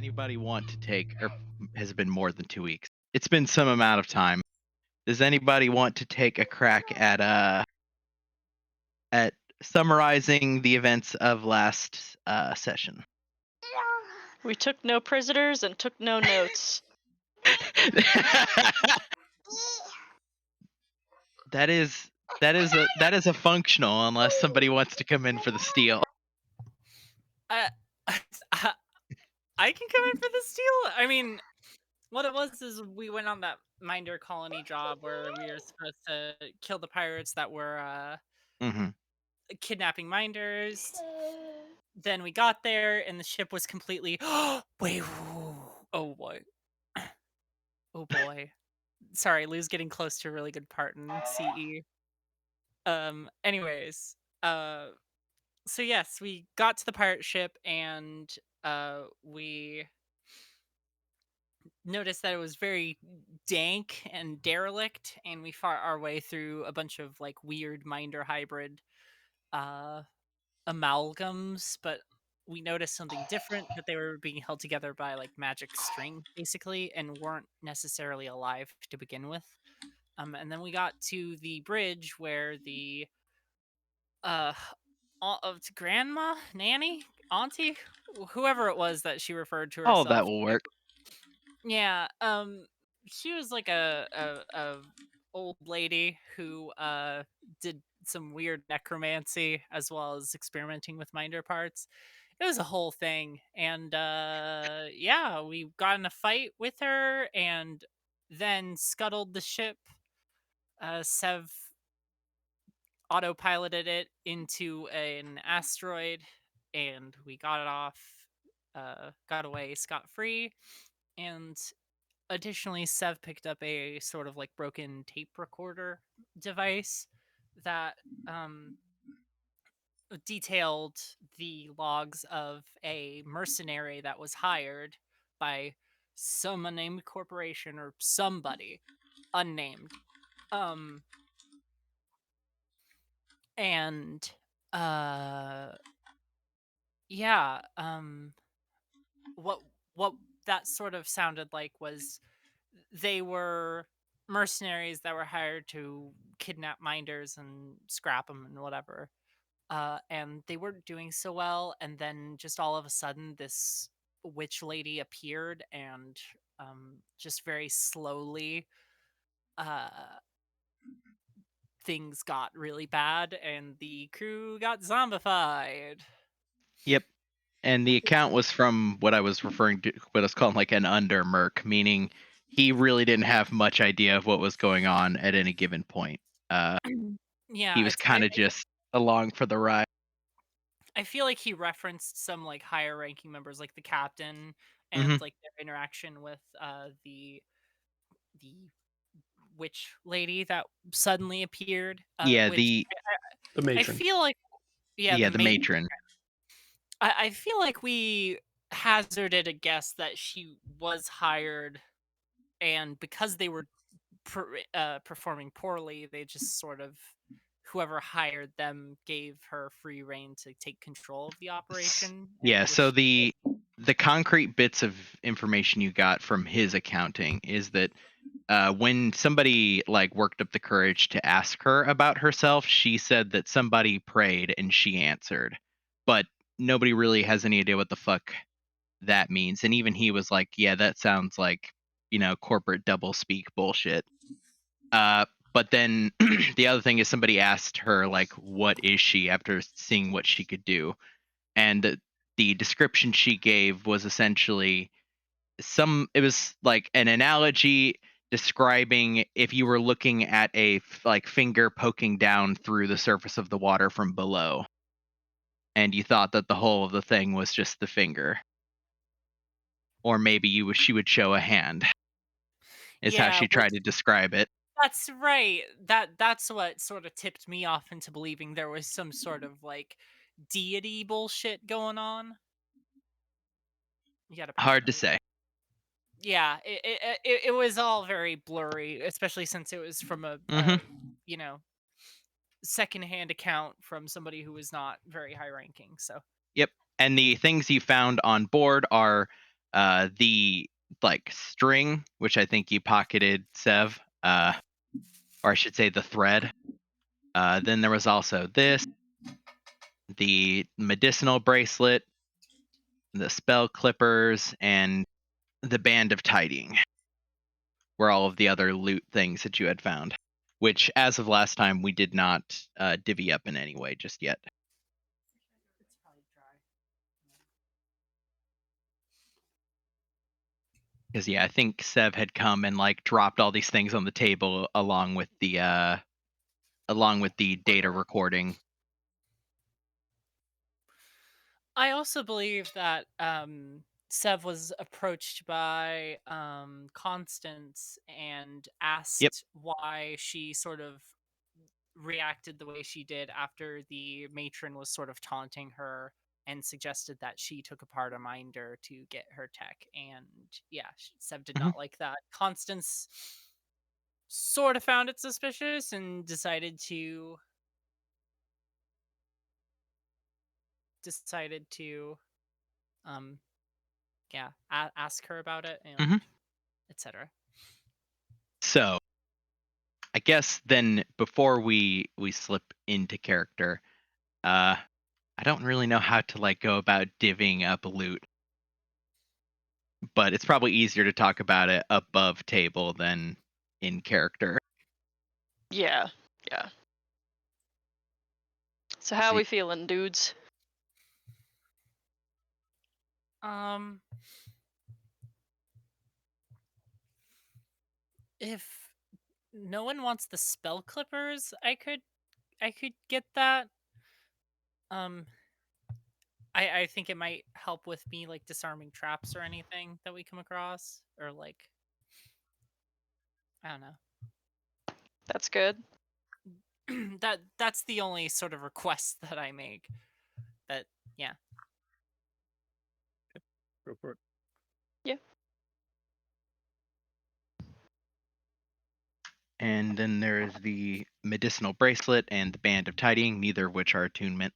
Anybody want to take, or has it been more than 2 weeks? It's been some amount of time. Does anybody want to take a crack at summarizing the events of last session? We took no prisoners and took no notes. that is a functional unless somebody wants to come in for the steal. Uh, I can come in for the steal. I mean, what it was is we went on that Minder colony job where we were supposed to kill the pirates that were Hmm. kidnapping Minders. Then we got there and the ship was completely wait. Oh boy. Oh boy. Sorry, Lou's getting close to a really good part in CE. Anyways, so yes, we got to the pirate ship and we noticed that it was very dank and derelict, and we fought our way through a bunch of like weird Minder hybrid uh amalgams, but we noticed something different, that they were being held together by like magic string basically and weren't necessarily alive to begin with. And then we got to the bridge where the uh of grandma, nanny, auntie, whoever it was that she referred to All of that herself. will work. Yeah, she was like a old lady who did some weird necromancy as well as experimenting with minder parts. It was a whole thing, and yeah, we got in a fight with her, and then scuttled the ship. Sev autopiloted it into an asteroid, and we got it off. Got away scot free, and additionally, Sev picked up a sort of like broken tape recorder device that detailed the logs of a mercenary that was hired by some unnamed corporation or somebody unnamed. Um, and yeah, what what that sort of sounded like was they were mercenaries that were hired to kidnap minders and scrap them and whatever. And they weren't doing so well. And then just all of a sudden, this witch lady appeared and just very slowly, uh, things got really bad and the crew got zombified. Yep. And the account was from what I was referring to, what I was calling like an under merc, meaning he really didn't have much idea of what was going on at any given point. Uh, he Yeah, was kind of just along for the ride. I feel like he referenced some like higher ranking members, like the captain, Hmm. and like their interaction with the witch lady that suddenly appeared. Yeah, Which The I matron. feel like, yeah, the matron. I feel like we hazarded a guess that she was hired, and because they were performing poorly, they just sort of whoever hired them gave her free reign to take control of the operation. Yeah, Which so the concrete bits of information you got from his accounting is that when somebody like worked up the courage to ask her about herself, she said that somebody prayed and she answered, but nobody really has any idea what the fuck that means. And even he was like, "Yeah, that sounds like corporate double speak bullshit." But then the other thing is somebody asked her like, "What is she?" after seeing what she could do, and the description she gave was essentially it was like an analogy describing if you were looking at a like finger poking down through the surface of the water from below and you thought that the whole of the thing was just the finger, or maybe she would show a hand is how yeah, she which tried to describe it. that's right. That's what sort of tipped me off into believing there was some sort of like deity bullshit going on. You gotta pass Hard me. to say. Yeah, it was all very blurry, especially since it was from Hmm. you know secondhand account from somebody who was not very high ranking. So Yep. And the things you found on board are the like string, which I think you pocketed, Sev, or I should say the thread. Then there was also this, the medicinal bracelet, the spell clippers, and the band of tidying were all of the other loot things that you had found, which as of last time we did not divvy up in any way just yet. Because I think Sev had come and like dropped all these things on the table along with the data recording. I also believe that Sev was approached by Constance and asked why she sort of reacted the way she did after the matron was sort of taunting her and suggested that she took apart a minder to get her tech. And yeah, Sev did not like that. Constance sort of found it suspicious and decided to ask her about it and etc. So I guess then before we slip into character, I don't really know how to like go about divvying up loot, but it's probably easier to talk about it above table than in character. Yeah. So how we feeling, dudes? If no one wants the spell clippers, I could get that. I think it might help with me like disarming traps or anything that we come across, or like I don't know. That's good. That's the only sort of request that I make. That yeah. Go for it. Yeah. And then there's the medicinal bracelet and the band of tidying, neither of which are attunement.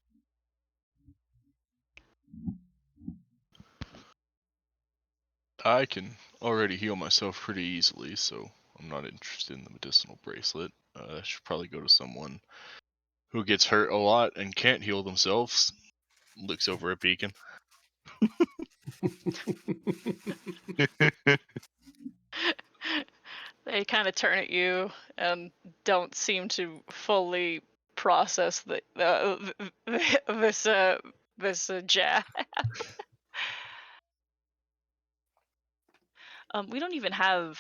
I can already heal myself pretty easily, so I'm not interested in the medicinal bracelet. I should probably go to someone who gets hurt a lot and can't heal themselves. Looks over at Beacon. They kind of turn at you and don't seem to fully process this jab. We don't even have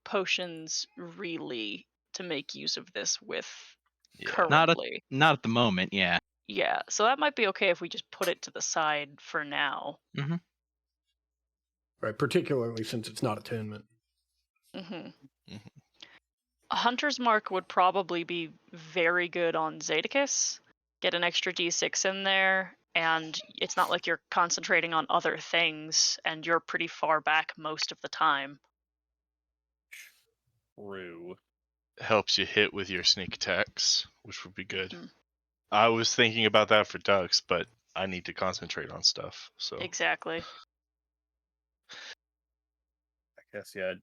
potions really to make use of this with currently. Not at the moment, yeah. Yeah, so that might be okay if we just put it to the side for now. Mm-hmm. Right, particularly since it's not attunement. A Hunter's Mark would probably be very good on Zedicus. Get an extra d6 in there, and it's not like you're concentrating on other things, and you're pretty far back most of the time. True. Helps you hit with your sneak attacks, which would be good. I was thinking about that for ducks, but I need to concentrate on stuff. So Exactly. I guess yeah. I'd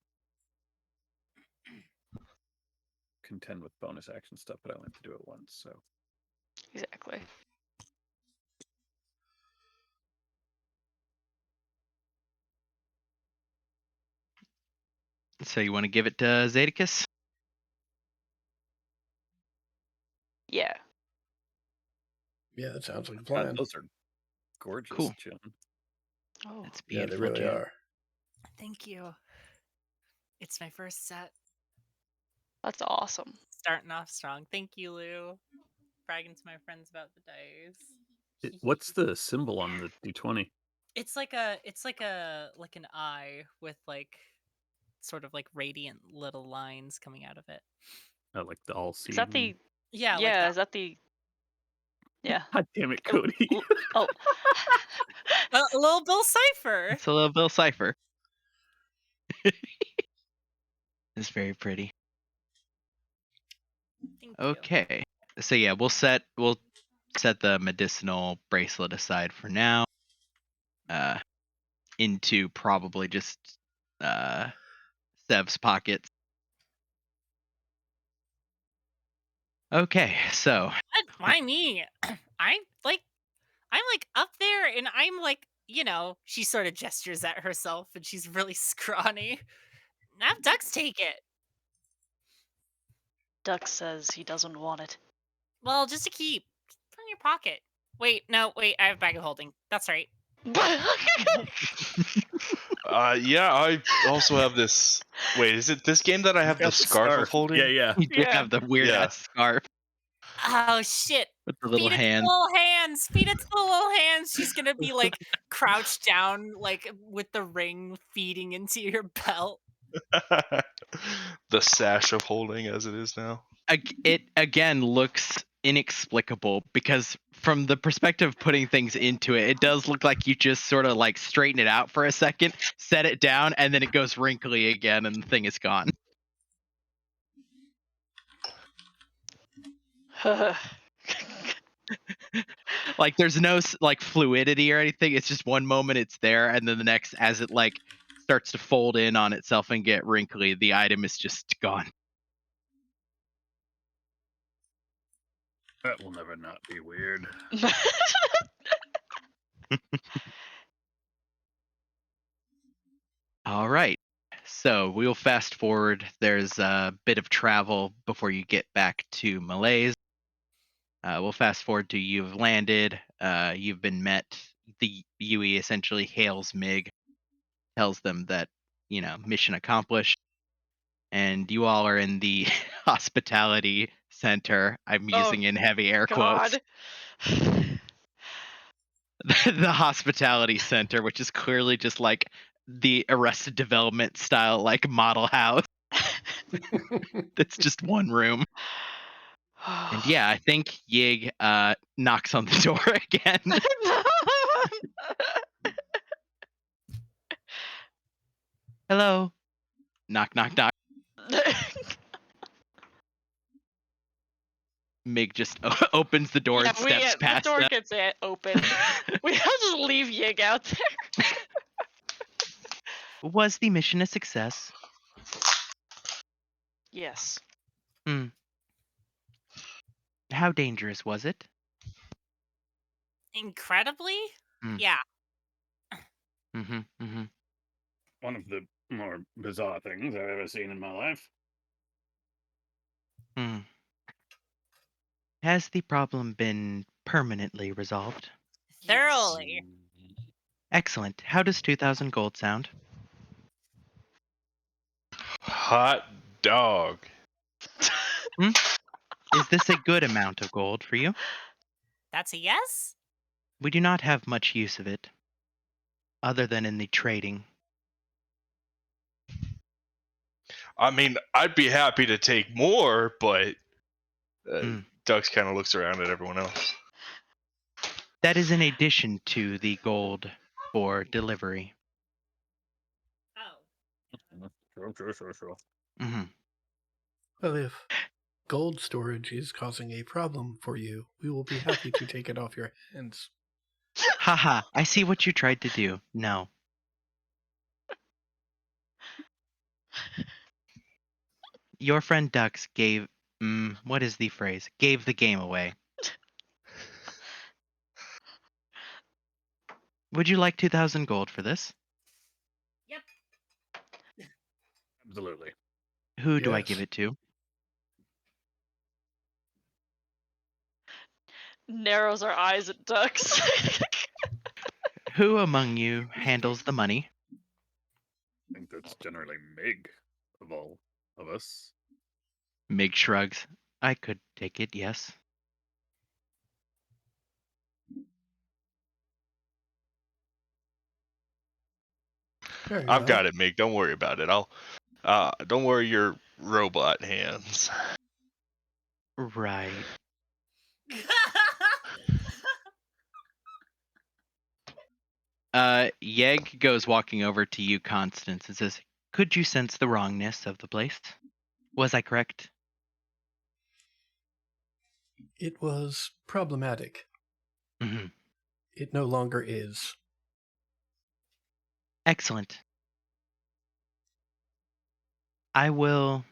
contend with bonus action stuff, but I only have to do it once, so Exactly. So you want to give it to Zedicus? Yeah. Yeah, that sounds like a plan. those are gorgeous, Cool. Jim. Oh, It's Yeah, beautiful. they really Jim. are. Thank you. It's my first set. that's awesome. Starting off strong. Thank you, Lou. Bragging to my friends about the dice. What's the symbol on the d20? It's like an eye with like sort of like radiant little lines coming out of it. Like the all seeing. Is that the? Yeah. Yeah. Like Is that the? Yeah. God damn it, Cody. Oh. a little Bill Cipher. It's a little Bill Cipher. It's very pretty. Thank you. Okay. So yeah, we'll set the medicinal bracelet aside for now. into probably just Sev's pockets. Okay, so What? Why me? I'm like up there and I'm like, she sort of gestures at herself and she's really scrawny. Have Ducks take it. Duck says he doesn't want it. Well, just to keep. Put in your pocket. Wait, no, wait, I have a bag of holding. That's right. Yeah, I also have this. Wait, is it this game that I have the Got scarf of holding? Yeah, yeah. you do Yeah. have the weird Yeah. ass scarf Oh shit. with the little Feed it to hand. the little hands. Feed it to the little hands. She's gonna be like crouched down, like with the ring feeding into your belt. The sash of holding as it is now. It again looks inexplicable because from the perspective of putting things into it, it does look like you just sort of like straighten it out for a second, set it down, and then it goes wrinkly again and the thing is gone. Like there's no like fluidity or anything. It's just one moment it's there, and then the next, as it like starts to fold in on itself and get wrinkly, the item is just gone. That will never not be weird. All right. So we'll fast forward. There's a bit of travel before you get back to Malaise. We'll fast forward to you've landed. You've been met. The Yui essentially hails Mig, tells them that, mission accomplished. And you all are in the hospitality center. I'm Oh, using in heavy air quotes. God. The hospitality center, which is clearly just like the Arrested Development style, like model house. That's just one room. And yeah, I think Yig knocks on the door again. Hello. Knock, knock, knock. Mig just opens the door and steps past the door them. gets open. We have to just leave Yig out there. Was the mission a success? Yes. How dangerous was it? Incredibly? Mm. Yeah. One of the more bizarre things I've ever seen in my life. Has the problem been permanently resolved? Thoroughly. Excellent. How does 2,000 gold sound? Hot dog. Is this a good amount of gold for you? That's a yes? We do not have much use of it, other than in the trading. I mean, I'd be happy to take more, but Ducks kind of looks around at everyone else. That is in addition to the gold for delivery. Oh. Sure. Well, if gold storage is causing a problem for you, we will be happy to take it off your hands. Haha, I see what you tried to do. No. Your friend Dux gave, what is the phrase? Gave the game away. Would you like 2,000 gold for this? Yep. Absolutely. Who do I Yes. give it to? Narrows our eyes at Ducks. Who among you handles the money? I think that's generally Mig of all of us. Mig shrugs. I could take it, yes. Very I've well. got it, Mig. Don't worry about it. Don't worry your robot hands. Right. Yeg goes walking over to you, Constance, and says, could you sense the wrongness of the place? Was I correct? It was problematic. Mm-hmm. It no longer is. Excellent. I will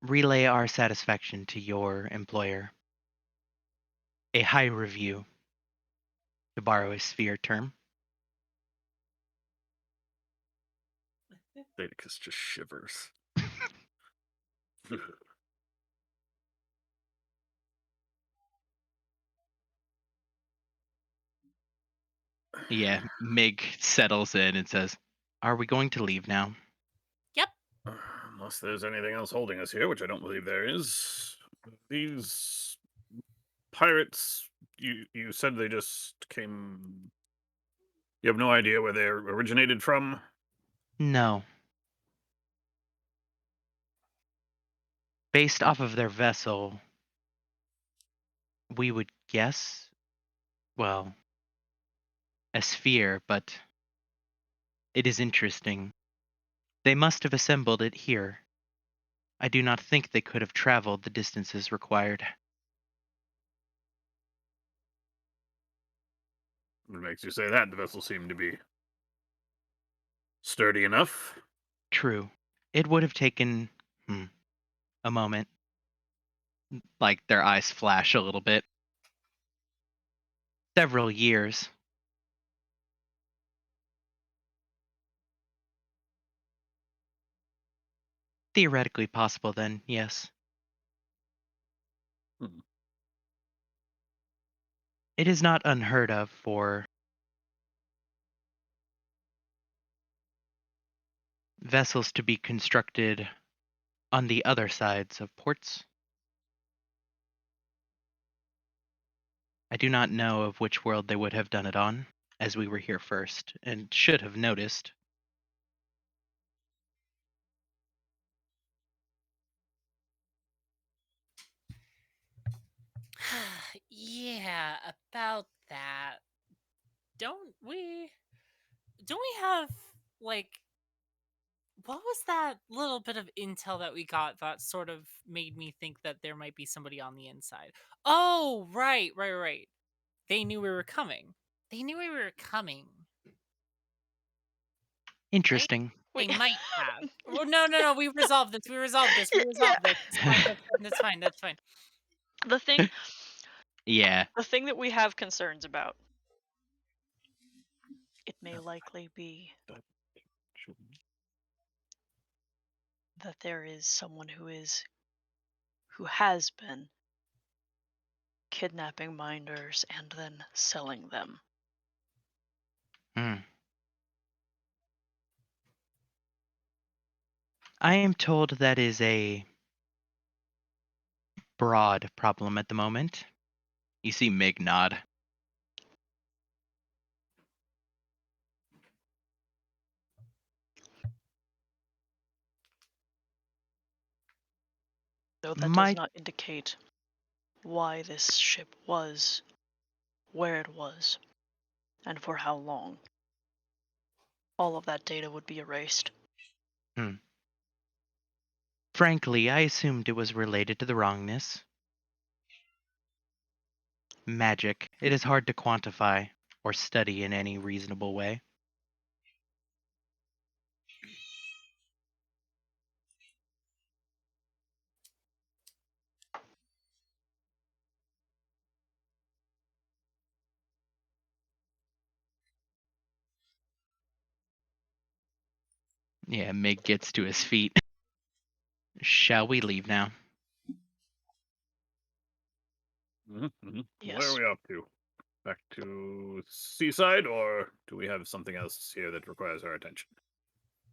relay our satisfaction to your employer. A high review, to borrow a sphere term. Daedicus just shivers. Yeah, Mig settles in and says, "Are we going to leave now?" Yep. Unless there's anything else holding us here, which I don't believe there is. These pirates, you said they just came. You have no idea where they originated from? No. Based off of their vessel, we would guess, well, a sphere, but it is interesting. They must have assembled it here. I do not think they could have traveled the distances required. What makes you say that? The vessel seemed to be sturdy enough. True. It would have taken a moment. Like their eyes flash a little bit. Several years. Theoretically possible then, yes. Hmm. It is not unheard of for vessels to be constructed on the other sides of ports. I do not know of which world they would have done it on, as we were here first, and should have noticed. Yeah, about that. Don't we have like what was that little bit of intel that we got that sort of made me think that there might be somebody on the inside? Oh, right. They knew we were coming. They knew we were coming. Interesting. They We- might have. Well, no. We resolved this. We resolved this. Yeah. It's fine. That's fine. The thing Yeah. the thing that we have concerns about, it may likely be that there is someone who has been kidnapping minders and then selling them. Hmm. I am told that is a broad problem at the moment. You see Mig nod. Though that My does not indicate why this ship was where it was and for how long. All of that data would be erased. Frankly, I assumed it was related to the wrongness. Magic. It is hard to quantify or study in any reasonable way. Yeah, Mig gets to his feet. Shall we leave now? Mm-hmm. Yes. Where are we off to? Back to Seaside, or do we have something else here that requires our attention?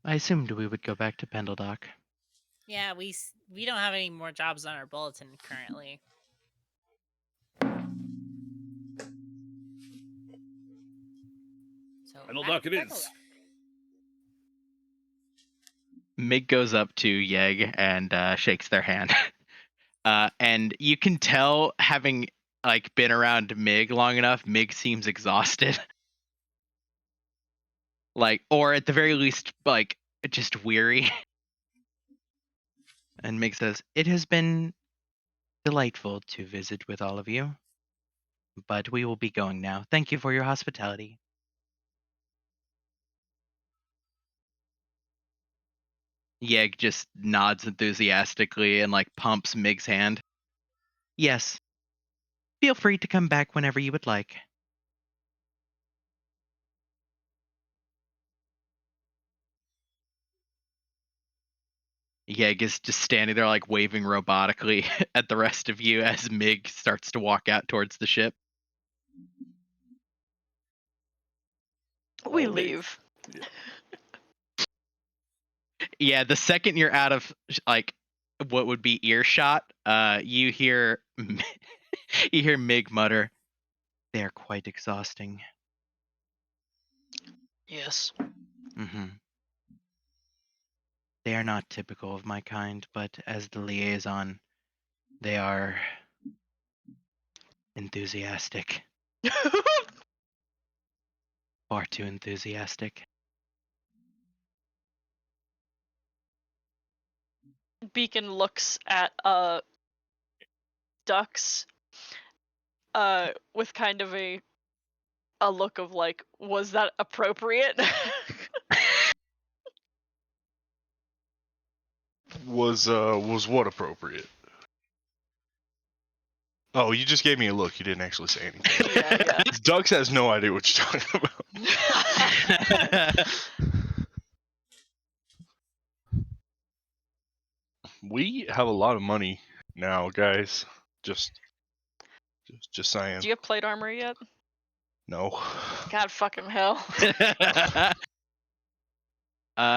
I assumed we would go back to Pendledock. Yeah, we don't have any more jobs on our bulletin currently. So Pendledock it is. Mig goes up to Yeg and shakes their hand. And you can tell, having like been around Mig long enough, Mig seems exhausted. Like, or at the very least, like just weary. And Mig says, "It has been delightful to visit with all of you, but we will be going now. Thank you for your hospitality." Yeg just nods enthusiastically and like pumps Mig's hand. Yes. Feel free to come back whenever you would like. Yeg is just standing there like waving robotically at the rest of you as Mig starts to walk out towards the ship. We I'll leave. leave. Yeah, the second you're out of like what would be earshot, you hear you hear Mig mutter, "They are quite exhausting." Yes. Mm-hmm. They are not typical of my kind, but as the liaison, they are enthusiastic. Far too enthusiastic. Beacon looks at Dux with kind of a look of like, was that appropriate? Was what appropriate? Oh, you just gave me a look. You didn't actually say anything. Yeah. Dux has no idea what you're talking about. We have a lot of money now, guys. Just saying. Do you have plate armor yet? No. God fucking hell.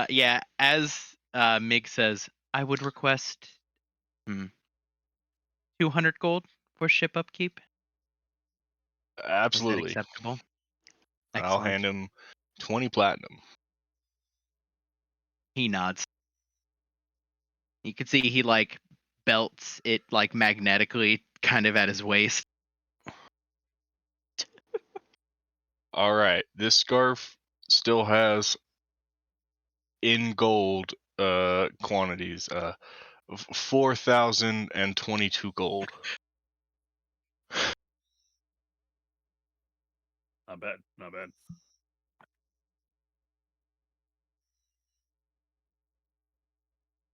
Yeah, as Mig says, I would request 200 gold for ship upkeep. Absolutely. Is that acceptable? I'll hand him 20 platinum. He nods. You can see he like belts it like magnetically kind of at his waist. All right, this scarf still has in gold quantities 4,022 gold. Not bad. Not bad.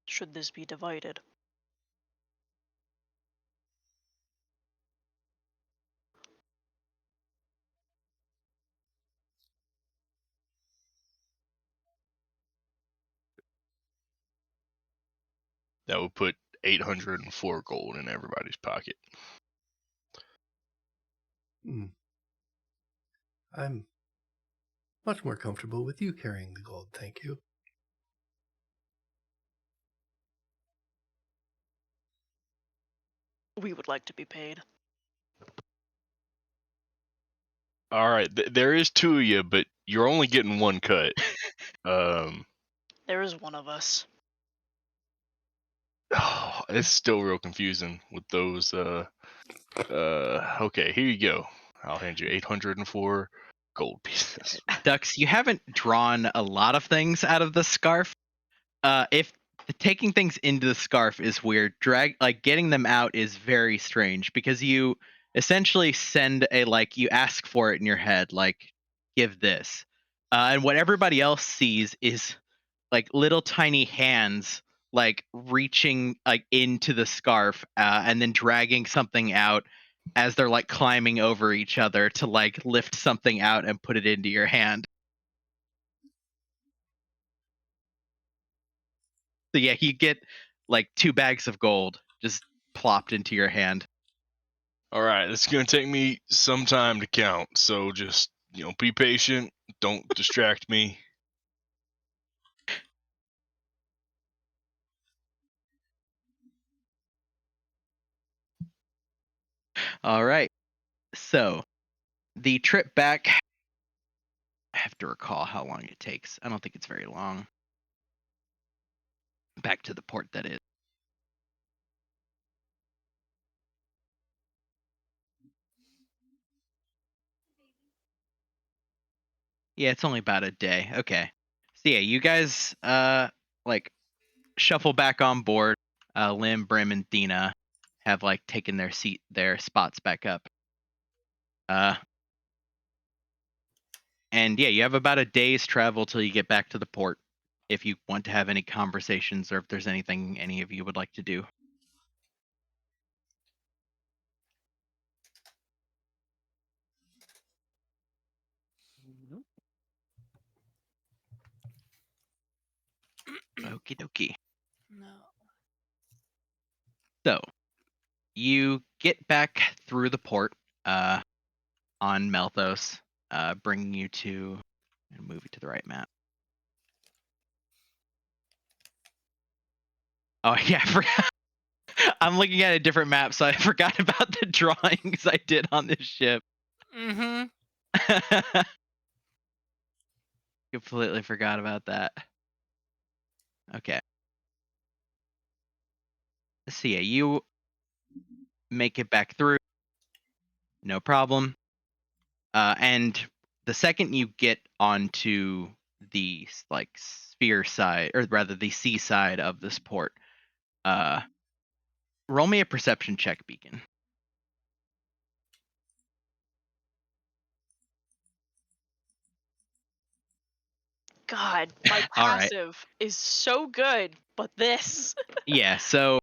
Should this be divided? That would put 804 gold in everybody's pocket. I'm much more comfortable with you carrying the gold, thank you. We would like to be paid. All right, there is two of you, but you're only getting one cut. There is one of us. Oh, it's still real confusing with those. Okay, here you go. I'll hand you 804 gold pieces. Dux, you haven't drawn a lot of things out of the scarf. If taking things into the scarf is weird, getting them out is very strange because you essentially send you ask for it in your head, like, give this. And what everybody else sees is like little tiny hands like reaching like into the scarf and then dragging something out as they're like climbing over each other to like lift something out and put it into your hand. So yeah, you get like 2 bags of gold just plopped into your hand. All right, it's gonna take me some time to count, so just be patient. Don't distract me. All right. So the trip back, I have to recall how long it takes. I don't think it's very long. Back to the port, that is. Yeah, it's only about a day. Okay. So yeah, you guys like shuffle back on board. Lim, Brim, and Dina have like taken their spots back up. And yeah, you have about a day's travel till you get back to the port. if you want to have any conversations or if there's anything any of you would like to do. Okie dokie. No. So you get back through the port on Melthos, bringing you to, and move it to the right map. Oh yeah, I forgot. I'm looking at a different map, so I forgot about the drawings I did on this ship. Mm-hmm. Completely forgot about that. Okay. So yeah, you make it back through, no problem. And the second you get onto the like sphere side, or rather the sea side of this port, roll me a perception check, Beacon. God, my All right. passive is so good, but this. Yeah, so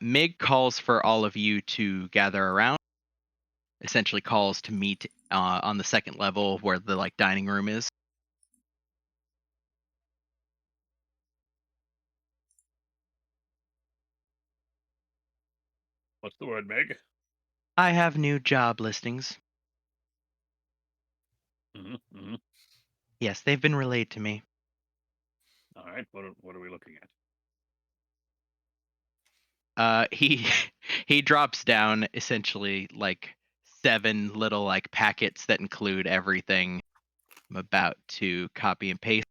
Mig calls for all of you to gather around. Essentially calls to meet on the second level where the like dining room is. What's the word, Meg? I have new job listings. Mm-hmm. Yes, they've been relayed to me. All right. What are we looking at? He drops down essentially like 7 little like packets that include everything I'm about to copy and paste.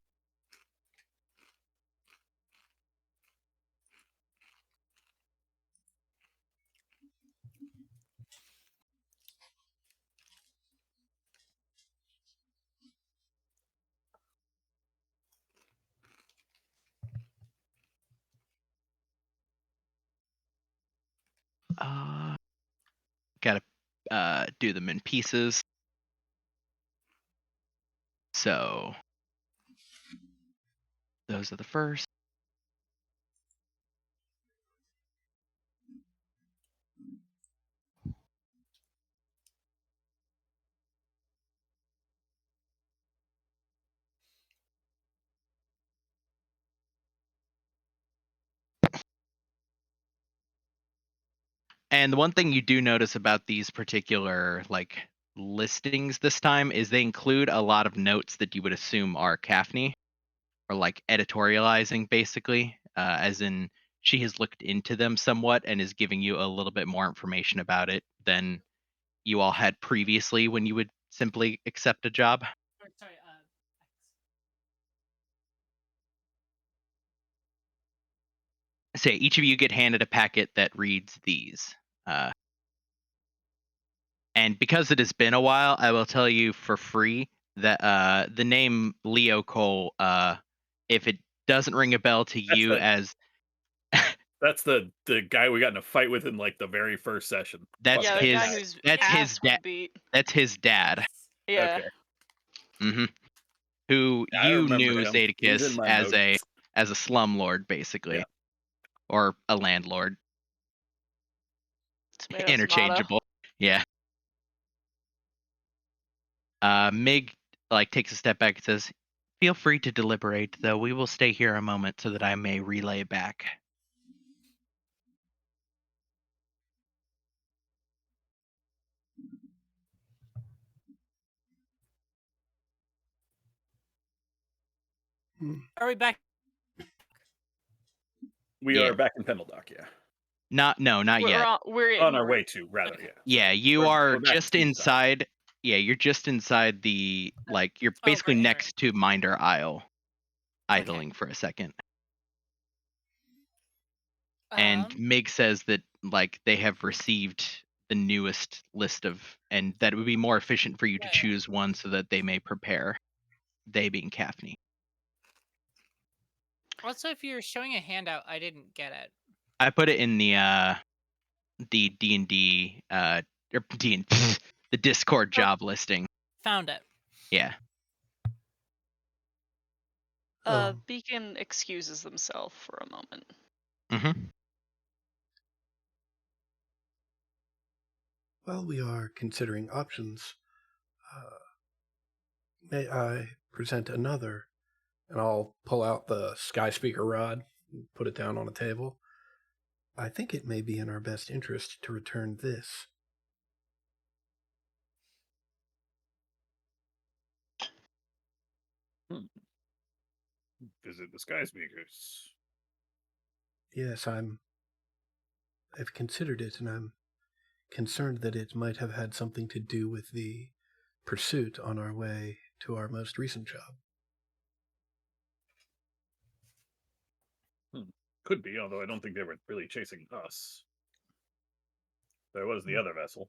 Gotta do them in pieces. So those are the first. And the one thing you do notice about these particular like listings this time is they include a lot of notes that you would assume are Caphne, or like editorializing basically, as in she has looked into them somewhat and is giving you a little bit more information about it than you all had previously when you would simply accept a job. Sorry, Say each of you get handed a packet that reads these. And because it has been a while, I will tell you for free that the name Leo Cole, if it doesn't ring a bell to you as That's the guy we got in a fight with in like the very first session. that's Yeah, the his guy whose that's his ass dad. would beat. That's his dad. Yeah. Okay. Who Yeah, I you remember knew him. He's in Zadakis my as notes. Yeah. or a landlord, Tomato, tomato. interchangeable. Yeah. Mig like takes a step back and says, "Feel free to deliberate, though we will stay here a moment so that I may relay back." are we back? We Yeah. are back in Pendeldock, yeah. Not yet. We're On our way to, rather, Okay. yeah. Yeah, you We're are back to just Seaside. inside. Yeah, you're just inside the like. You're basically great, next to Minder Isle, Okay. idling for a second. And Mig says that like they have received the newest list of, and that it would be more efficient for you to Yeah. choose one so that they may prepare. They being Caphne. Also, if you're showing a handout, I didn't get it. I put it in the D&D or D the Discord job listing. Found it. Yeah. Beacon excuses himself for a moment. Mm-hmm. While we are considering options, may I present another? And I'll pull out the Sky Speaker rod and put it down on a table. I think it may be in our best interest to return this. Visit the Sky Speakers. Yes, I've considered it, and I'm concerned that it might have had something to do with the pursuit on our way to our most recent job. Could be, although I don't think they were really chasing us. There was the other vessel.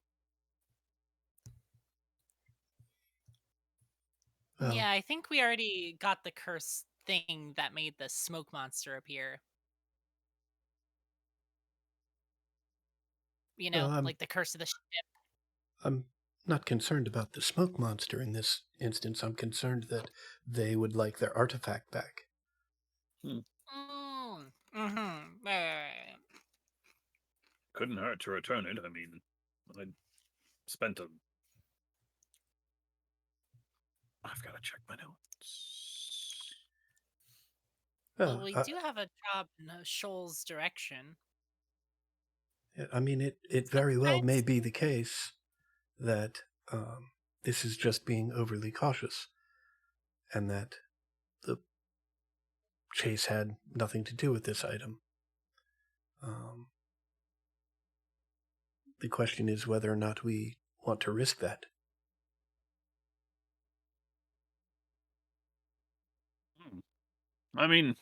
Well, Yeah, I think we already got the curse thing that made the smoke monster appear. You know, well, like the curse of the ship. I'm not concerned about the smoke monster in this instance. I'm concerned that they would like their artifact back. Right. Couldn't hurt to return it. I mean, I spent a. I've got to check my notes. Well, we do have a job in Shoal's direction. I mean, it very well may be the case that this is just being overly cautious, and that the chase had nothing to do with this item. The question is whether or not we want to risk that. I mean,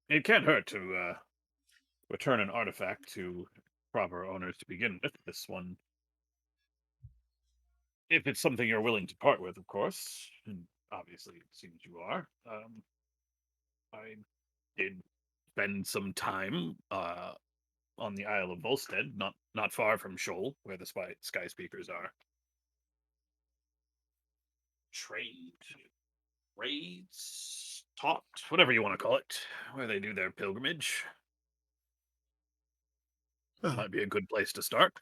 it can't hurt to return an artifact to proper owners to begin with. This one, if it's something you're willing to part with, of course, and obviously it seems you are. I did spend some time on the Isle of Volstead, not far from Shoal, where the Sky Speakers are. Raids, taught, whatever you want to call it, where they do their pilgrimage. Well, Might be a good place to start.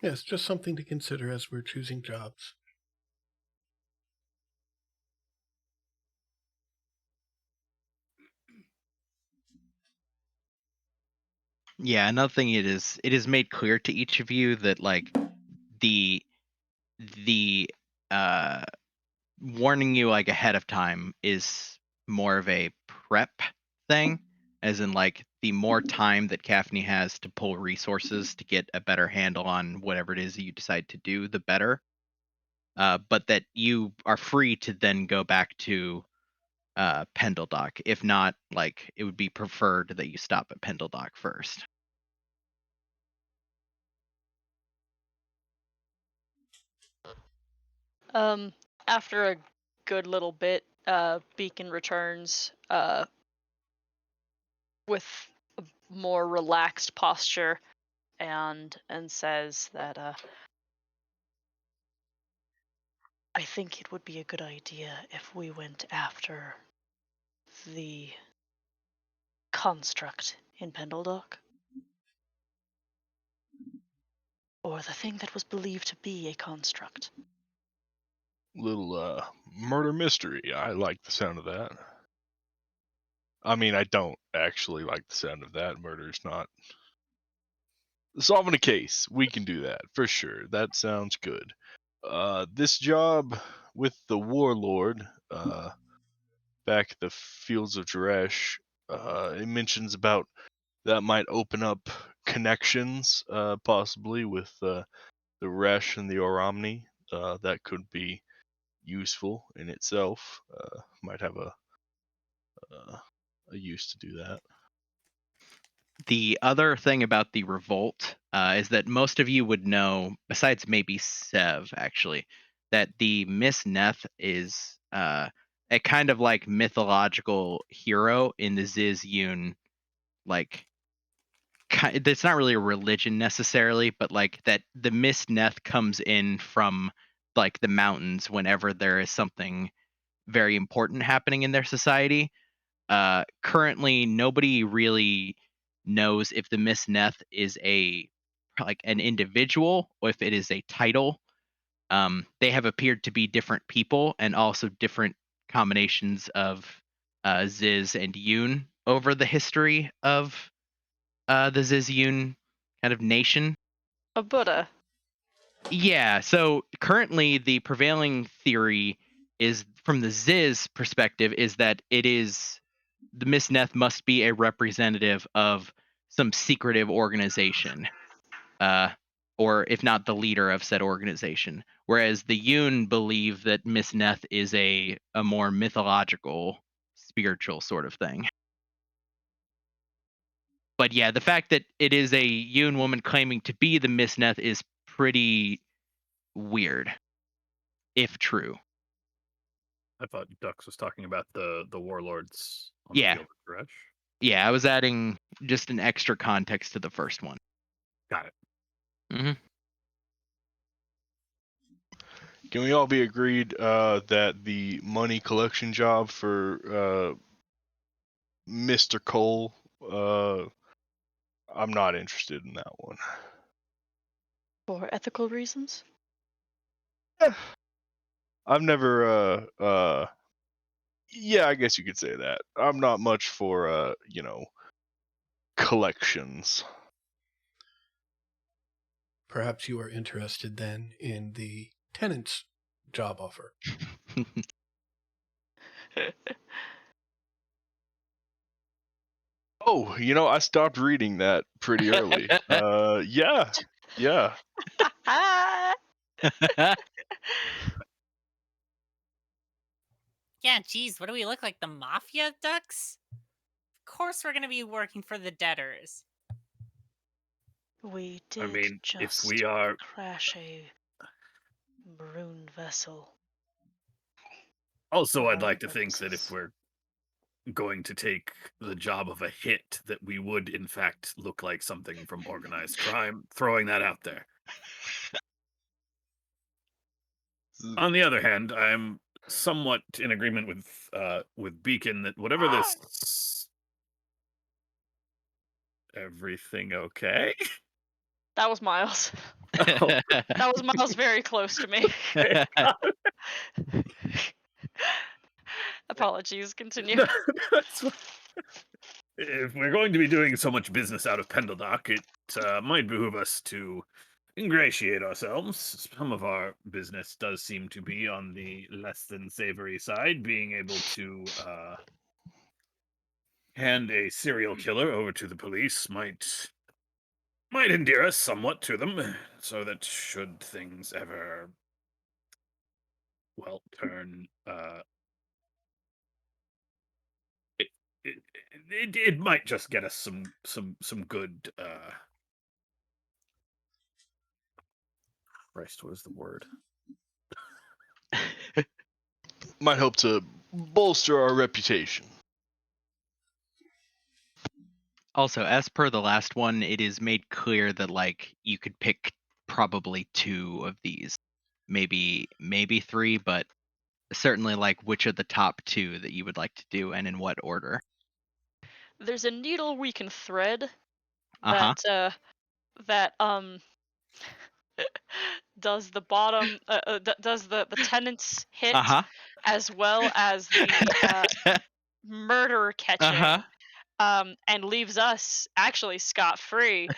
yes, just something to consider as we're choosing jobs. Yeah, another thing it is made clear to each of you that like the warning you like ahead of time is more of a prep thing, as in like the more time that Caffney has to pull resources to get a better handle on whatever it is that you decide to do, the better. But that you are free to then go back to Pendeldock. If not, like it would be preferred that you stop at Pendeldock first. After a good little bit, Beacon returns with a more relaxed posture and says that I think it would be a good idea if we went after the construct in Pendeldock. Or the thing that was believed to be a construct. Little murder mystery. I like the sound of that. I mean, I don't actually like the sound of that. Murder's not solving a case. We can do that for sure. That sounds good. This job with the warlord, back at the fields of Jaresh, it mentions about that might open up connections, possibly with the Resh and the Oramni. That could be useful in itself. Might have a use to do that. The other thing about the revolt is that most of you would know, besides maybe Sev, actually, that the Miss Neth is a kind of like mythological hero in the Ziz-Yun, like, it's not really a religion necessarily, but like that the Miss Neth comes in from like the mountains whenever there is something very important happening in their society. Currently, nobody really knows if the Miss Neth is an individual or if it is a title. They have appeared to be different people and also different combinations of Ziz and Yoon over the history of the Ziz Yoon kind of nation. A Buddha. Yeah, so currently the prevailing theory is from the Ziz perspective is that it is the Miss Neth must be a representative of some secretive organization. Or if not the leader of said organization. Whereas the Yoon believe that Miss Neth is a more mythological, spiritual sort of thing. But yeah, the fact that it is a Yoon woman claiming to be the Miss Neth is pretty weird, if true. I thought Dux was talking about the warlords on Yeah. the field of Koresh. Yeah, I was adding just an extra context to the first one. Got it. Mm-hmm. Can we all be agreed that the money collection job for Mr. Cole, I'm not interested in that one. For ethical reasons? I've never, yeah, I guess you could say that. I'm not much for, collections. Perhaps you are interested then in the tenant's job offer. Oh, I stopped reading that pretty early. Yeah. Yeah, geez, what do we look like? The mafia ducks? Of course we're gonna be working for the debtors. We did I mean, just if we are crash a maroon vessel. also, I'd All like to think that if purposes. we're going to take the job of a hit, that we would in fact look like something from organized crime. Throwing that out there. On the other hand, I'm somewhat in agreement with Beacon that whatever this, everything okay? That was Miles. Oh, That was Miles very close to me. Apologies, continue. That's what- if we're going to be doing so much business out of Pendeldock, it might behoove us to ingratiate ourselves. Some of our business does seem to be on the less than savory side, being able to hand a serial killer over to the police might endear us somewhat to them, so that should things ever turn it might just get us some good Christ, what is the word? Might help to bolster our reputation. Also, as per the last one, it is made clear that you could pick probably 2 of these, maybe 3, but certainly which are the top 2 that you would like to do and in what order. There's a needle we can thread Uh-huh. that does the bottom does the tenant's hit Uh-huh. as well as the murder catching. Uh-huh. And leaves us actually scot-free.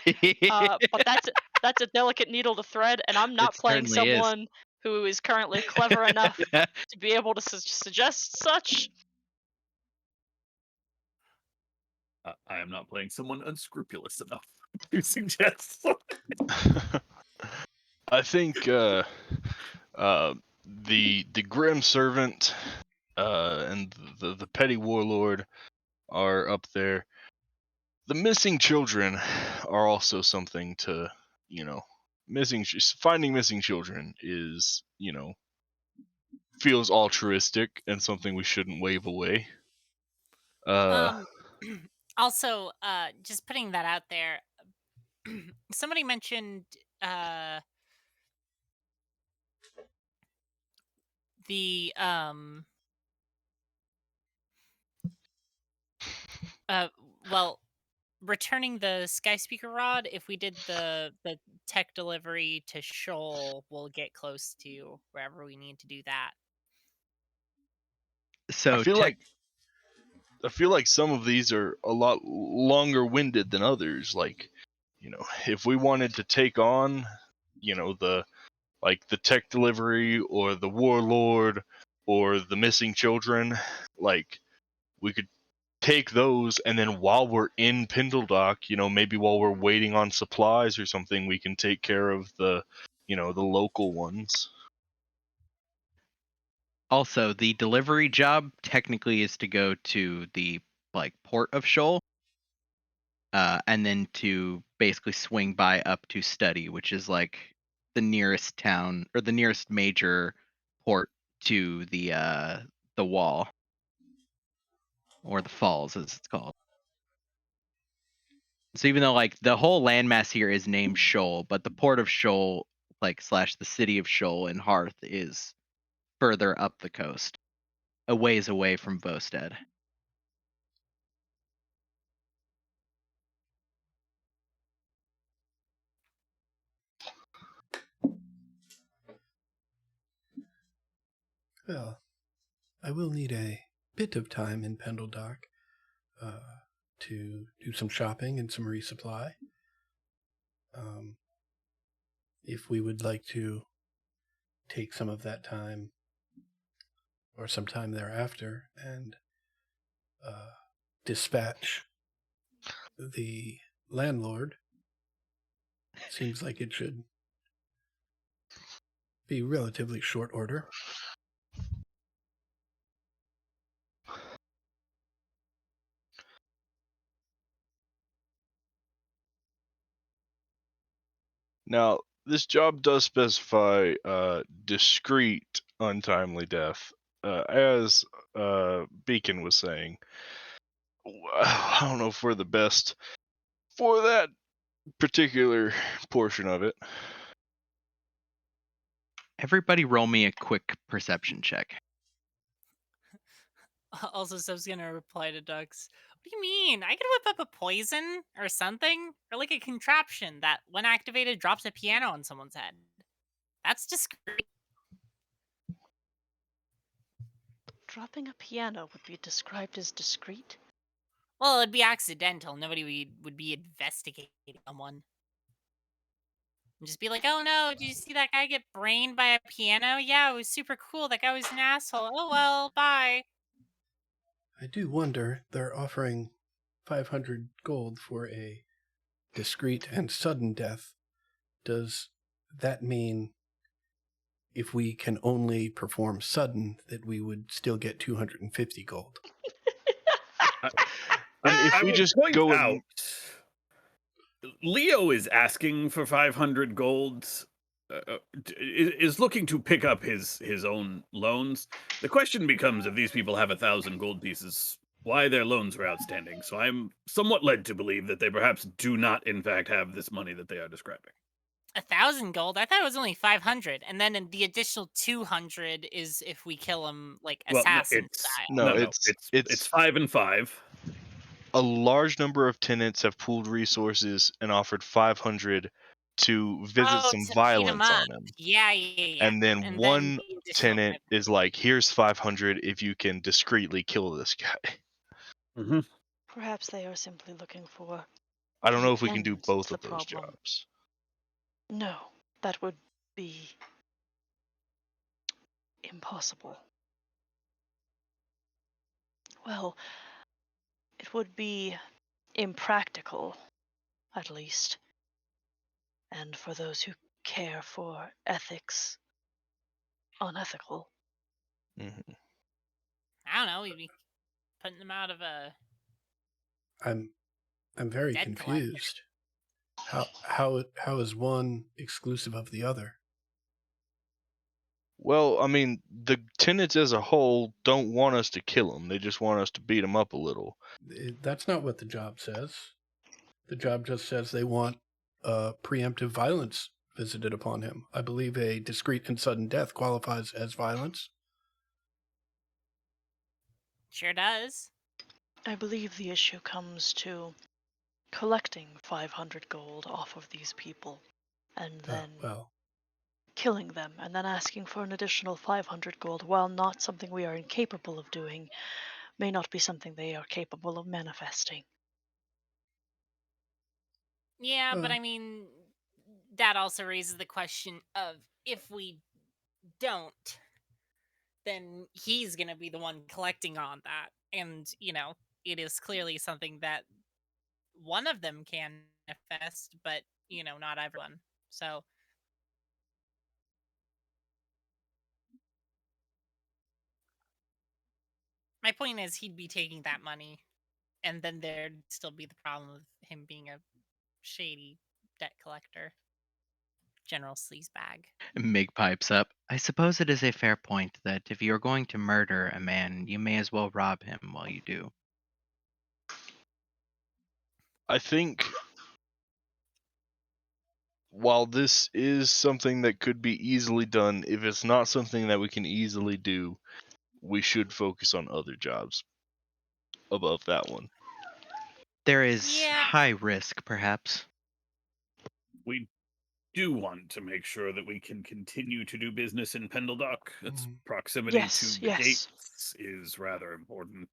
But that's a delicate needle to thread, and I'm not It playing certainly is. someone who is currently clever enough to be able to suggest such. I am not playing someone unscrupulous enough to suggest. I think the grim servant and the petty warlord are up there. The missing children are also something to, finding missing children is, feels altruistic and something we shouldn't wave away. Also, just putting that out there, somebody mentioned the Well, returning the Skyspeaker rod, if we did the tech delivery to Shoal, we'll get close to wherever we need to do that. So I feel like some of these are a lot longer winded than others. Like, if we wanted to take on, the tech delivery or the warlord or the missing children, like we could take those, and then while we're in Pendledock, maybe while we're waiting on supplies or something, we can take care of the local ones. Also, the delivery job technically is to go to the port of Shoal, and then to basically swing by up to Study, which is like the nearest town or the nearest major port to the wall, or the falls as it's called. So even though the whole landmass here is named Shoal, but the port of Shoal / the city of Shoal in Hearth is further up the coast, a ways away from Vosted. Well, I will need a bit of time in Pendledock to do some shopping and some resupply. If we would like to take some of that time or some time thereafter and dispatch the landlord, seems like it should be relatively short order. Now, this job does specify discreet untimely death. As Beacon was saying, I don't know if we're the best for that particular portion of it. Everybody roll me a quick perception check. Also, Sub's gonna reply to Dux. What do you mean? I could whip up a poison or something? Or like a contraption that, when activated, drops a piano on someone's head. That's discreet. Dropping a piano would be described as discreet? Well, it'd be accidental. Nobody would be investigating someone. And just be like, oh no, did you see that guy get brained by a piano? Yeah, it was super cool. That guy was an asshole. Oh well, bye. I do wonder, they're offering 500 gold for a discreet and sudden death. Does that mean if we can only perform sudden, that we would still get 250 gold? And if we just go out, Leo is asking for 500 gold, is looking to pick up his own loans. The question becomes, if these people have 1,000 gold pieces, why their loans were outstanding. So I'm somewhat led to believe that they perhaps do not, in fact, have this money that they are describing. 1,000 gold? I thought it was only 500, and then the additional 200 is if we kill him assassin style. No, it's 5 and 5. A large number of tenants have pooled resources and offered 500 to visit some violence on him. Yeah. And then one tenant is like, here's 500 if you can discreetly kill this guy. Mm-hmm. Perhaps they are simply looking for... I don't know if we can do end both to of the those problem. jobs. No, that would be impossible. Well, it would be impractical, at least. And for those who care for ethics, unethical. Mm-hmm. I don't know, we'd be putting them out of a... I'm very confused. How is one exclusive of the other? Well, I mean, the tenants as a whole don't want us to kill them. They just want us to beat them up a little. That's not what the job says. The job just says they want preemptive violence visited upon him. I believe a discreet and sudden death qualifies as violence. Sure does. I believe the issue comes to collecting 500 gold off of these people and then Well, killing them and then asking for an additional 500 gold, while not something we are incapable of doing, may not be something they are capable of manifesting. Yeah, but Uh. I mean, that also raises the question of if we don't, then he's going to be the one collecting on that. And, it is clearly something that one of them can manifest, but, not everyone. So, my point is he'd be taking that money, and then there'd still be the problem of him being a shady debt collector. General sleazebag. Mig pipes up. I suppose it is a fair point that if you're going to murder a man, you may as well rob him while you do. I think while this is something that could be easily done, if it's not something that we can easily do, we should focus on other jobs above that one. There is Yeah. high risk, perhaps. We do want to make sure that we can continue to do business in Pendledock. Its proximity Yes, to the yes. gates is rather important.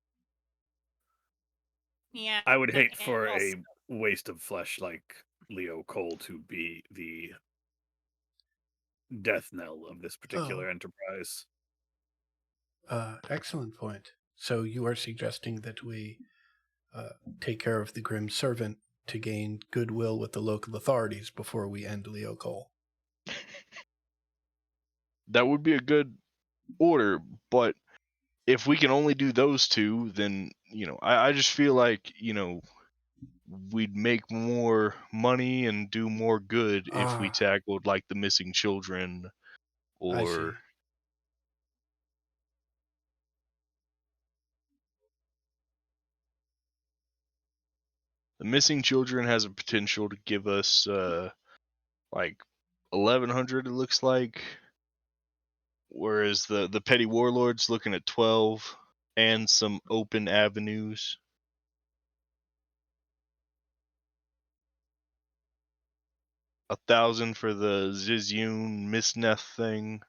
Yeah. I would hate and for also- a waste of flesh like Leo Cole to be the death knell of this particular enterprise. Excellent point. So you are suggesting that we take care of the Grim Servant to gain goodwill with the local authorities before we end Leo Cole. That would be a good order, but if we can only do those two, then, I just feel like, we'd make more money and do more good if we tackled, like, the missing children I see. or... The missing children has a potential to give us, like, 1,100, it looks like. Whereas the petty warlord's looking at 12 and some open avenues. $1,000 for the Zizyun Misneth thing.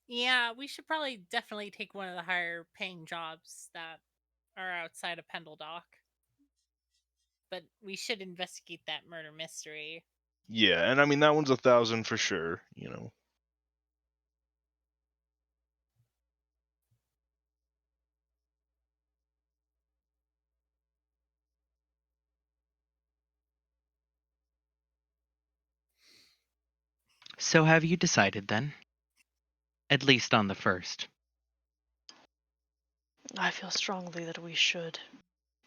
Yeah, we should probably definitely take one of the higher paying jobs that are outside of Pendledock. But we should investigate that murder mystery. Yeah, and I mean that one's 1,000 for sure, So have you decided then? At least on the first. I feel strongly that we should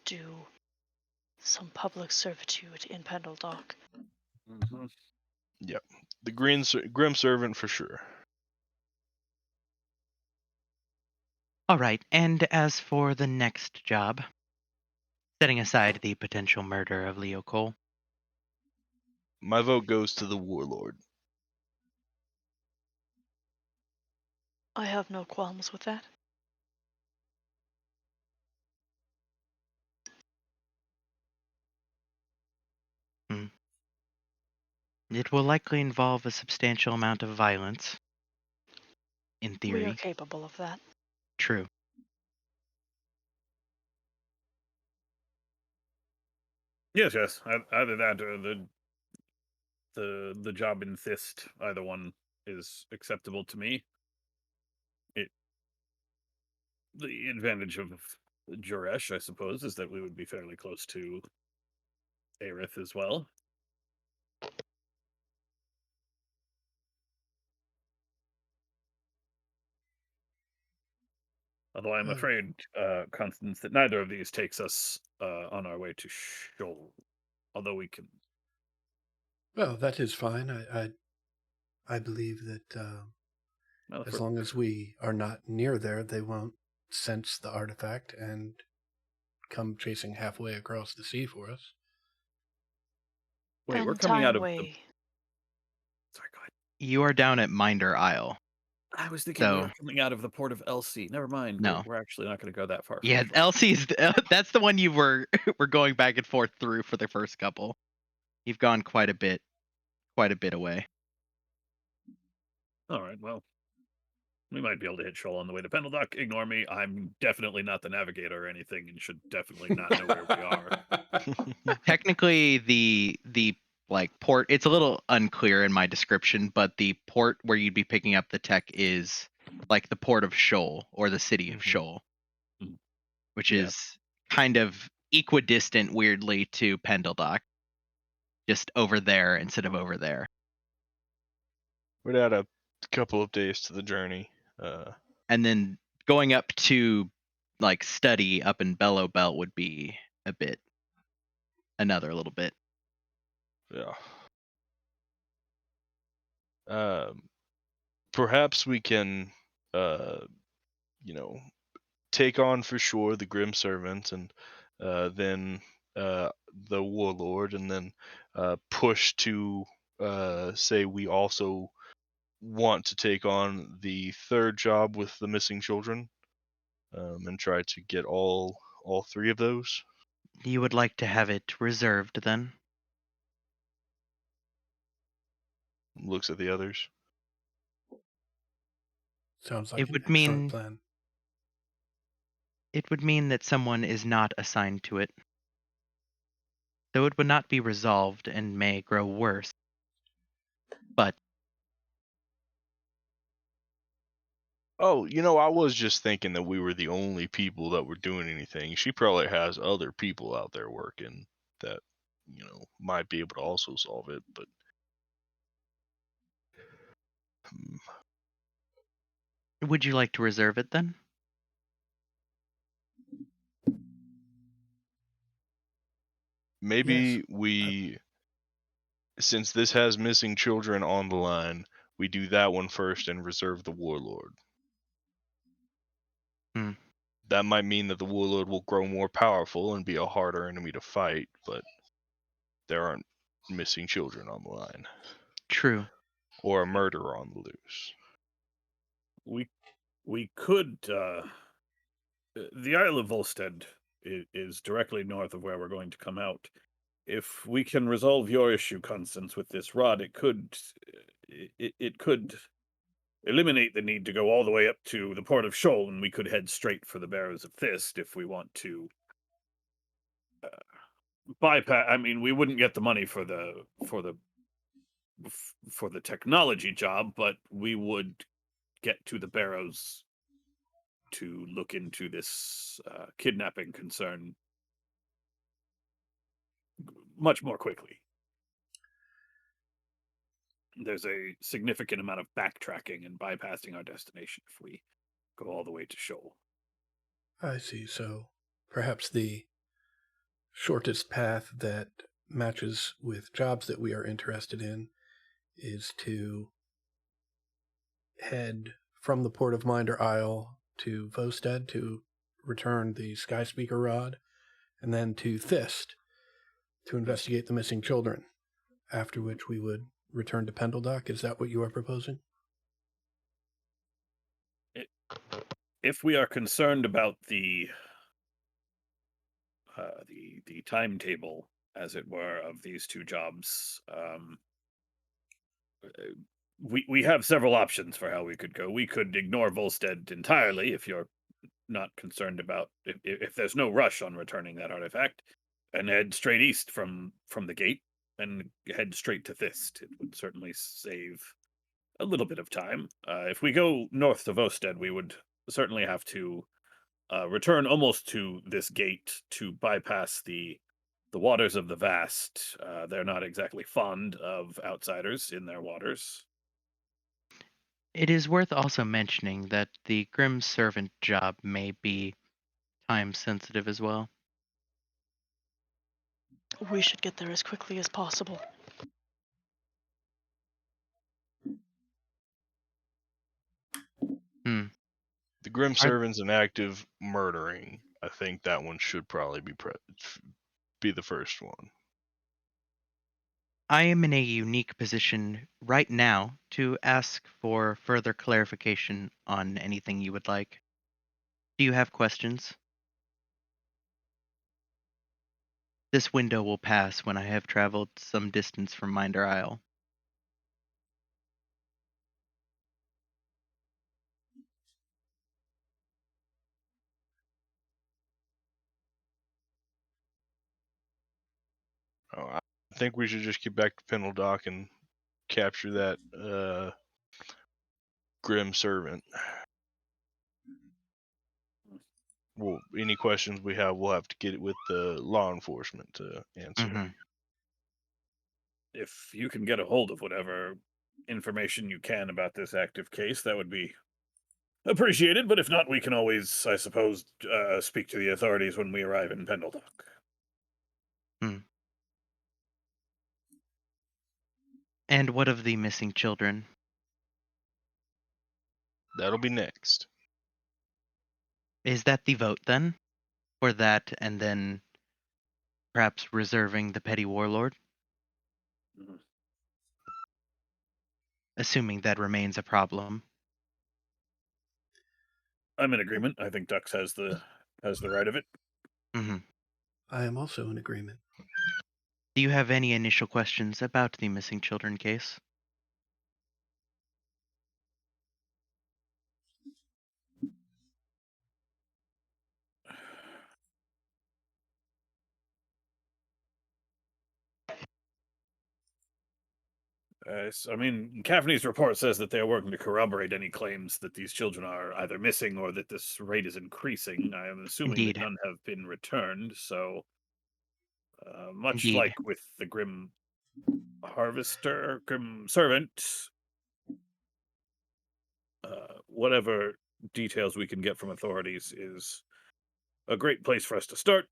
do some public servitude in Pendledock. Mm-hmm. Yep. The Grim Servant for sure. All right, and as for the next job, setting aside the potential murder of Leo Cole, My vote goes to the warlord. I have no qualms with that. it will likely involve a substantial amount of violence. In We are theory, capable of that. true. Yes. Either that or the job in Thist. Either one is acceptable to me. The advantage of Juresh, I suppose, is that we would be fairly close to Aerith as well. Although I'm afraid, Constance, that neither of these takes us on our way to Shoal. Although we can... Well, that is fine. I believe that as long as we are not near there, they won't sense the artifact and come chasing halfway across the sea for us. Wait, we're coming out of the... Way. Sorry, go ahead. You are down at Minder Isle. I was thinking we So were coming out of the port of Elsie. Never mind. no. We're actually not going to go that far. From Yeah, the front. Elsie's that's the one you were going back and forth through for the first couple. You've gone quite a bit away. All right. Well, we might be able to hit Shoal on the way to Pendeldock. Ignore me. I'm definitely not the navigator or anything, and should definitely not know where we are. Technically, the like port, it's a little unclear in my description, but the port where you'd be picking up the tech is like the port of Shoal or the city of Mhm. Shoal, Mhm. which Yeah. is kind of equidistant, weirdly, to Pendeldock, just over there instead of over there. We'd add a couple of days to the journey. And then going up to like study up in Bellow Belt would be another little bit. Yeah. Perhaps we can, take on for sure the Grim Servant and then the Warlord, and then push to say we also want to take on the third job with the missing children, and try to get all three of those. You would like to have it reserved then? Looks at the others. Sounds like It an would excellent mean plan. it would mean that someone is not assigned to it. Though it would not be resolved and may grow worse. But Oh, I was just thinking that we were the only people that were doing anything. She probably has other people out there working that, might be able to also solve it, but would you like to reserve it then? maybe Yes. since this has missing children on the line, we do that one first and reserve the Warlord. Hmm. That might mean that the Warlord will grow more powerful and be a harder enemy to fight, but there aren't missing children on the line. True. Or a murderer on the loose. We could. The Isle of Volstead is directly north of where we're going to come out. If we can resolve your issue, Constance, with this rod, it could eliminate the need to go all the way up to the port of Shoal, and we could head straight for the Barrows of Thist if we want to bypass. I mean, we wouldn't get the money for the technology job, but we would get to the Barrows to look into this kidnapping concern much more quickly. There's a significant amount of backtracking and bypassing our destination if we go all the way to Shoal. I see. So perhaps the shortest path that matches with jobs that we are interested in is to head from the Port of Minder Isle to Volstead to return the Skyspeaker rod, and then to Thist to investigate the missing children, after which we would return to Pendeldock. Is that what you are proposing? If we are concerned about the timetable, as it were, of these two jobs, we have several options for how we could go. We could ignore Volstead entirely if you're not concerned about if there's no rush on returning that artifact, and head straight east from the gate and head straight to Thist. It would certainly save a little bit of time. If we go north to Volstead, we would certainly have to return almost to this gate to bypass the waters of the Vast. They're not exactly fond of outsiders in their waters. It is worth also mentioning that the Grim Servant job may be time sensitive as well. We should get there as quickly as possible. The Grim Servant's an active murdering. I think that one should probably be the first one. I am in a unique position right now to ask for further clarification on anything you would like. Do you have questions? This window will pass when I have traveled some distance from Minder Isle. Oh, I think we should just get back to Pendle Dock and capture that grim servant. Well, any questions we have, we'll have to get it with the law enforcement to answer. Mhm. If you can get a hold of whatever information you can about this active case, that would be appreciated. But if not, we can always, I suppose, speak to the authorities when we arrive in Pendledock. And what of the missing children? That'll be next. Is that the vote then? For that and then perhaps reserving the petty warlord? Mhm. Assuming that remains a problem. I'm in agreement. I think Dux has the right of it. Hmm. I am also in agreement. Do you have any initial questions about the missing children case? I mean, Caffney's report says that they're working to corroborate any claims that these children are either missing or that this rate is increasing. I am assuming Indeed. that none have been returned, so much Indeed. like with the Grim Harvester, Grim Servant, whatever details we can get from authorities is a great place for us to start.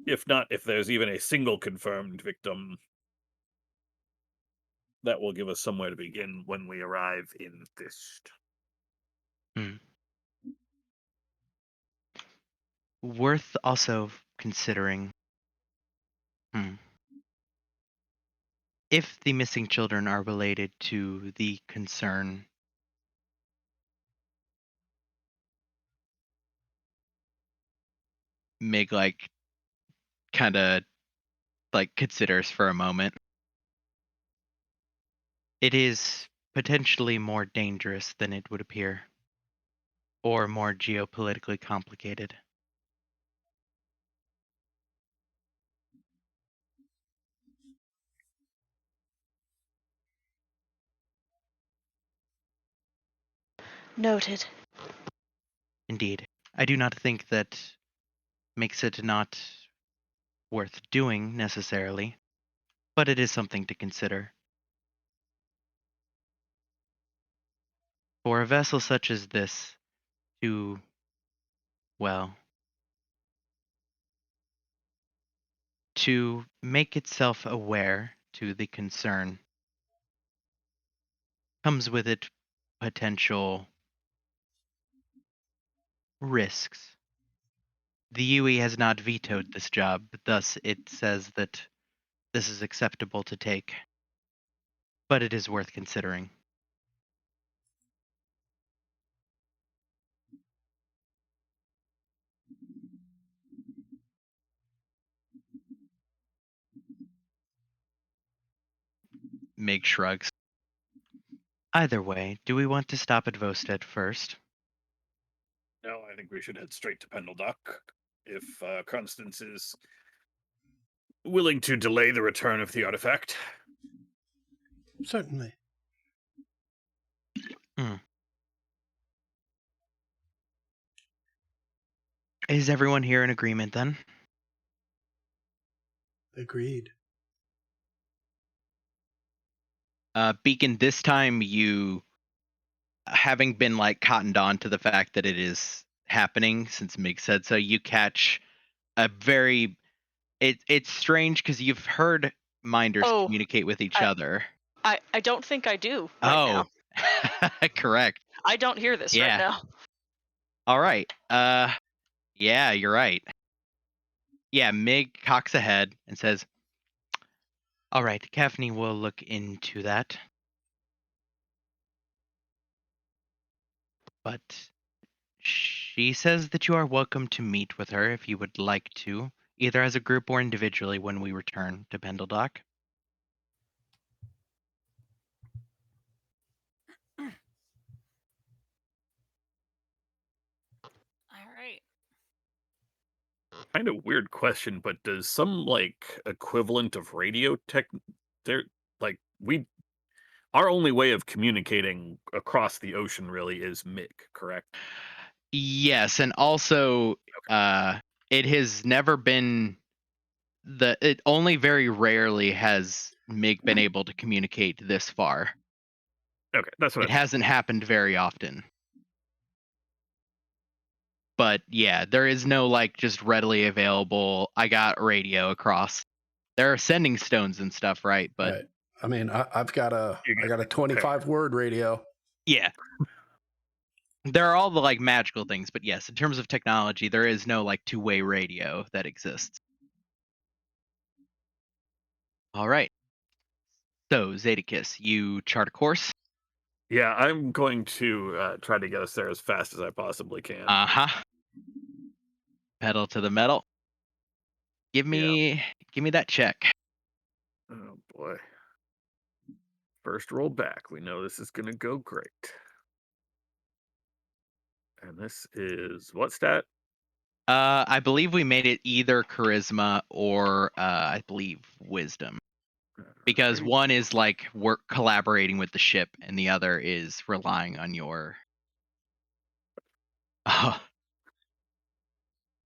If not, if there's even a single confirmed victim, that will give us somewhere to begin when we arrive in Thist. Worth also considering. If the missing children are related to the concern, Mig kind of considers for a moment. It is potentially more dangerous than it would appear, or more geopolitically complicated. Noted. Indeed. I do not think that makes it not worth doing necessarily, but it is something to consider. For a vessel such as this to, well, to make itself aware to the concern comes with it potential risks. The UE has not vetoed this job, thus it says that this is acceptable to take. But it is worth considering. Mig shrugs. Either way, do we want to stop at Vosted first? No, I think we should head straight to Pendledock. If Constance is willing to delay the return of the artifact. Certainly. Is everyone here in agreement then? Agreed. Beacon, this time you, having been cottoned on to the fact that it is happening since Mig said so, you catch a very. It's strange because you've heard minders Oh, communicate with each I- other. I don't think I do right now. Correct. I don't hear this Yeah. right now. All right. Yeah, you're right. Yeah, Mig cocks ahead and says, All right, Caffney will look into that. But she says that you are welcome to meet with her if you would like to, either as a group or individually when we return to Pendledock. All right. Kind of weird question, but does some like equivalent of radio tech there like our only way of communicating across the ocean really is MIG, correct? Yes, and also it has never been it only very rarely has MIG been able to communicate this far. Okay, that's what It hasn't happened very often. But yeah, there is no like just readily available, I got radio across. There are sending stones and stuff, right? But Right. I mean, I've got a You I get got a 25 word radio. yeah. There are all the like magical things, but yes, in terms of technology, there is no like two-way radio that exists. All right. So, Zedekis, you chart a course? Yeah, I'm going to try to get us there as fast as I possibly can. Uh-huh. Pedal to the metal. Give me that check. Oh boy. First roll back. We know this is going to go great. And this is what stat? I believe we made it either charisma or I believe wisdom. Because Alright. one is like work collaborating with the ship and the other is relying on your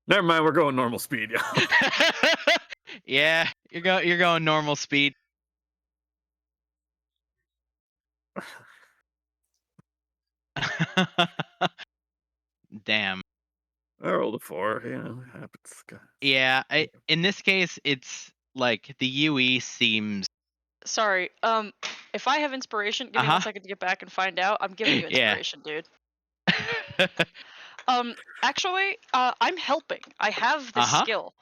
Never mind, we're going normal speed. Yeah, you're going normal speed. Damn. I rolled a 4. Yeah, it happens. guys. Yeah, in this case it's like the UE seems Sorry. If I have inspiration, give me 1 second to get back and find out. I'm giving you Yeah. inspiration, dude. Actually, I'm helping. I have the skill.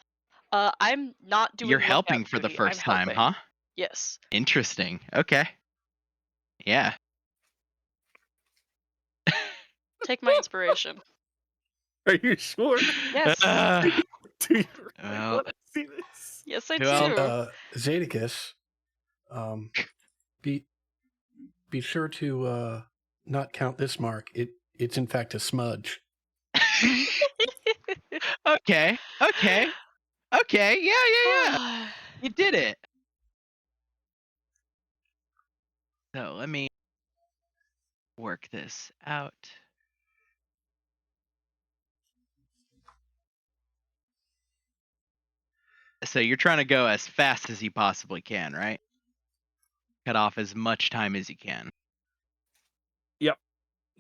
I'm not doing. You're lookout helping for the duty, first I'm time, helping. huh? Yes. Interesting. Okay. Yeah. Take my inspiration. Are you sure? Yes. Do you really Well, want to see this? Yes, I well, do. Zedekis, be sure to not count this mark. It's in fact a smudge. Okay. Yeah. You did it. So let me work this out. So you're trying to go as fast as you possibly can, right? Cut off as much time as you can. Yep.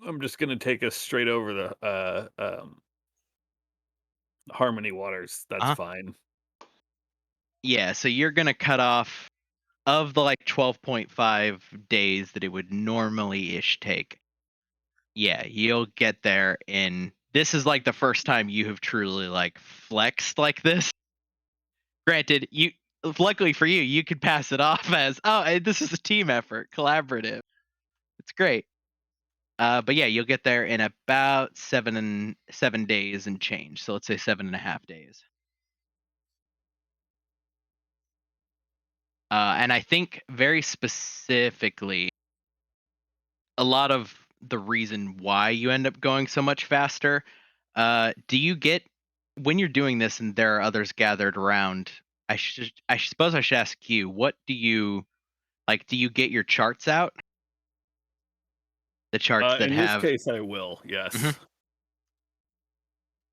I'm just going to take us straight over the Harmony Waters. That's fine. Yeah, so you're going to cut off of the like 12.5 days that it would normally ish take. Yeah, you'll get there in this is like the first time you have truly like flexed like this. Granted, luckily for you, you could pass it off as, this is a team effort, collaborative. It's great. But yeah, you'll get there in about 7 days and change. So let's say 7.5 days. And I think very specifically, a lot of the reason why you end up going so much faster, do you get when you're doing this and there are others gathered around? I suppose I should ask you, what do you like? Do you get your charts out? The charts that in have. this case, I will. Yes.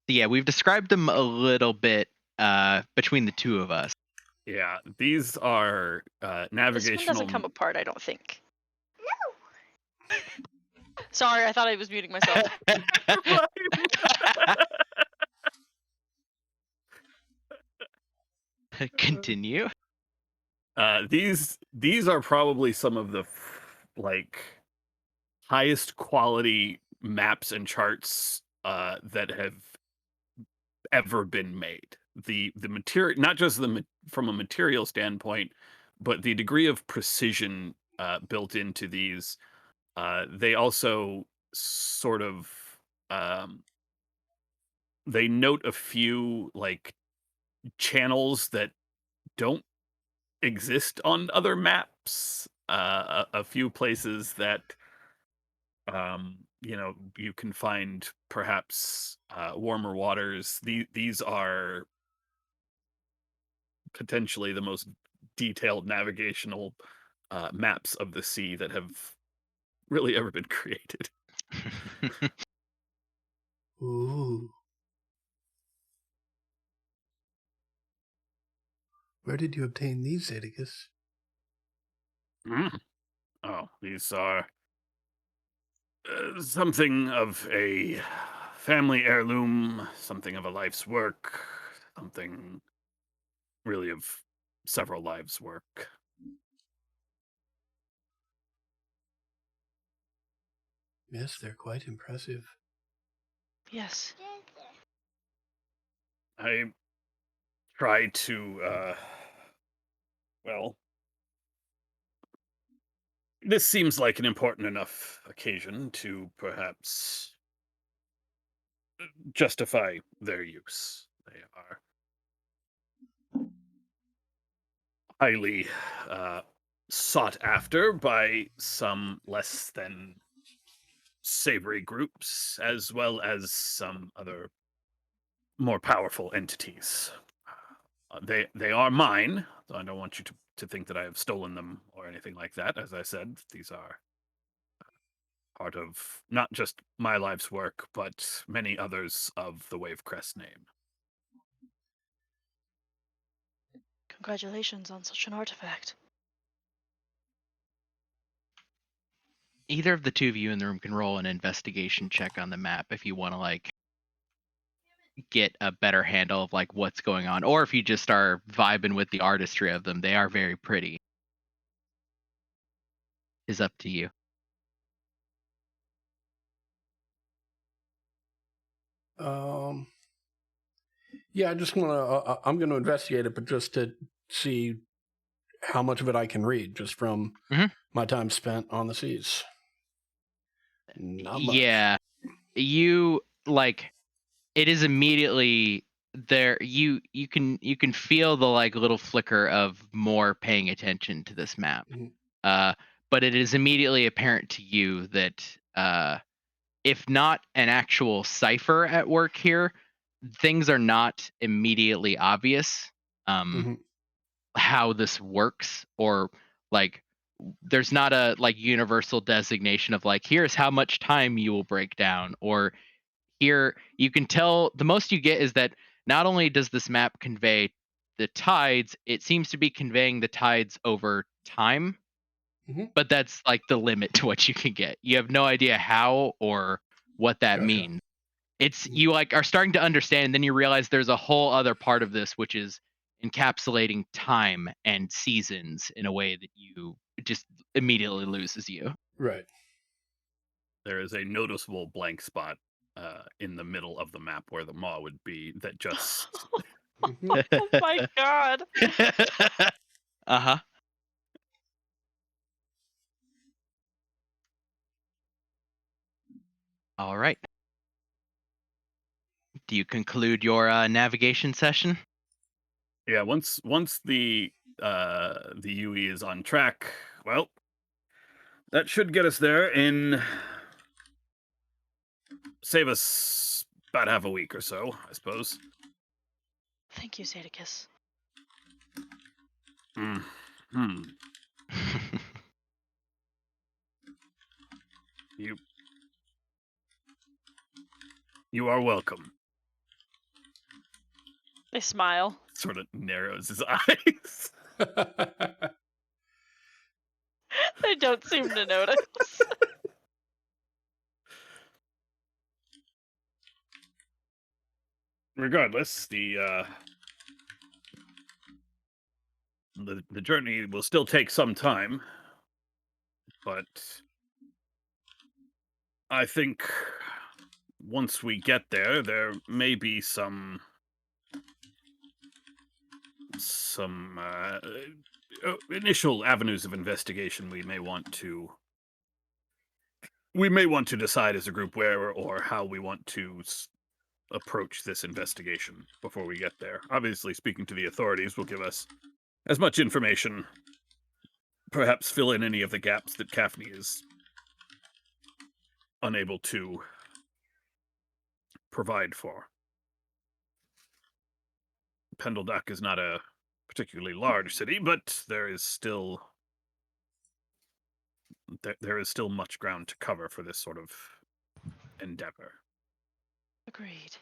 Yeah, we've described them a little bit between the two of us. Yeah, these are This navigational. one doesn't come apart, I don't think. No. Sorry, I thought I was muting myself. Continue. These are probably some of the like highest quality maps and charts that have ever been made. The material, not just from a material standpoint, but the degree of precision built into these, they also sort of they note a few like channels that don't exist on other maps. A few places that you can find perhaps warmer waters. These are potentially the most detailed navigational maps of the sea that have really ever been created. Ooh. Where did you obtain these, Zeticus? Oh, these are something of a family heirloom, something of a life's work, something really of several lives' work. Yes, they're quite impressive. Yes. I try to, well, this seems like an important enough occasion to perhaps justify their use. They are highly sought after by some less than savory groups, as well as some other more powerful entities. They are mine, so I don't want you to think that I have stolen them or anything like that. As I said, these are part of not just my life's work, but many others of the Wavecrest name. Congratulations on such an artifact. Either of the two of you in the room can roll an investigation check on the map if you want to like get a better handle of like what's going on, or if you just are vibing with the artistry of them. They are very pretty. Is up to you. Yeah, I just want to. I'm going to investigate it, but just to see how much of it I can read, just from my time spent on the seas. Not much. Yeah, you like it is immediately there. You can feel the like little flicker of more paying attention to this map. But it is immediately apparent to you that if not an actual cipher at work here, things are not immediately obvious how this works, or like there's not a like universal designation of like here's how much time you will break down, or here you can tell the most you get is that not only does this map convey the tides, it seems to be conveying the tides over time. But that's like the limit to what you can get. You have no idea how or what that means. It's you like are starting to understand, and then you realize there's a whole other part of this, which is encapsulating time and seasons in a way that you just immediately loses you. Right. There is a noticeable blank spot in the middle of the map where the maw would be that just... Oh my god. Uh-huh. All right. Do you conclude your navigation session? Yeah, once the UE is on track, well, that should get us there in save us about half a week or so, I suppose. Thank you, Zeticus. You are welcome. They smile. Sort of narrows his eyes. They don't seem to notice. Regardless, the journey will still take some time, but I think once we get there, there may be some initial avenues of investigation, we may want to decide as a group where or how we want to approach this investigation before we get there. Obviously, speaking to the authorities will give us as much information, perhaps fill in any of the gaps that Kaphne is unable to provide for. Pendleduck is not a particularly large city, but there is still much ground to cover for this sort of endeavor. Agreed.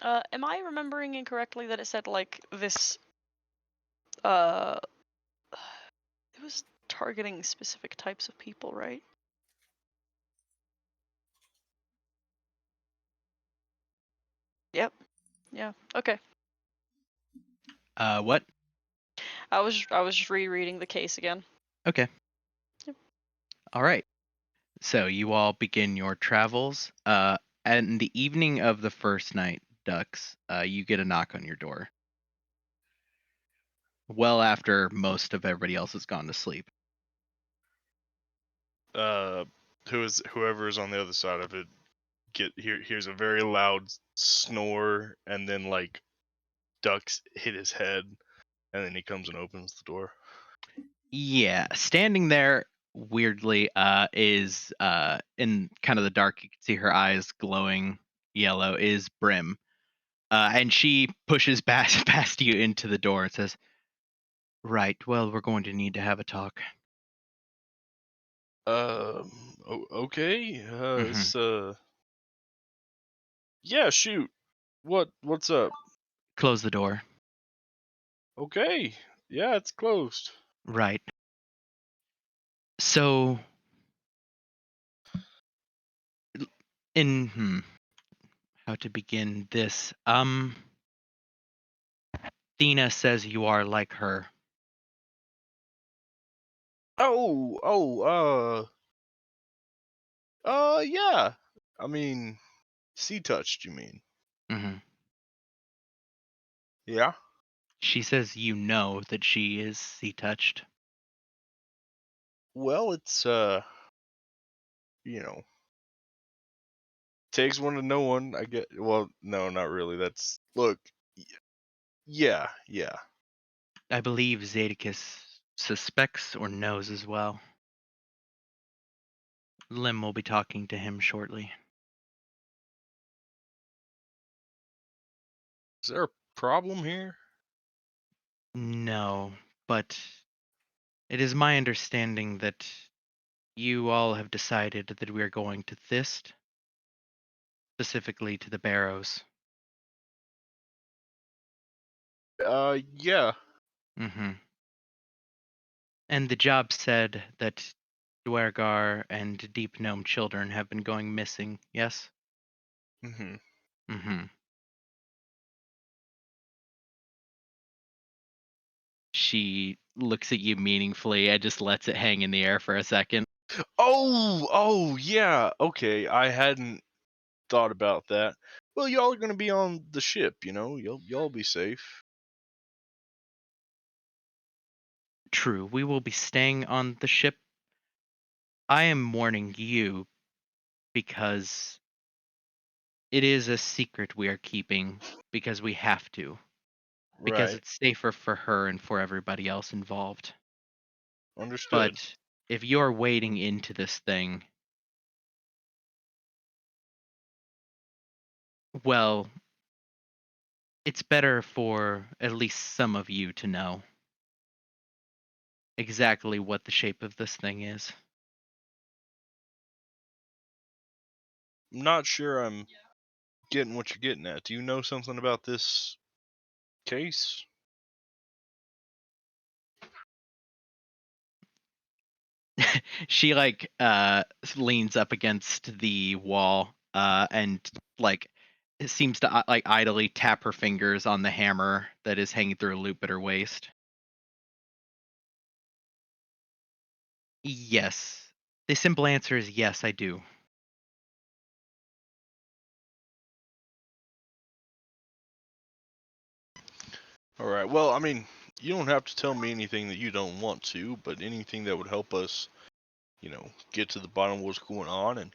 Am I remembering incorrectly that it said like this? It was targeting specific types of people, right? Yep. Yeah. Okay. What? I was just rereading the case again. Okay. Yep. All right. So you all begin your travels. And the evening of the first night, Ducks, you get a knock on your door. Well after most of everybody else has gone to sleep. Whoever is on the other side of it hears a very loud snore, and then like Ducks hit his head, and then he comes and opens the door. Yeah, standing there weirdly is in kind of the dark, you can see her eyes glowing yellow, is Brim. And she pushes past you into the door and says, "Right, well, we're going to need to have a talk." Okay. Mhm. Yeah, shoot. What's up? Close the door. Okay. Yeah, it's closed. Right. So, how to begin this? Thina says you are like her. Yeah. I mean, sea touched, you mean? Hmm. Yeah. She says you know that she is sea touched. Well, it's you know, takes one to know one. I get. Well, no, not really. That's look. Yeah. I believe Zadicus suspects or knows as well. Lim will be talking to him shortly. Is there a problem here? No, but it is my understanding that you all have decided that we are going to Thist, specifically to the Barrows. Yeah. Mm-hmm. And the job said that Duergar and Deep Gnome children have been going missing, yes? Mm-hmm. Mm-hmm. She looks at you meaningfully and just lets it hang in the air for a second. Oh, yeah. Okay, I hadn't thought about that. Well, y'all are gonna be on the ship, you know. Y'all be safe. True, we will be staying on the ship. I am warning you because it is a secret we are keeping because we have to. Because Right. it's safer for her and for everybody else involved. Understood. But if you're wading into this thing, well, it's better for at least some of you to know exactly what the shape of this thing is. I'm not sure I'm getting what you're getting at. Do you know something about this case? She like leans up against the wall and like it seems to like idly tap her fingers on the hammer that is hanging through a loop at her waist. Yes. The simple answer is yes, I do. All right. Well, I mean, you don't have to tell me anything that you don't want to, but anything that would help us, get to the bottom of what's going on and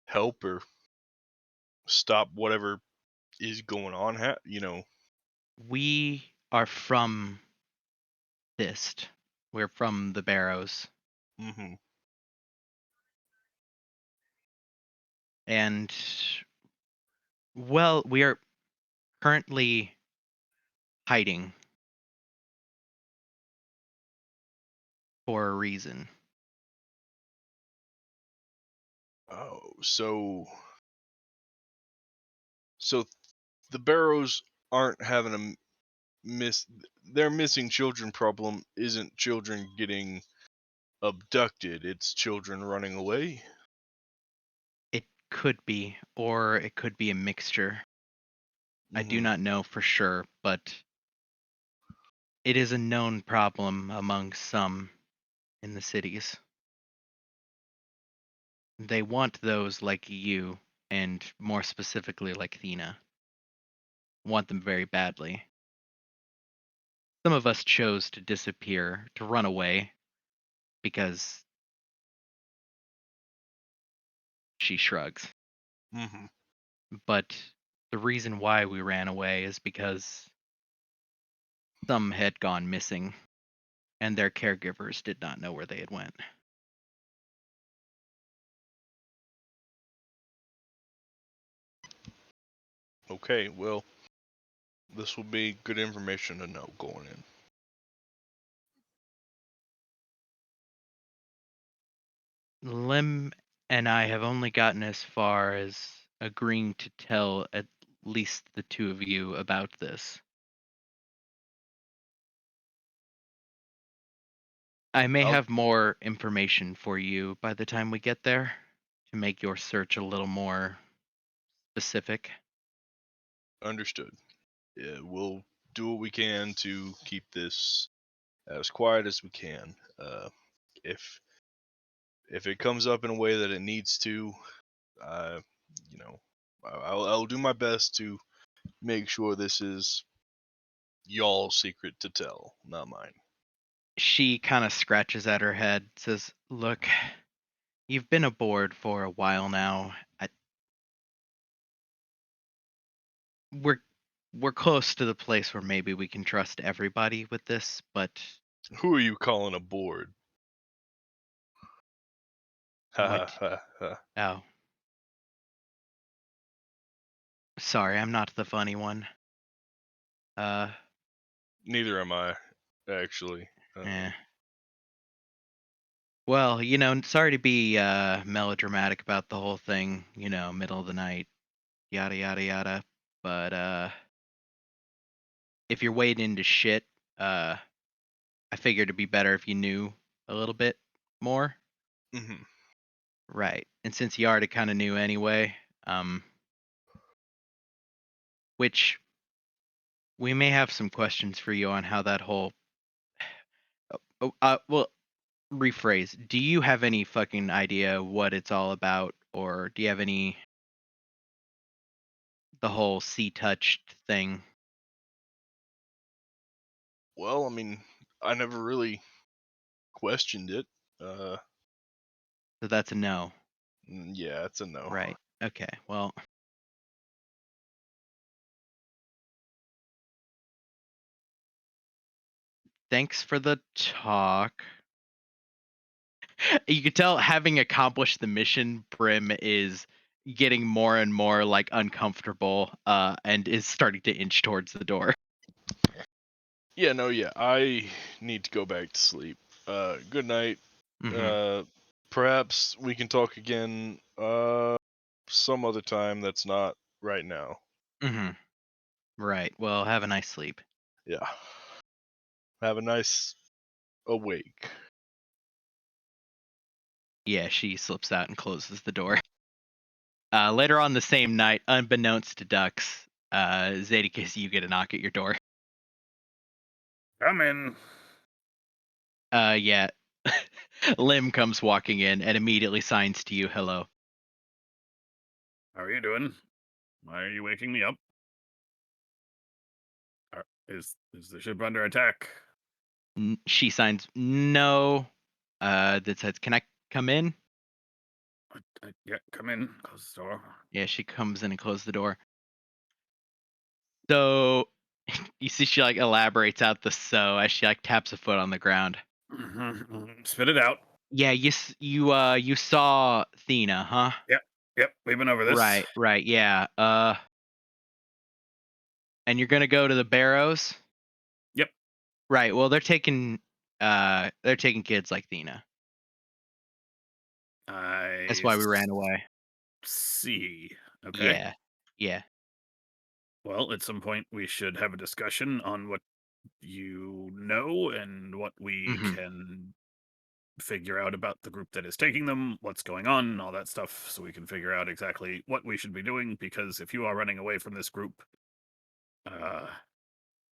help or stop whatever is going on. We are from Thist. We're from the Barrows. Mm-hmm. And, well, we are currently hiding for a reason. Oh, so the Barrows aren't having a their missing children problem isn't children getting abducted, it's children running away. It could be, or it could be a mixture. I do Mhm. not know for sure, but it is a known problem among some in the cities. They want those like you, and more specifically like Thena. Want them very badly. Some of us chose to disappear, to run away, because she shrugs. Mhm. But the reason why we ran away is because some had gone missing, and their caregivers did not know where they had went. Okay, well, this will be good information to know going in. Lim and I have only gotten as far as agreeing to tell at least the two of you about this. I may I'll have more information for you by the time we get there to make your search a little more specific. understood. Yeah, we'll do what we can to keep this as quiet as we can. If if it comes up in a way that it needs to, uh, you know, I'll do my best to make sure this is y'all's secret to tell, not mine. She kind of scratches at her head, says, "Look, you've been aboard for a while now. We're we're close to the place where maybe we can trust everybody with this, but Who are you calling a board? Ha ha what? ha ha. Oh, sorry, I'm not the funny one. Uh, Neither am I, actually. eh. Well, sorry to be melodramatic about the whole thing, middle of the night, yada yada yada. But if you're wading into shit, uh, I figured it'd be better if you knew a little bit more. Mm-hmm. Right. And since you already kind of knew anyway, which we may have some questions for you on how that whole. Well, rephrase. Do you have any fucking idea what it's all about, or do you have the whole sea touched thing? Well, I mean, I never really questioned it. So that's a no. Yeah, it's a no. Right. Okay. Well, thanks for the talk. You can tell having accomplished the mission, Brim is getting more and more like uncomfortable and is starting to inch towards the door. Yeah, no, yeah. I need to go back to sleep. Good night. Mm-hmm. Perhaps we can talk again some other time that's not right now. Mm-hmm. Right. Well, have a nice sleep. Yeah. Have a nice awake. Yeah, she slips out and closes the door. Later on the same night, unbeknownst to Dux, Zadicus, you get a knock at your door. Come in. Yeah. Lim comes walking in and immediately signs to you, hello. How are you doing? Why are you waking me up? Is the ship under attack? She signs no. That says, "Can I come in?" Yeah, come in. Close the door. Yeah, she comes in and closes the door. So you see, she like elaborates out the "so" as she like taps a foot on the ground. Spit it out. Yeah, you saw Thena, huh? Yep, we've been over this. Right, yeah. And you're gonna go to the Barrows? Yep. Right. Well, they're taking kids like Thena. That's I why we ran away. see. Okay. Yeah. Yeah. Well, at some point we should have a discussion on what you know and what we Mhm. can figure out about the group that is taking them, what's going on, all that stuff, so we can figure out exactly what we should be doing. Because if you are running away from this group, uh,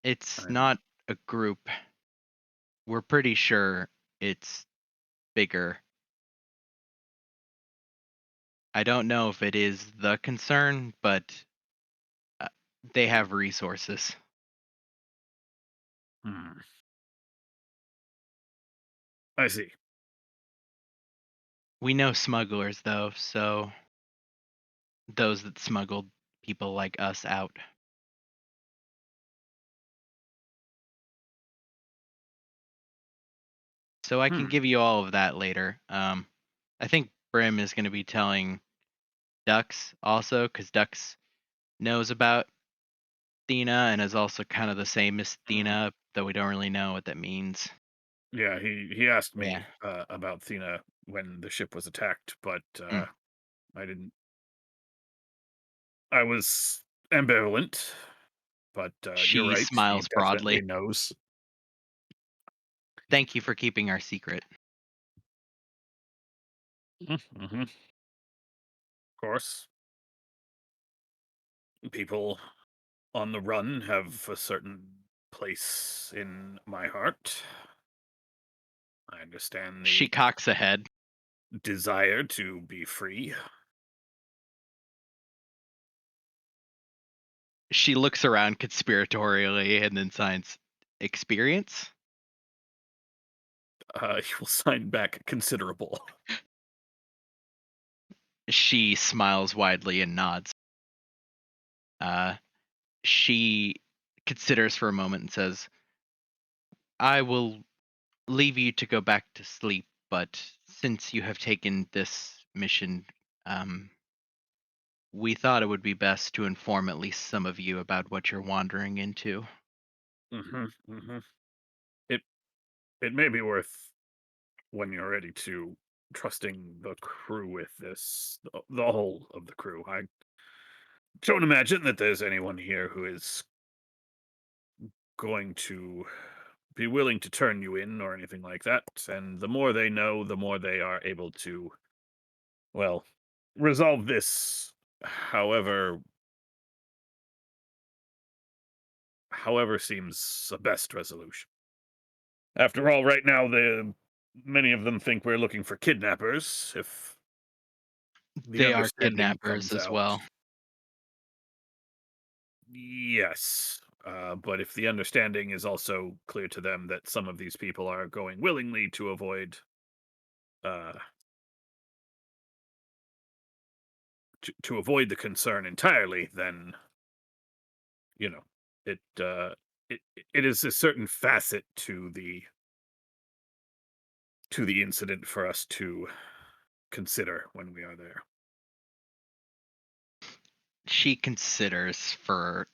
It's I'm not a group. We're pretty sure it's bigger. I don't know if it is the concern, but uh, they have resources. hmm, I see. We know smugglers though, so those that smuggled people like us out. So I can Hmm. give you all of that later. I think Brim is going to be telling Dux also, because Dux knows about Thena and is also kind of the same as Thena, though we don't really know what that means. Yeah, he asked Yeah. me about Thena when the ship was attacked, but Mm. I didn't. I was ambivalent, but you're She right. He smiles definitely broadly. knows. Thank you for keeping our secret. Mm-hmm. Of course, people on the run have a certain place in my heart. I understand She the cocks a head. desire to be free. She looks around conspiratorially and then signs experience. You will sign back considerable. She smiles widely and nods. She considers for a moment and says, "I will leave you to go back to sleep, but since you have taken this mission, um, we thought it would be best to inform at least some of you about what you're wandering into." Mm-hmm, mm-hmm. It may be worth, when you're ready to, trusting the crew with this, the whole of the crew. I don't imagine that there's anyone here who is going to be willing to turn you in or anything like that. And the more they know, the more they are able to, well, resolve this however seems the best resolution. After all, right now, many of them think we're looking for kidnappers. If the They are understanding kidnappers comes as out, well. yes. But if the understanding is also clear to them that some of these people are going willingly to avoid, uh, to avoid the concern entirely, then you know, it it is a certain facet to the incident for us to consider when we are there. She considers for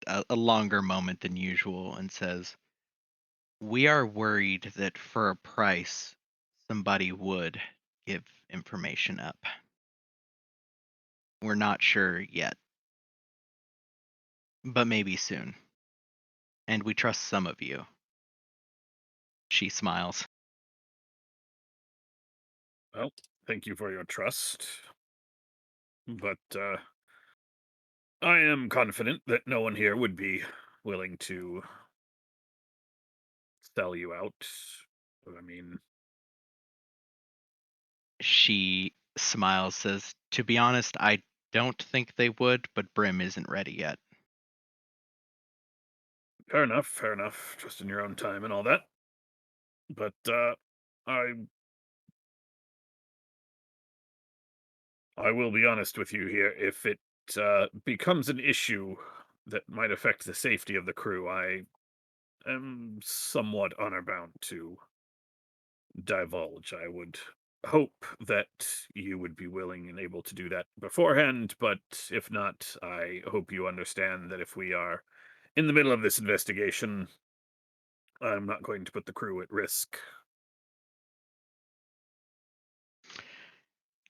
a longer moment than usual and says, "We are worried that for a price, somebody would give information up. We're not sure yet, but maybe soon. And we trust some of you." She smiles. Well, thank you for your trust, but I am confident that no one here would be willing to sell you out. I mean, She smiles, says, "To be honest, I don't think they would, but Brim isn't ready yet." Fair enough, fair enough. Just in your own time and all that. But I I will be honest with you here. If it becomes an issue that might affect the safety of the crew, I am somewhat honor bound to divulge. I would hope that you would be willing and able to do that beforehand, but if not, I hope you understand that if we are in the middle of this investigation, I'm not going to put the crew at risk.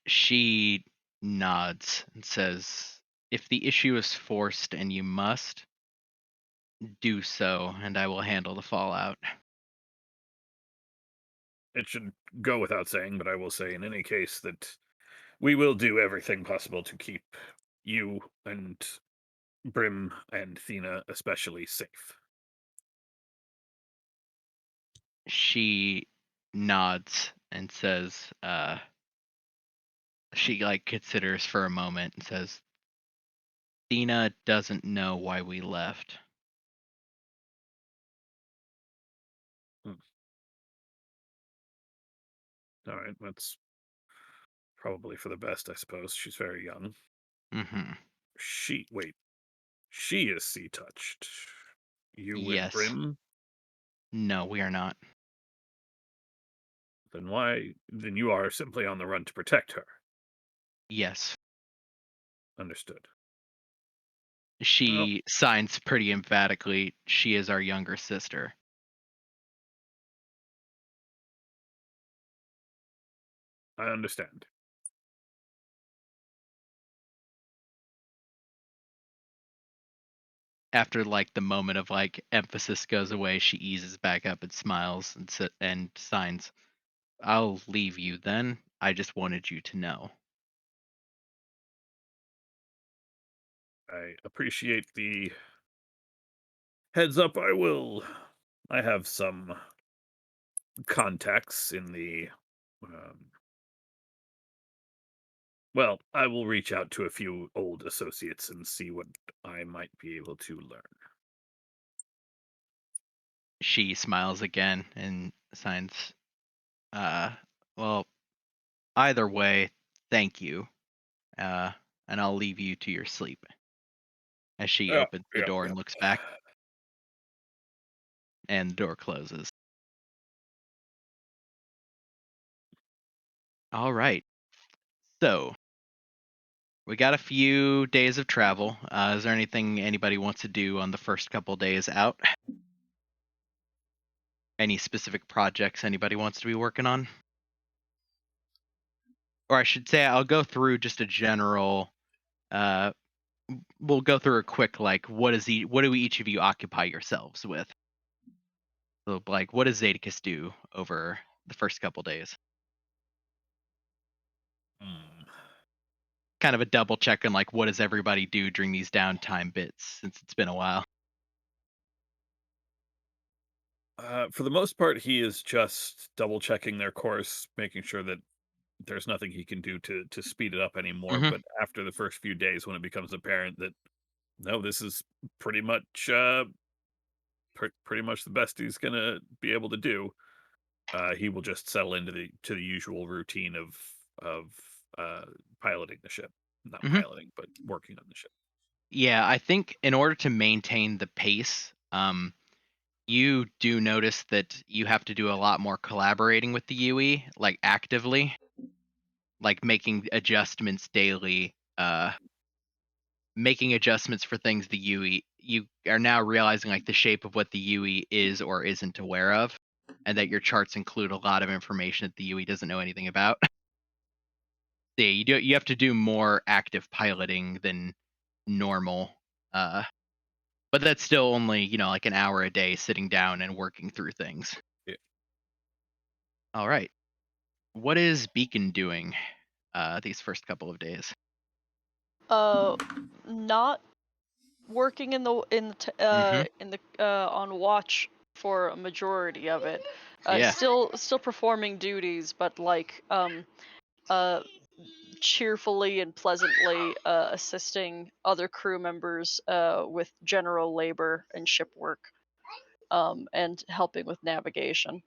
She nods and says, "If the issue is forced and you must, do so, and I will handle the fallout." It should go without saying, but I will say in any case that we will do everything possible to keep you and Brim and Thena especially safe. She nods and says, she like considers for a moment and says, "Thena doesn't know why we left." All right, that's probably for the best, I suppose. She's very young. Mm-hmm. She is sea touched. You and Yes. Brim? No, we are not. Then why? Then you are simply on the run to protect her. Yes. Understood. Well, She signs pretty emphatically. She is our younger sister. I understand. After like the moment of like emphasis goes away, she eases back up and smiles and signs, "I'll leave you then. I just wanted you to know." I appreciate the heads up. I have some contacts in the. Um, well, I will reach out to a few old associates and see what I might be able to learn. She smiles again and signs, uh, "Well, either way, thank you. Uh, and I'll leave you to your sleep." As she Yeah, opens the yeah, door yeah. and looks back, and the door closes. All right. So we got a few days of travel. Is there anything anybody wants to do on the first couple days out? Any specific projects anybody wants to be working on? Or I should say, I'll go through just a general. Uh, we'll go through a quick like, what do each of you occupy yourselves with? So, like, what does Zadicus do over the first couple days? Hmm. Kind of a double check on like, what does everybody do during these downtime bits since it's been a while. For the most part, he is just double checking their course, making sure that there's nothing he can do to speed it up anymore. Mhm. But after the first few days, when it becomes apparent that no, this is pretty much pretty much the best he's gonna be able to do, he will just settle into the usual routine of uh, piloting the ship, not Mhm. piloting, but working on the ship. Yeah, I think in order to maintain the pace, you do notice that you have to do a lot more collaborating with the UE, like actively, like making adjustments daily, making adjustments for things the UE. You are now realizing like the shape of what the UE is or isn't aware of, and that your charts include a lot of information that the UE doesn't know anything about. Yeah, you have to do more active piloting than normal. Uh, but that's still only, like an hour a day sitting down and working through things. Yeah. All right. What is Beacon doing these first couple of days? Not working Hmm. in the on watch for a majority of it. Yeah. Still performing duties, but like uh cheerfully and pleasantly assisting other crew members with general labor and ship work. and helping with navigation.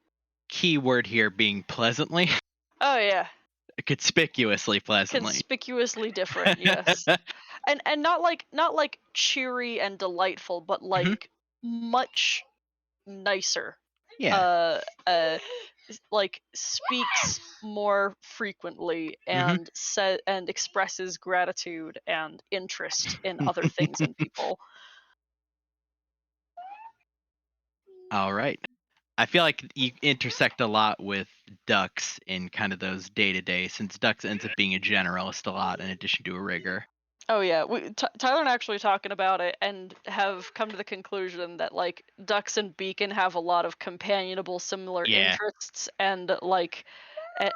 Key word here being pleasantly, Oh yeah, conspicuously pleasantly. conspicuously different. Yes, and not like cheery and delightful, but like much nicer. Yeah. Like speaks more frequently and and expresses gratitude and interest in other things and people. All right. I feel like you intersect a lot with Dux in kind of those day to day, since Dux ends up being a generalist a lot in addition to a rigger. Oh yeah, Tyler and I actually talking about it and have come to the conclusion that like Dux and Beacon have a lot of companionable, similar Yeah. interests and like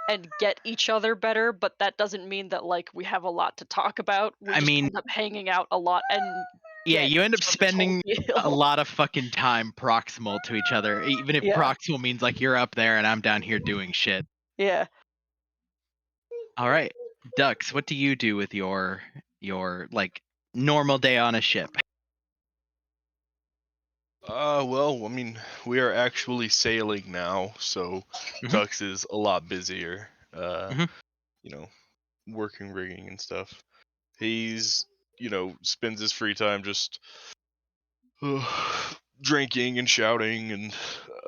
and get each other better, but that doesn't mean that like we have a lot to talk about. We I just mean, end up hanging out a lot and yeah, get you end up each other's spending whole a deal. lot of fucking time proximal to each other, even if Yeah. proximal means like you're up there and I'm down here doing shit. Yeah. All right, Dux, what do you do with your like normal day on a ship? Well, I mean, we are actually sailing now, so Dux is a lot busier. Mhm. You know, working rigging and stuff. He's, spends his free time just drinking and shouting and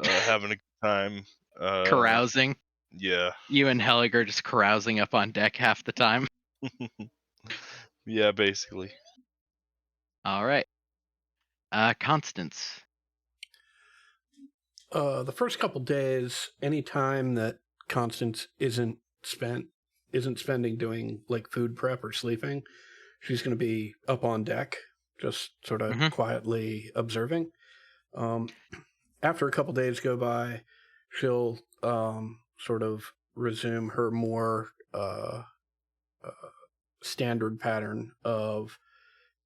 having a good time. Carousing. Yeah. You and Helig are just carousing up on deck half the time. Yeah, basically. All right. Constance. The first couple days, any time that Constance isn't spending doing like food prep or sleeping, she's going to be up on deck, just sort of quietly observing. After a couple days go by, she'll sort of resume her more standard pattern of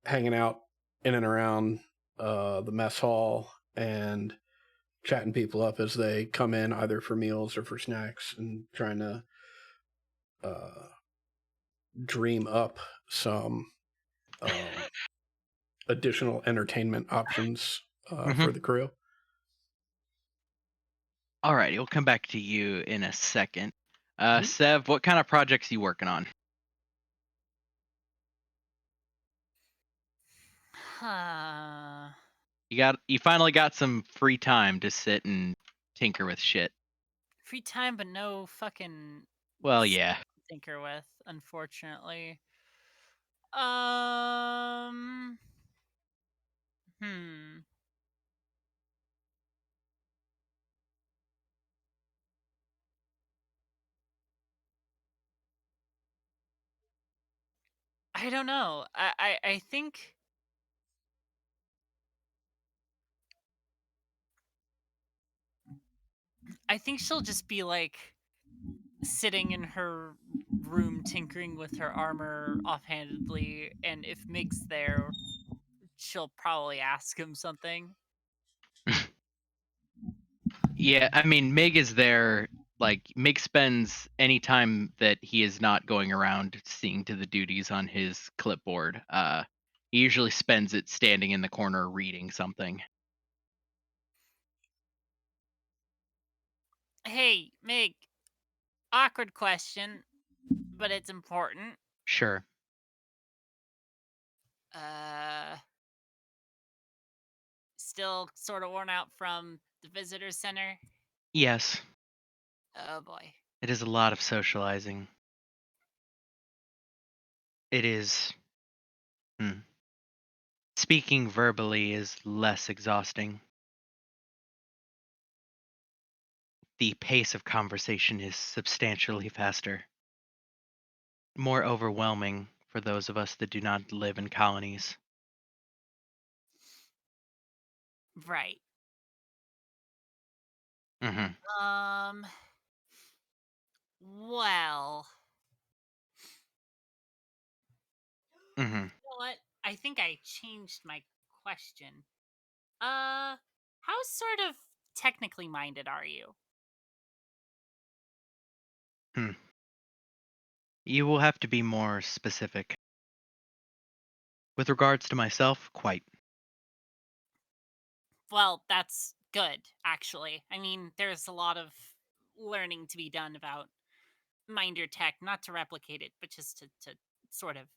hanging out in and around the mess hall and chatting people up as they come in, either for meals or for snacks, and trying to dream up some additional entertainment options for the crew. All right, we'll come back to you in a second. Sev, what kind of projects are you working on? You finally got some free time to sit and tinker with shit. Free time, but no fucking Well, yeah. tinker with, unfortunately. Hmm. I don't know. I think she'll just be like sitting in her room tinkering with her armor offhandedly, and if Mig's there, she'll probably ask him something. Yeah, I mean, Mig is there. Like, Mig spends any time that he is not going around seeing to the duties on his clipboard. He usually spends it standing in the corner reading something. Hey, Mig. Awkward question, but it's important. Sure. Still sort of worn out from the visitor center? Yes. Oh boy. It is a lot of socializing. It is. Speaking verbally is less exhausting. The pace of conversation is substantially faster. More overwhelming for those of us that do not live in colonies. Right. Well. You know what? I think I changed my question. How sort of technically minded are you? You will have to be more specific. With regards to myself, quite. Well, that's good, actually. I mean, there's a lot of learning to be done about Minder tech, not to replicate it, but just to sort of,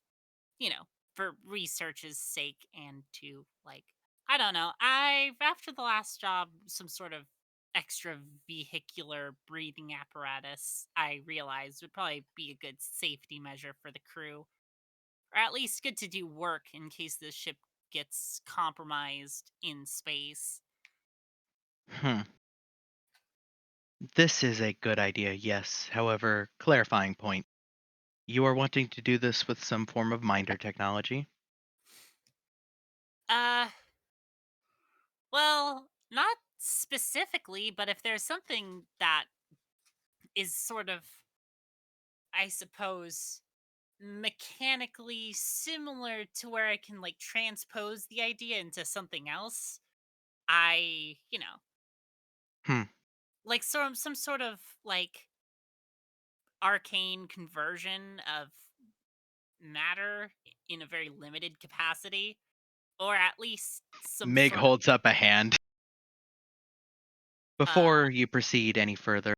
you know, for research's sake and to, like, I don't know. after the last job, some sort of extra vehicular breathing apparatus, I realized would probably be a good safety measure for the crew, or at least good to do work in case the ship gets compromised in space. Hmm. This is a good idea, yes. However, clarifying point. You are wanting to do this with some form of minder technology? Uh, well, not specifically, but if there's something that is sort of, I suppose, mechanically similar to where I can like transpose the idea into something else, I, Hmm. like some sort of like arcane conversion of matter in a very limited capacity, or at least some Mig sort of holds up a hand. uh Before you proceed any further,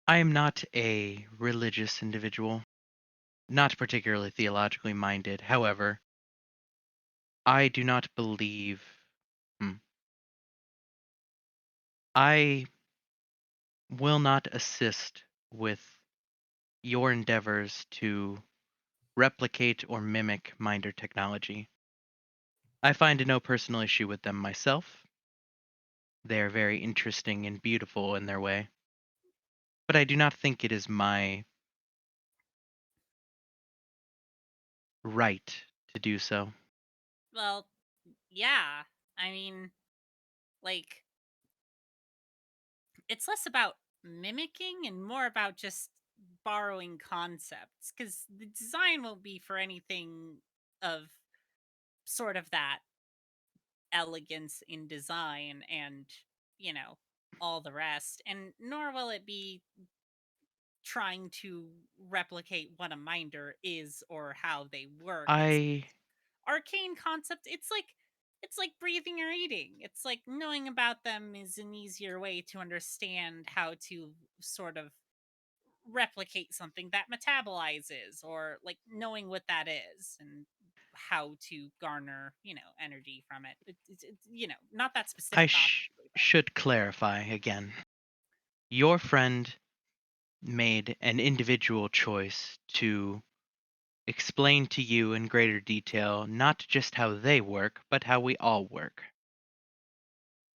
I am not a religious individual, not particularly theologically minded. However, I do not believe. Hmm, I will not assist with your endeavors to replicate or mimic Minder technology. I find no personal issue with them myself. They are very interesting and beautiful in their way, but I do not think it is my right to do so. well, yeah. I mean, like, it's less about mimicking and more about just borrowing concepts, because the design won't be for anything of sort of that elegance in design and, you know, all the rest, and nor will it be trying to replicate what a minder is or how they work. It's I arcane concept. It's like breathing or eating. It's like knowing about them is an easier way to understand how to sort of replicate something that metabolizes, or like knowing what that is and how to garner, energy from it. It's not that I specific, obviously, but should clarify again. Your friend made an individual choice to explain to you in greater detail not just how they work, but how we all work.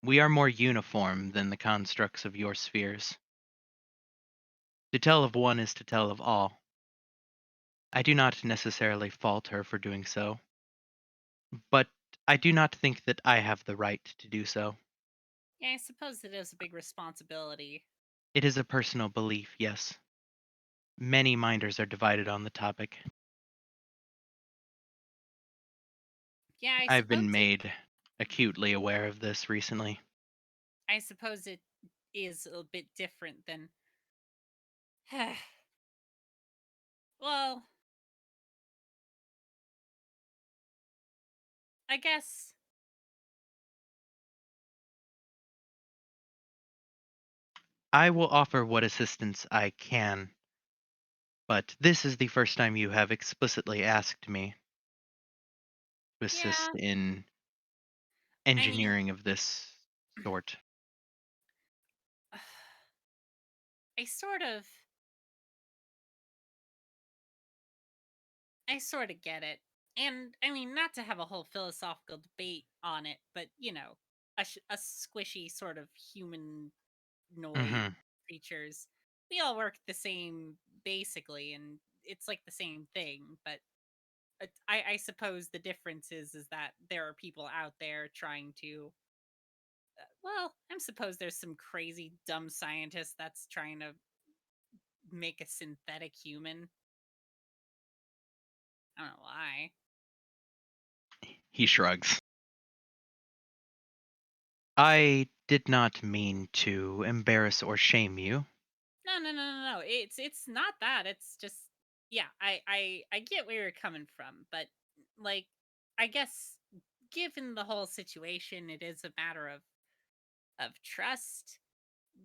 We are more uniform than the constructs of your spheres. To tell of one is to tell of all. I do not necessarily fault her for doing so, but I do not think that I have the right to do so. yeah, I suppose it is a big responsibility. It is a personal belief, yes. Many minders are divided on the topic. Yeah, I've been made acutely aware of this recently. I suppose it is a bit different than well, I guess. I will offer what assistance I can, but this is the first time you have explicitly asked me to assist Yeah, in I mean, engineering of this sort. I sort of I sort of get it. And I mean, not to have a whole philosophical debate on it, but a squishy sort of humanoid Hmm. creatures, we all work the same basically, and it's like the same thing. But I suppose the difference is that there are people out there trying to. Well, I suppose there's some crazy dumb scientist that's trying to make a synthetic human. I don't know why. He shrugs. I did not mean to embarrass or shame you. No, no, no, no, no. It's not that. It's just, yeah. I get where you're coming from, but like, I guess given the whole situation, it is a matter of trust.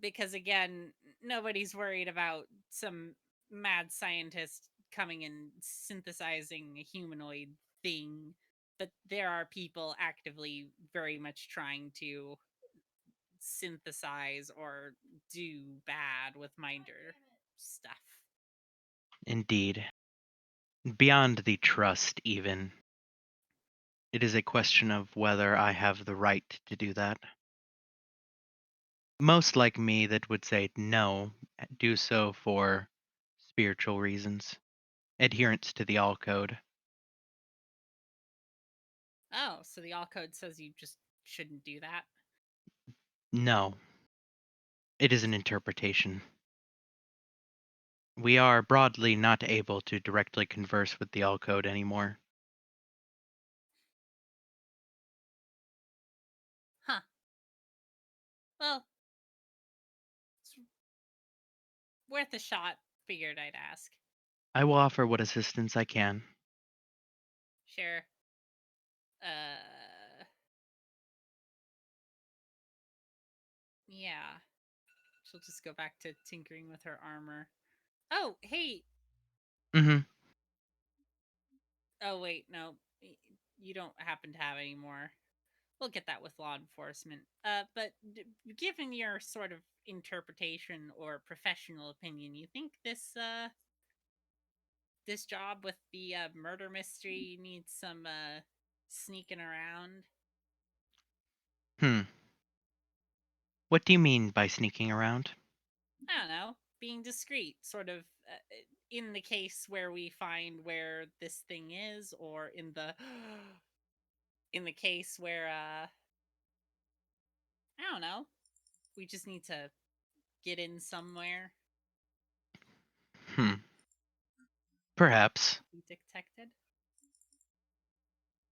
Because again, nobody's worried about some mad scientist coming and synthesizing a humanoid thing, but there are people actively very much trying to synthesize or do bad with minder stuff. Indeed. Beyond the trust, even. It is a question of whether I have the right to do that. Most like me that would say no, do so for spiritual reasons, adherence to the All Code. Oh, so the all code says you just shouldn't do that? No, it is an interpretation. We are broadly not able to directly converse with the All Code anymore. Huh. Well, it's worth a shot. Figured I'd ask. I will offer what assistance I can. Sure. Yeah. She'll just go back to tinkering with her armor. Oh, hey. Mm-hmm. Oh, wait, no. You don't happen to have any more. We'll get that with law enforcement. But given your sort of interpretation or professional opinion, you think this job with the murder mystery needs some sneaking around? What do you mean by sneaking around? I don't know, being discreet, sort of in the case where we find where this thing is, or in the in the case where I don't know, we just need to get in somewhere, Perhaps. be detected.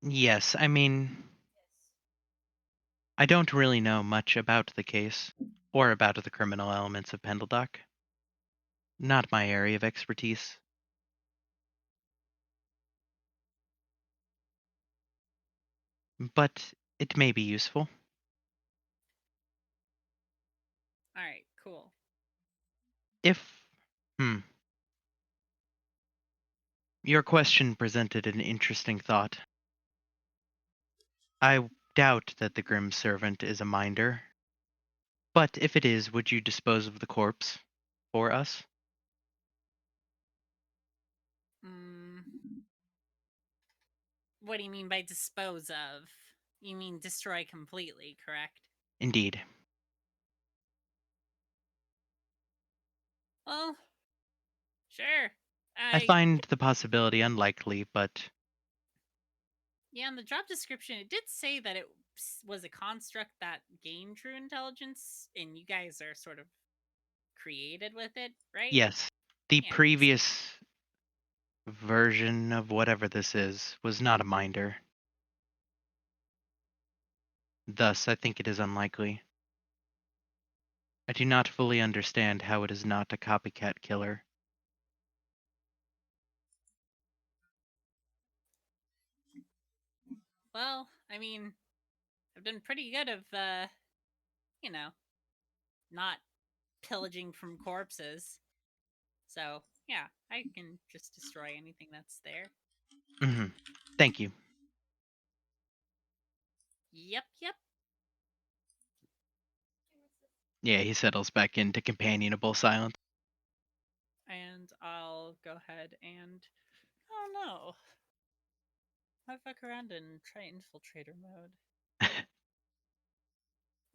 Yes, I mean, I don't really know much about the case, or about the criminal elements of Pendeldock. Not my area of expertise. But it may be useful. All right, cool. If, Your question presented an interesting thought. I doubt that the Grim Servant is a minder. But if it is, would you dispose of the corpse for us? What do you mean by dispose of? You mean destroy completely, correct? Indeed. Well, sure. I find the possibility unlikely, but Yeah, in the job description, it did say that it was a construct that gained true intelligence, and you guys are sort of created with it, right? yes, the Yeah. previous version of whatever this is was not a minder. Thus, I think it is unlikely. I do not fully understand how it is not a copycat killer. Well, I mean, I've done pretty good of, you know, not pillaging from corpses. So, yeah, I can just destroy anything that's there. Thank you. Yep. Yeah, he settles back into companionable silence. And I'll go ahead and, oh no, I fuck around and try infiltrator mode.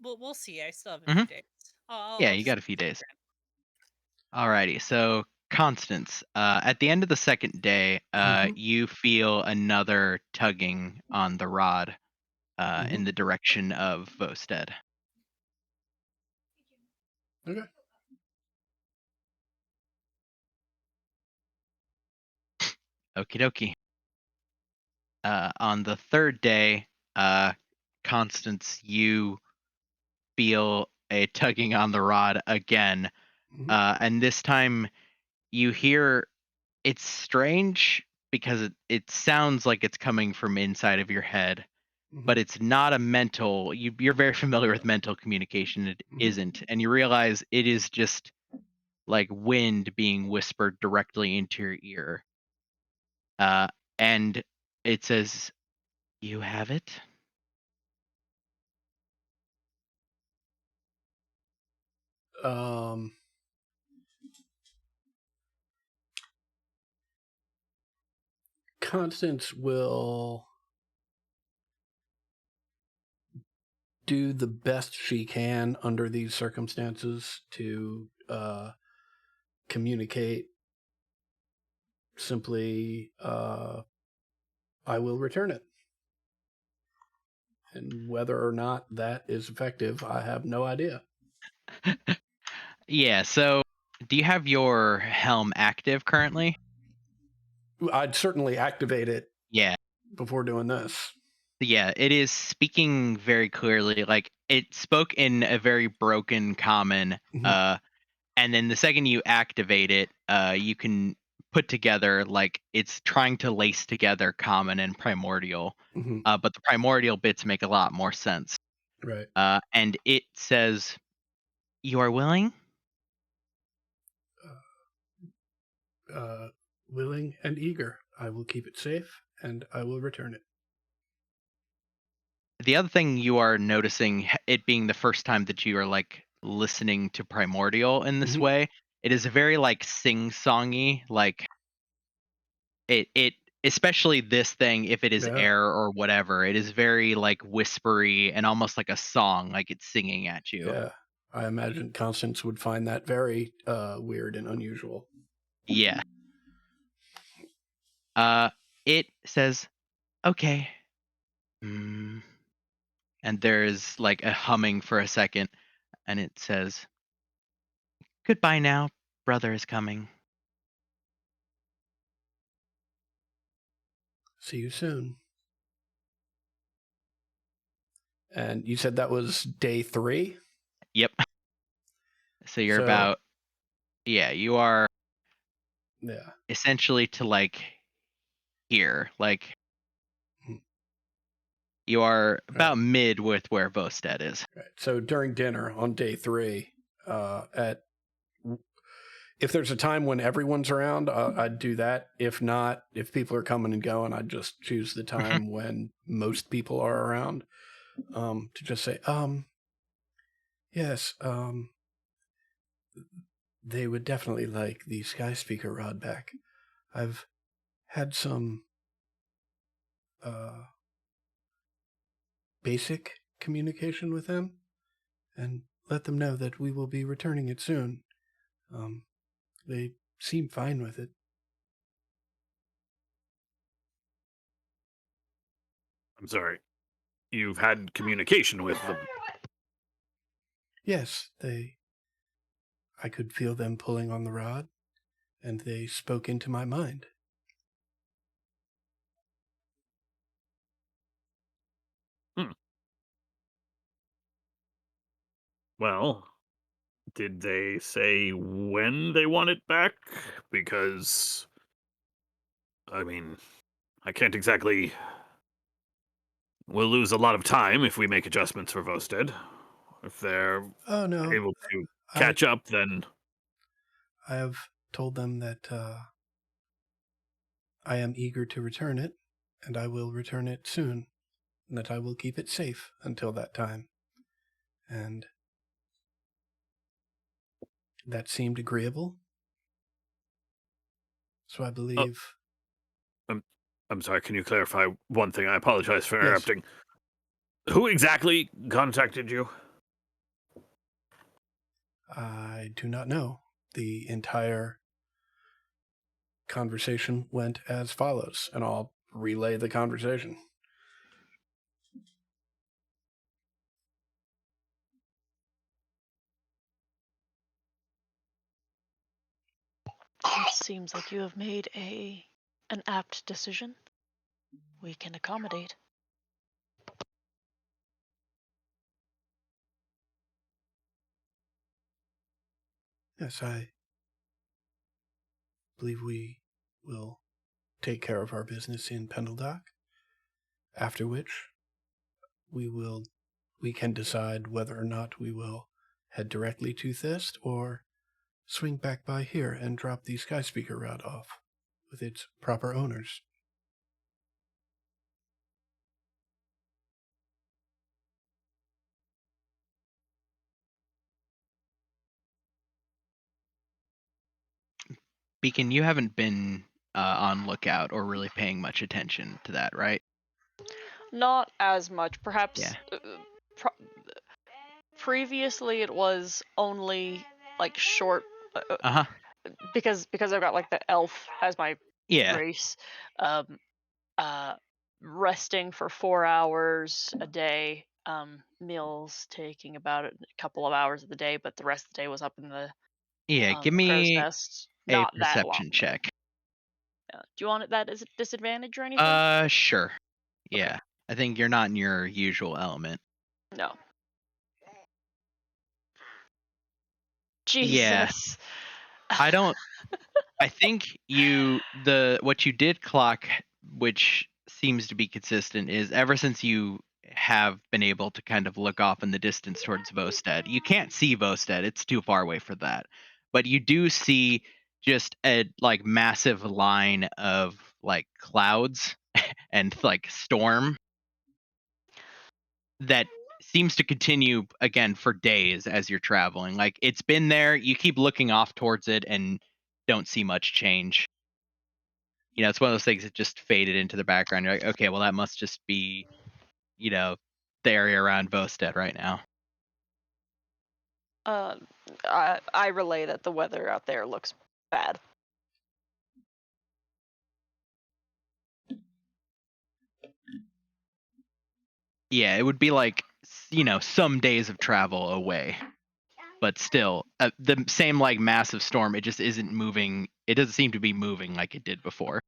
Well, we'll see. I still have a few days. Yeah, I'll you just got a few days. Alrighty, so Constance, at the end of the second day, you feel another tugging on the rod in the direction of Vosted. Okay. Okie dokie. On the third day, Constance, you feel a tugging on the rod again. And this time you hear it's strange because it sounds like it's coming from inside of your head. but it's not a mental. You're very familiar with mental communication. It Mhm. isn't, and you realize it is just like wind being whispered directly into your ear. And it says, "You have it." Constance will do the best she can under these circumstances to communicate simply, I will return it. And whether or not that is effective, I have no idea. Yeah. So, do you have your helm active currently? I'd certainly activate it Yeah. before doing this. Yeah, it is speaking very clearly. Like it spoke in a very broken common, Mhm. and then the second you activate it, you can put together like it's trying to lace together common and primordial. Mhm. But the primordial bits make a lot more sense. Right. And it says, "You are willing." Willing and eager. I will keep it safe, and I will return it. The other thing you are noticing, it being the first time that you are like listening to primordial in this Mhm. way, it is a very like sing-songy, like it especially this thing, if it is Yeah. air or whatever, it is very like whispery and almost like a song, like it's singing at you. Yeah. I imagine Constance would find that very weird and unusual. Yeah. It says, "Okay." Mm. And there's like a humming for a second, and it says, "Goodbye now, brother is coming." See you soon. And you said that was day 3? Yep. So you're So, about, yeah, you are yeah. essentially to like here, like Mhm. you are Right. about mid with where Vosted is. Right. So during dinner on day 3, if there's a time when everyone's around, I'd do that. If not, if people are coming and going, I'd just choose the time when most people are around, to just say, yes, they would definitely like the Sky Speaker rod back. I've had some basic communication with them, and let them know that we will be returning it soon. They seem fine with it. I'm sorry. You've had communication with them. Yes, I could feel them pulling on the rod, and they spoke into my mind. Well, did they say when they want it back? Because, I mean, I can't exactly. We'll lose a lot of time if we make adjustments for Vosted. If they're Oh, no. able to I catch up, then I have told them that I am eager to return it, and I will return it soon, and that I will keep it safe until that time. And that seemed agreeable. So I believe. I'm sorry, can you clarify one thing? I apologize for Yes. interrupting. Who exactly contacted you? I do not know. The entire conversation went as follows, and I'll relay the conversation. It seems like you have made an apt decision. We can accommodate. Yes, I believe we will take care of our business in Pendeldock, after which we can decide whether or not we will head directly to Thist or swing back by here and drop the Skyspeaker route off with its proper owners. Beacon, you haven't been on lookout or really paying much attention to that, right? Not as much. Perhaps Yeah. Previously it was only like short Uh-huh. because I've got like the elf as my Yeah. race. Resting for 4 hours a day. Meals taking about a couple of hours of the day, but the rest of the day was up in the Yeah, give crow's me nest. a Not that long. perception check. Yeah. Do you want that as a disadvantage or anything? Sure. Yeah. I think you're not in your usual element. No. Yeah. Jesus. I think what you did clock, which seems to be consistent, is ever since you have been able to kind of look off in the distance towards Vosted. You can't see Vosted, it's too far away for that. But you do see just a like massive line of like clouds and like storm that seems to continue again for days as you're traveling. Like it's been there, you keep looking off towards it and don't see much change. You know, it's one of those things that just faded into the background. You're like, okay, well that must just be, you know, the area around Vosted right now. I relay that the weather out there looks bad. Yeah, it would be like, you know, some days of travel away. But still, the same like massive storm, it just isn't moving. It doesn't seem to be moving like it did before.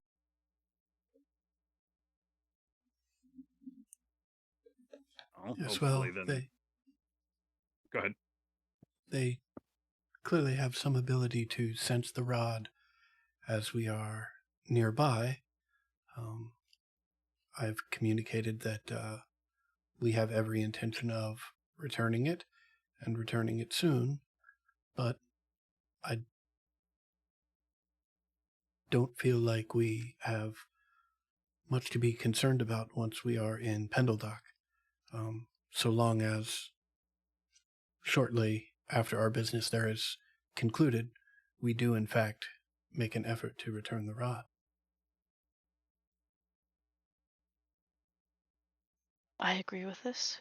Oh, Yes, well, hopefully then. Go ahead. They clearly have some ability to sense the rod as we are nearby. I've communicated that we have every intention of returning it and returning it soon, but I don't feel like we have much to be concerned about once we are in Pendeldock, so long as shortly after our business there is concluded, we do in fact make an effort to return the rod. I agree with this.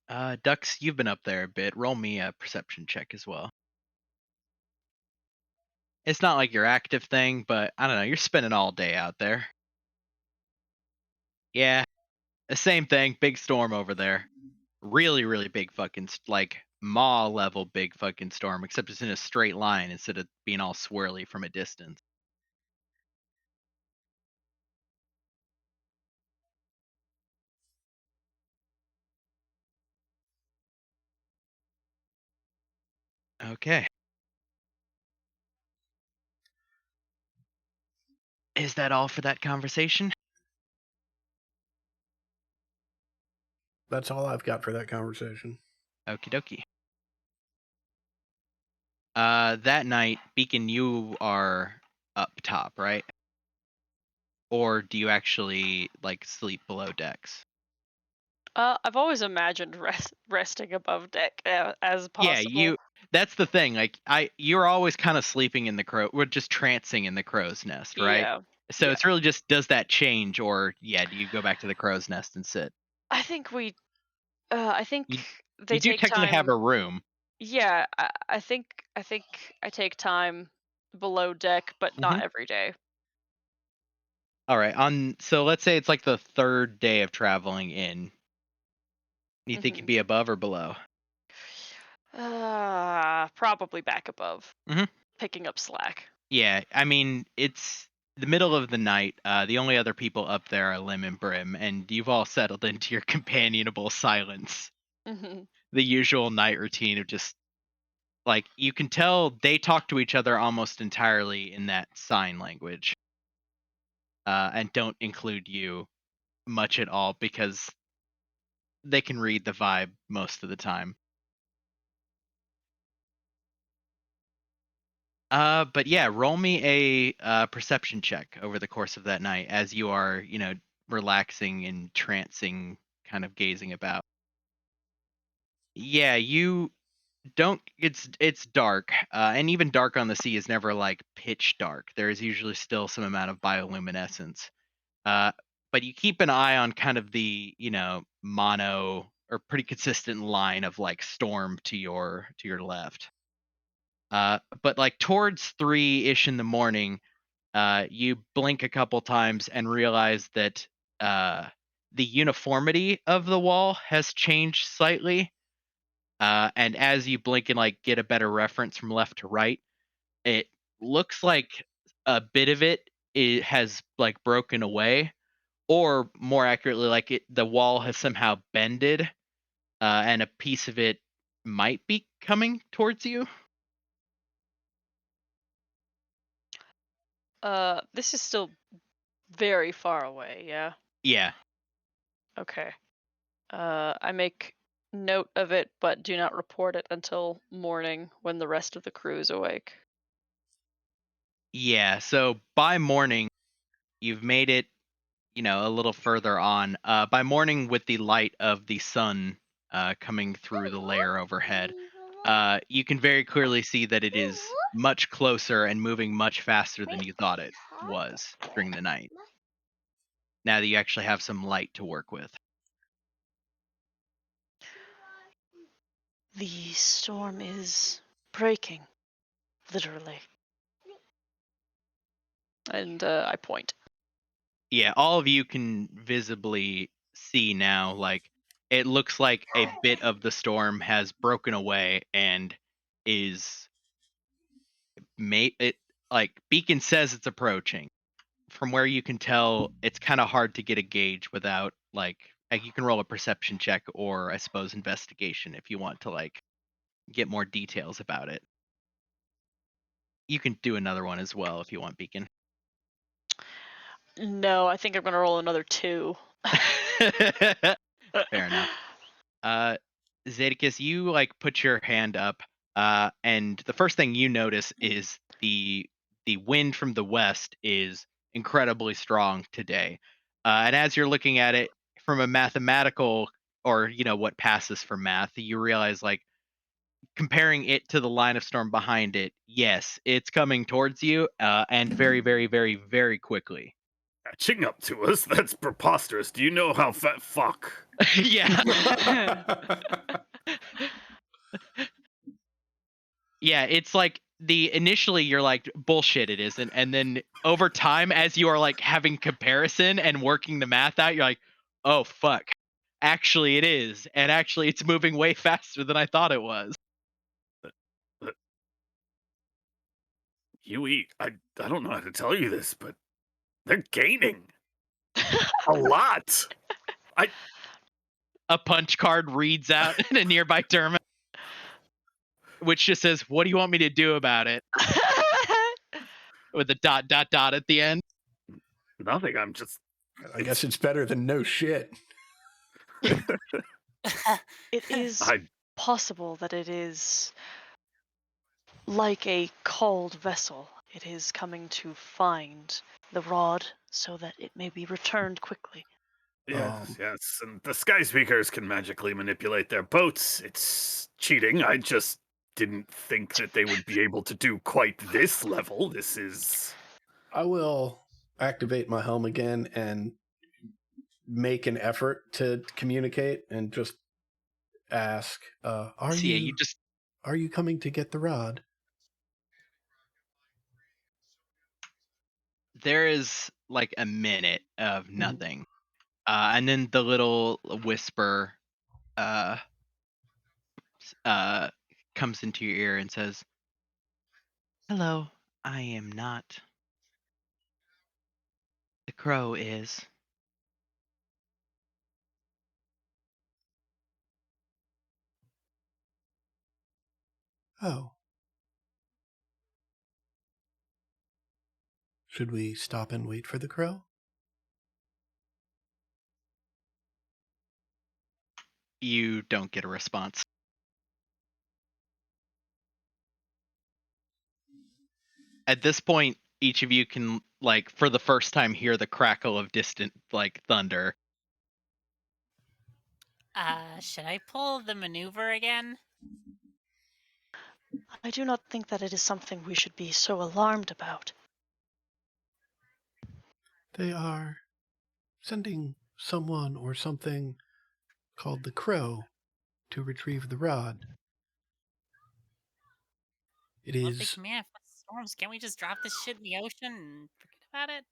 Dux, you've been up there a bit. Roll me a perception check as well. It's not like your active thing, but I don't know. You're spending all day out there. Yeah, the same thing. Big storm over there. Really, really big fucking like maw level big fucking storm. Except it's in a straight line instead of being all swirly from a distance. Okay. Is that all for that conversation? That's all I've got for that conversation. Okie dokie. That night, Beacon, you are up top, right? Or do you actually like sleep below decks? I've always imagined resting above deck as possible. Yeah, that's the thing. Like you're always kind of sleeping in the crow. We're just trancing in the crow's nest, right? Yeah. So yeah. it's really just, does that change, or do you go back to the crow's nest and sit? I think I think they You do take technically time. have a room. Yeah, I think I take time below deck, but not every day. All right. So let's say it's like the third day of traveling in. You think you'd be above or below? Probably back above. Mhm. Picking up slack. Yeah, I mean, it's the middle of the night. The only other people up there are Lim and Brim, and you've all settled into your companionable silence. The usual night routine of just, like, you can tell they talk to each other almost entirely in that sign language. and don't include you much at all because they can read the vibe most of the time. But yeah, roll me a perception check over the course of that night as you are, relaxing and trancing, kind of gazing about. Yeah, you don't. It's dark, and even dark on the sea is never like pitch dark. There is usually still some amount of bioluminescence. Uh, but you keep an eye on kind of the mono or pretty consistent line of like storm to your left. But like towards 3-ish in the morning, you blink a couple times and realize that the uniformity of the wall has changed slightly. And as you blink and like get a better reference from left to right, it looks like a bit of it has like broken away, or more accurately, like the wall has somehow bended, and a piece of it might be coming towards you. This is still very far away, yeah? Yeah. Okay. I make note of it, but do not report it until morning when the rest of the crew is awake. Yeah. So by morning, you've made it, a little further on. By morning, with the light of the sun coming through the layer overhead, you can very clearly see that it is much closer and moving much faster than you thought it was during the night. Now that you actually have some light to work with. The storm is breaking, literally. And I point. Yeah, all of you can visibly see now, like, it looks like a bit of the storm has broken away and is it like Beacon says it's approaching. From where you can tell, it's kind of hard to get a gauge without like you can roll a perception check or I suppose investigation if you want to like get more details about it. You can do another one as well if you want, Beacon. No, I think I'm gonna roll another 2. Fair enough. Zedekis, you like put your hand up, and the first thing you notice is the wind from the west is incredibly strong today. And as you're looking at it from a mathematical or what passes for math, you realize like comparing it to the line of storm behind it, yes, it's coming towards you, and very, very, very, very quickly. Catching up to us? That's preposterous. Do you know how fat fuck? Yeah. Yeah, it's like initially you're like bullshit it isn't, and then over time as you are like having comparison and working the math out, you're like, oh fuck, actually it is, and actually it's moving way faster than I thought it was. Huey, I don't know how to tell you this, but they're gaining a lot. A punch card reads out in a nearby terminal, which just says, what do you want me to do about it, with a dot dot dot at the end. Nothing. I'm just. I guess it's better than no shit. It is possible that it is like a cold vessel. It is coming to find the rod so that it may be returned quickly. Yes, yes. And the Sky Speakers can magically manipulate their boats. It's cheating. I just didn't think that they would be able to do quite this level. This is. I will activate my helm again and make an effort to communicate and just ask, are you coming to get the rod? There is like a minute of nothing. And then the little whisper comes into your ear and says, hello, I am not. The crow is. Oh. Should we stop and wait for the crow? You don't get a response. At this point, each of you can, like, for the first time, hear the crackle of distant, like, thunder. Should I pull the maneuver again? I do not think that it is something we should be so alarmed about. They are sending someone or something called the Crow to retrieve the rod. It Well, if they is can manifest storms, can't we just drop this shit in the ocean and forget about it?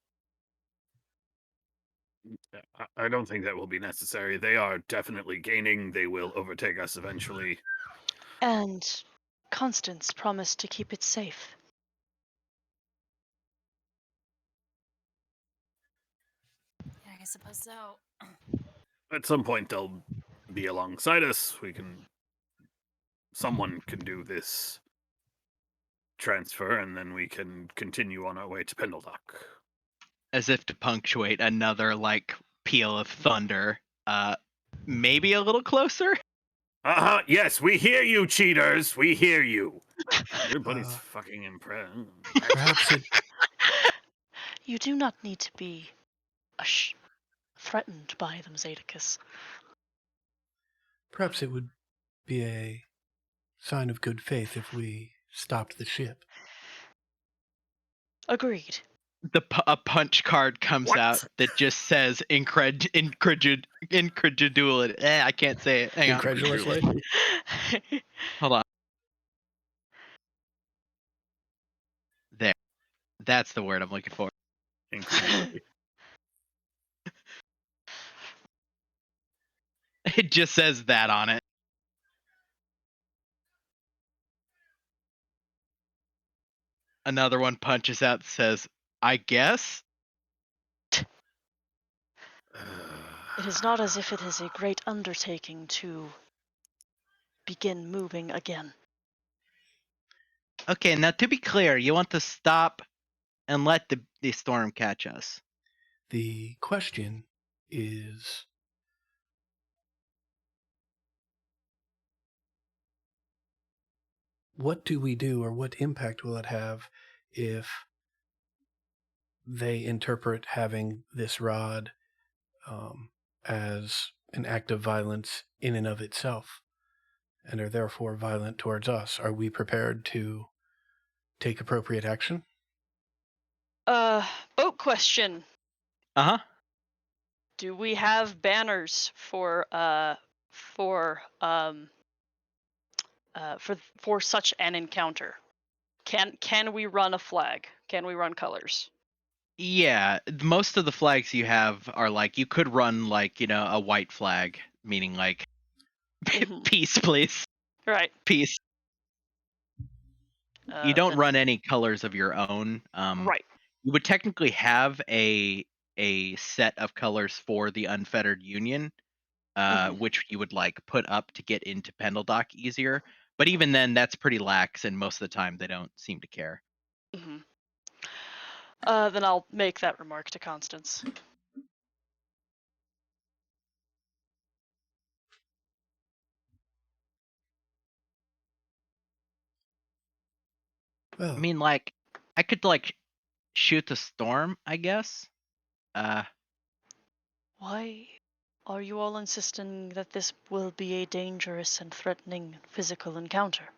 I don't think that will be necessary. They are definitely gaining. They will overtake us eventually. And Constance promised to keep it safe. Yeah, I suppose so. At some point, they'll be alongside us. Someone can do this transfer, and then we can continue on our way to Pendledock. As if to punctuate another, like, peal of thunder. Maybe a little closer? Yes, we hear you, cheaters. We hear you. Everybody's Uh, fucking impressed. perhaps it You do not need to be threatened by them, Zadicus. perhaps it would be a sign of good faith if we stopped the ship. Agreed. A punch card comes What? out that just says incredulity. I can't say it. Hang on. Incredulously? Hold on. There. That's the word I'm looking for. Incredibly. It just says that on it. Another one punches out that says, I guess? It is not as if it is a great undertaking to begin moving again. Okay, now to be clear, you want to stop and let the storm catch us. The question is, what do we do, or what impact will it have if they interpret having this rod as an act of violence in and of itself, and are therefore violent towards us? Are we prepared to take appropriate action? Boat question. Uh-huh. Do we have banners for such an encounter? Can we run a flag? Can we run colors? Yeah, most of the flags you have are like, you could run, like, a white flag, meaning like, Mhm. peace, please. Right. Peace. You don't Then run any colors of your own. right. You would technically have a set of colors for the Unfettered Union, Mhm. which you would, like, put up to get into Pendledock easier. But even then, that's pretty lax, and most of the time they don't seem to care. Mhm. Then I'll make that remark to Constance. Well, I mean, like, I could, like, shoot the storm, I guess. Why are you all insisting that this will be a dangerous and threatening physical encounter?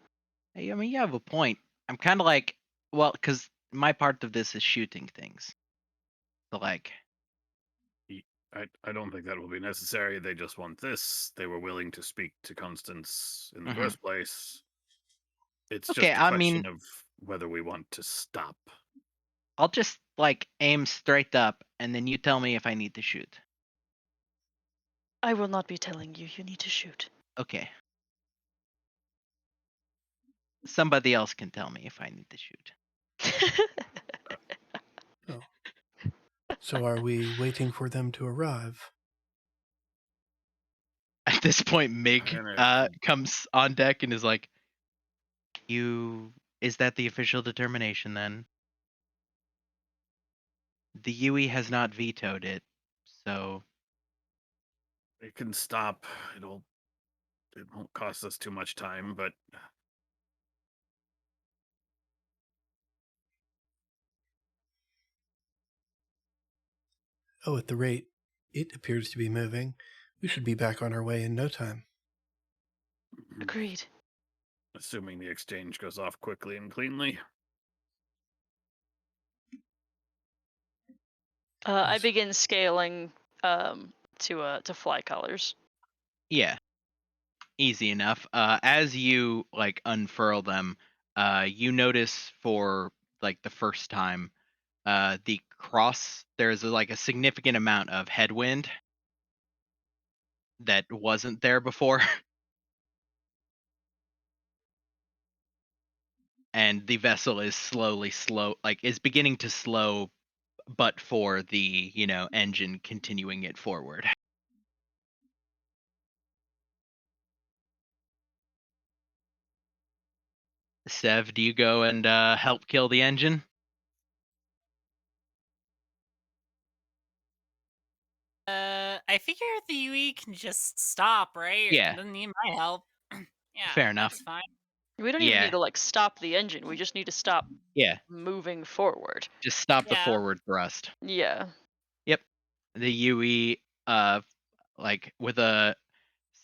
I mean, you have a point. I'm kind of like, well, because my part of this is shooting things. So, like, I don't think that will be necessary. They just want this. They were willing to speak to Constance in the Mhm. first place. It's okay, just a I question mean, of whether we want to stop. I'll just, like, aim straight up, and then you tell me if I need to shoot. I will not be telling you you need to shoot. Okay. Somebody else can tell me if I need to shoot. oh. So are we waiting for them to arrive? At this point, Mig And comes on deck and is like, is that the official determination then? The UE has not vetoed it, so it can stop. It'll it won't cost us too much time, but Oh, at the rate it appears to be moving, we should be back on our way in no time. Agreed. assuming the exchange goes off quickly and cleanly. I Yes. begin scaling to fly colors. Yeah, easy enough. As you like unfurl them, you notice for like the first time, the cross there's like a significant amount of headwind that wasn't there before. And the vessel is is beginning to slow, but for the engine continuing it forward. Sev, do you go and help kill the engine? I figure the UE can just stop, right? Yeah. It doesn't need my help. Yeah, Fair enough. that's fine. We don't even Yeah. need to like stop the engine. We just need to stop Yeah, moving forward. just stop the Yeah. forward thrust. Yeah. Yep. The UE, like with a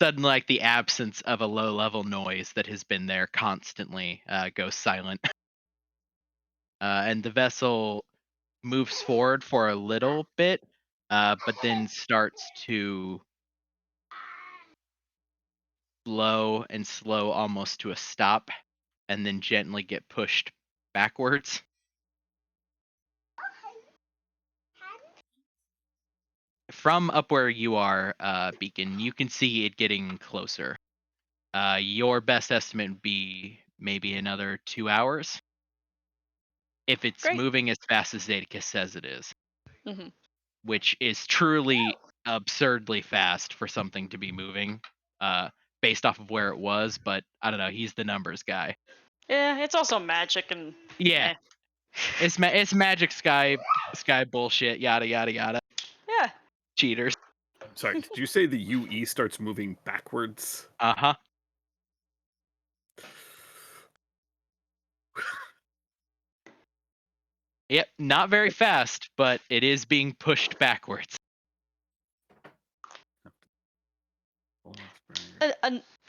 sudden, like the absence of a low level noise that has been there constantly, goes silent. And the vessel moves forward for a little bit, but then starts to slow almost to a stop, and then gently get pushed backwards. From up where you are, Beacon, you can see it getting closer. Your best estimate would be maybe another 2 hours. If it's Great. moving as fast as Zedekis says it is. hmm Which is truly absurdly fast for something to be moving, based off of where it was, but I don't know, he's the numbers guy. Yeah, it's also magic and Yeah. It's magic sky bullshit, yada yada yada. yeah. Cheaters. Sorry, did you say the UE starts moving backwards? Uh-huh. Yep, not very fast, but it is being pushed backwards.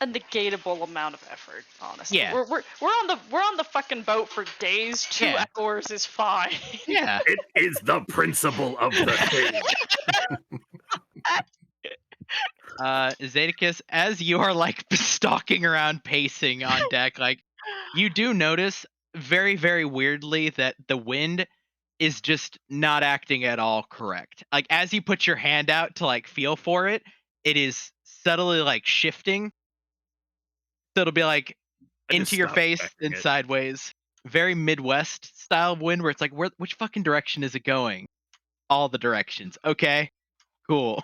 A negatable amount of effort, honestly. Yeah. We're on the fucking boat for days. 2 Yeah. hours is fine. Yeah. It is the principle of the thing. Zedekis, as you are like stalking around pacing on deck, like you do notice very, very weirdly that the wind is just not acting at all correct. Like as you put your hand out to like feel for it, it is subtly like shifting. So it'll be like I into just your stopped face checking and it. sideways. Very Midwest style of wind where it's like, which fucking direction is it going? All the directions. Okay, cool.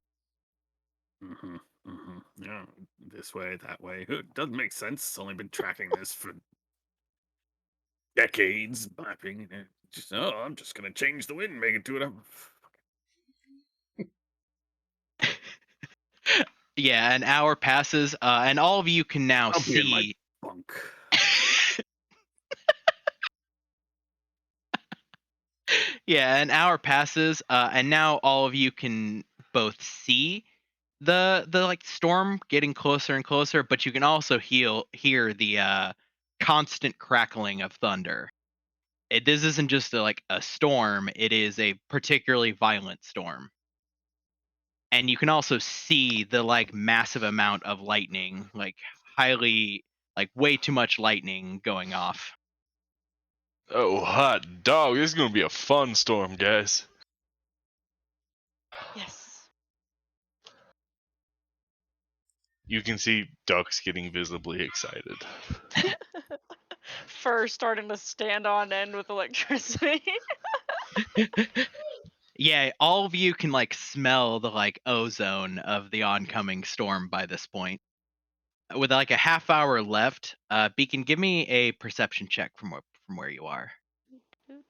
Yeah, this way, that way. It doesn't make sense. It's only been tracking this for decades, mapping. Just I'm just gonna change the wind, make it do it. Yeah, an hour passes, and all of you can now I'll be in my see. bunk. Yeah, an hour passes, and now all of you can both see the like storm getting closer and closer, but you can also hear the constant crackling of thunder. This isn't just like a storm; it is a particularly violent storm. And you can also see the like massive amount of lightning, like highly, like way too much lightning going off. Oh, hot dog. This is going to be a fun storm, guys. Yes. You can see Ducks getting visibly excited. Fur starting to stand on end with electricity. Yeah, all of you can like smell the like ozone of the oncoming storm by this point. With like a half hour left, Beacon, give me a perception check from where you are. With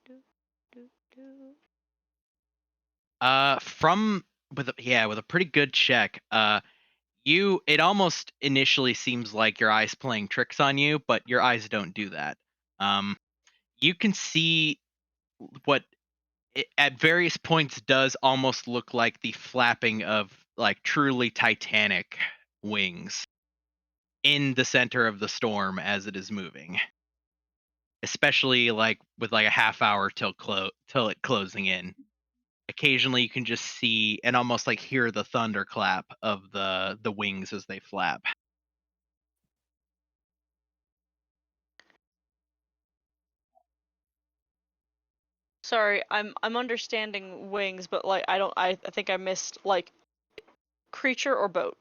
a pretty good check, It almost initially seems like your eyes playing tricks on you, but your eyes don't do that. You can see what at various points does almost look like the flapping of like truly titanic wings in the center of the storm as it is moving, especially like with like a half hour till it closing in. Occasionally you can just see and almost like hear the thunderclap of the wings as they flap. Sorry, I'm understanding wings, but like I think I missed like creature or boat.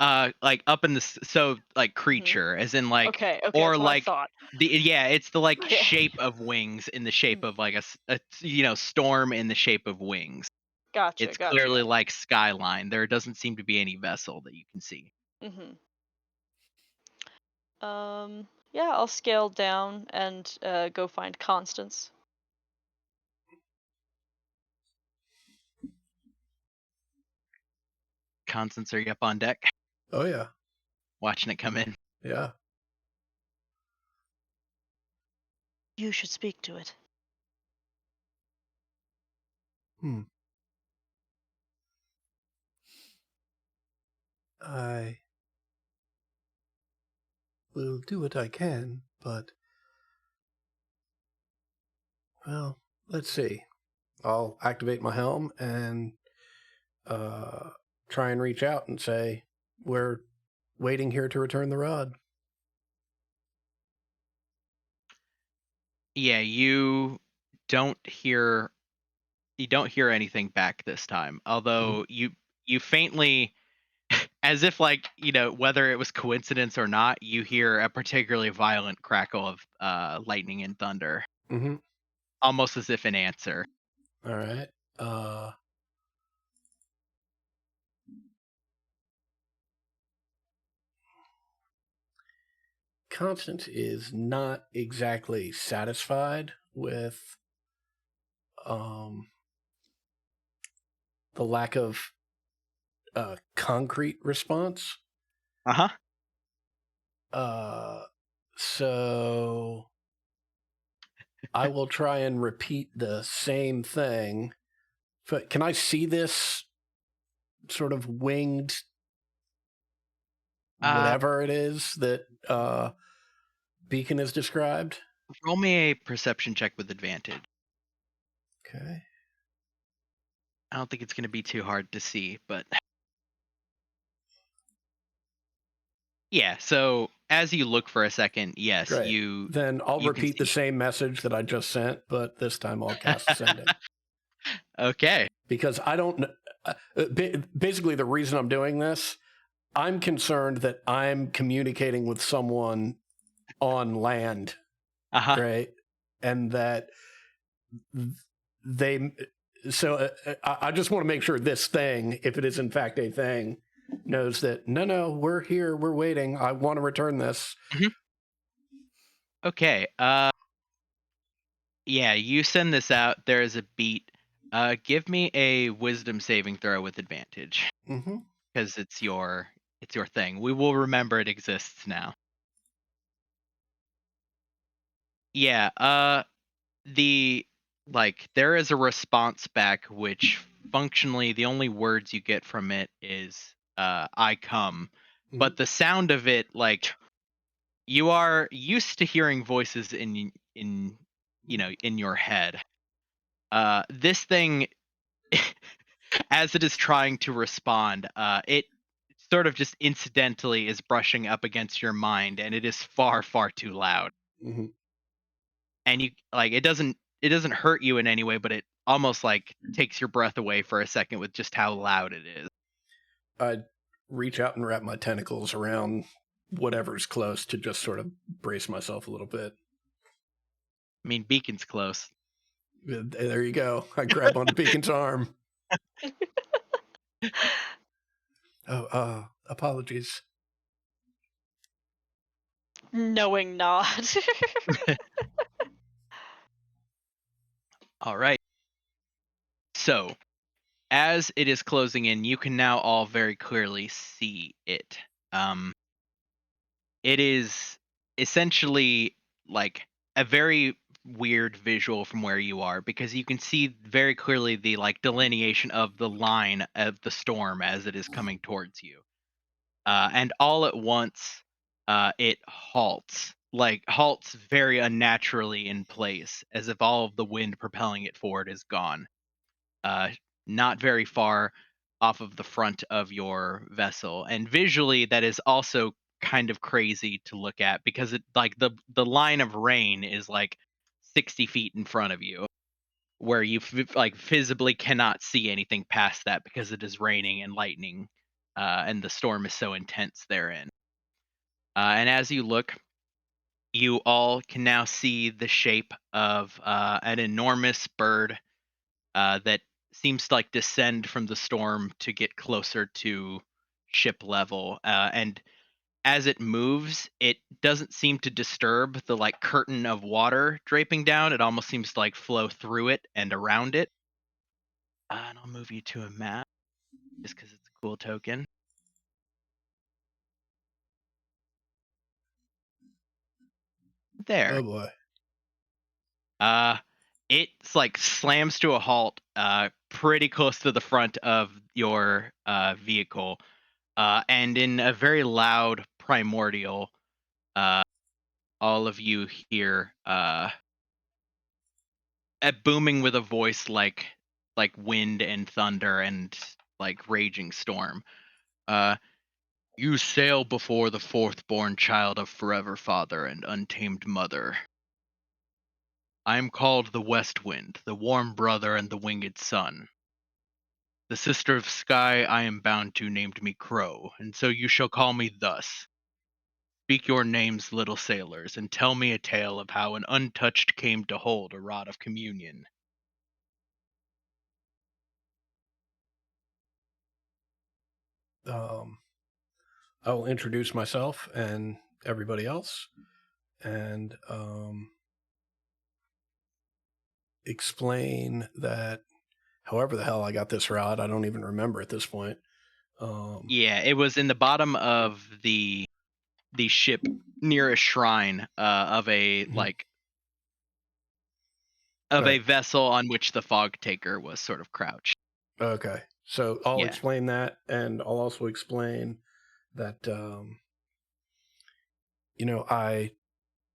Like up in the so like creature as in like Okay, or that's what I like thought. it's the like Okay. shape of wings in the shape of like a storm in the shape of wings. Gotcha, It's clearly gotcha. like skyline. There doesn't seem to be any vessel that you can see. Yeah, I'll scale down and go find Constance. Constance, are you up on deck? Oh yeah, Watching it come in. yeah. You should speak to it. I will do what I can, but well, let's see. I'll activate my helm and try and reach out and say, we're waiting here to return the rod. Yeah, you don't hear anything back this time. Although you faintly, as if like, whether it was coincidence or not, you hear a particularly violent crackle of lightning and thunder. Mm-hmm. Almost as if an answer. All right. Constance is not exactly satisfied with the lack of concrete response. So I will try and repeat the same thing. But can I see this sort of winged whatever it is that Beacon has described? Roll me a perception check with advantage. Okay. I don't think it's going to be too hard to see, but yeah. So as you look for a second, yes, Great. Then I'll repeat the same message that I just sent, but this time I'll cast sending. Okay. Because I don't. Basically, the reason I'm doing this, I'm concerned that I'm communicating with someone on land, right? And that they. So I just want to make sure this thing, if it is in fact a thing, knows that no, we're here, we're waiting. I want to return this. Mm-hmm. Okay. Yeah, you send this out. There is a beat. Give me a wisdom saving throw with advantage. Mm-hmm. Because it's your thing. We will remember it exists now. Yeah. There is a response back, which functionally the only words you get from it is "I come," but the sound of it, like, you are used to hearing voices in your head. This thing, as it is trying to respond, it sort of just incidentally is brushing up against your mind, and it is far, far too loud. Mm-hmm. And it doesn't hurt you in any way, but it almost like takes your breath away for a second with just how loud it is. I'd reach out and wrap my tentacles around whatever's close to just sort of brace myself a little bit. I mean, Beacon's close. There you go. I grab onto Beacon's arm. Oh, apologies. Knowing nod. All right. So, as it is closing in, you can now all very clearly see it. It is essentially like a very weird visual from where you are, because you can see very clearly the like delineation of the line of the storm as it is coming towards you. And all at once, it halts very unnaturally in place, as if all of the wind propelling it forward is gone. Uh, not very far off of the front of your vessel, and visually, that is also kind of crazy to look at, because it like the line of rain is like 60 feet in front of you, where you like visibly cannot see anything past that because it is raining and lightning, and the storm is so intense therein. And as you look, you all can now see the shape of an enormous bird that seems to like descend from the storm to get closer to ship level. And as it moves, it doesn't seem to disturb the like curtain of water draping down. It almost seems to like flow through it and around it. And I'll move you to a map just because it's a cool token. There. Oh boy. It's like slams to a halt pretty close to the front of your vehicle, and in a very loud primordial, all of you hear booming with a voice like wind and thunder and like raging storm. You sail before the fourth-born child of Forever Father and Untamed Mother. I am called the West Wind, the warm brother and the winged sun. The sister of Sky I am bound to named me Crow, and so you shall call me thus. Speak your names, little sailors, and tell me a tale of how an untouched came to hold a rod of communion. I will introduce myself and everybody else, and explain that however the hell I got this rod, I don't even remember at this point. Yeah, it was in the bottom of the ship near a shrine of a like of a Right. vessel on which the fog taker was sort of crouched. Okay. So I'll Yeah. explain that, and I'll also explain that,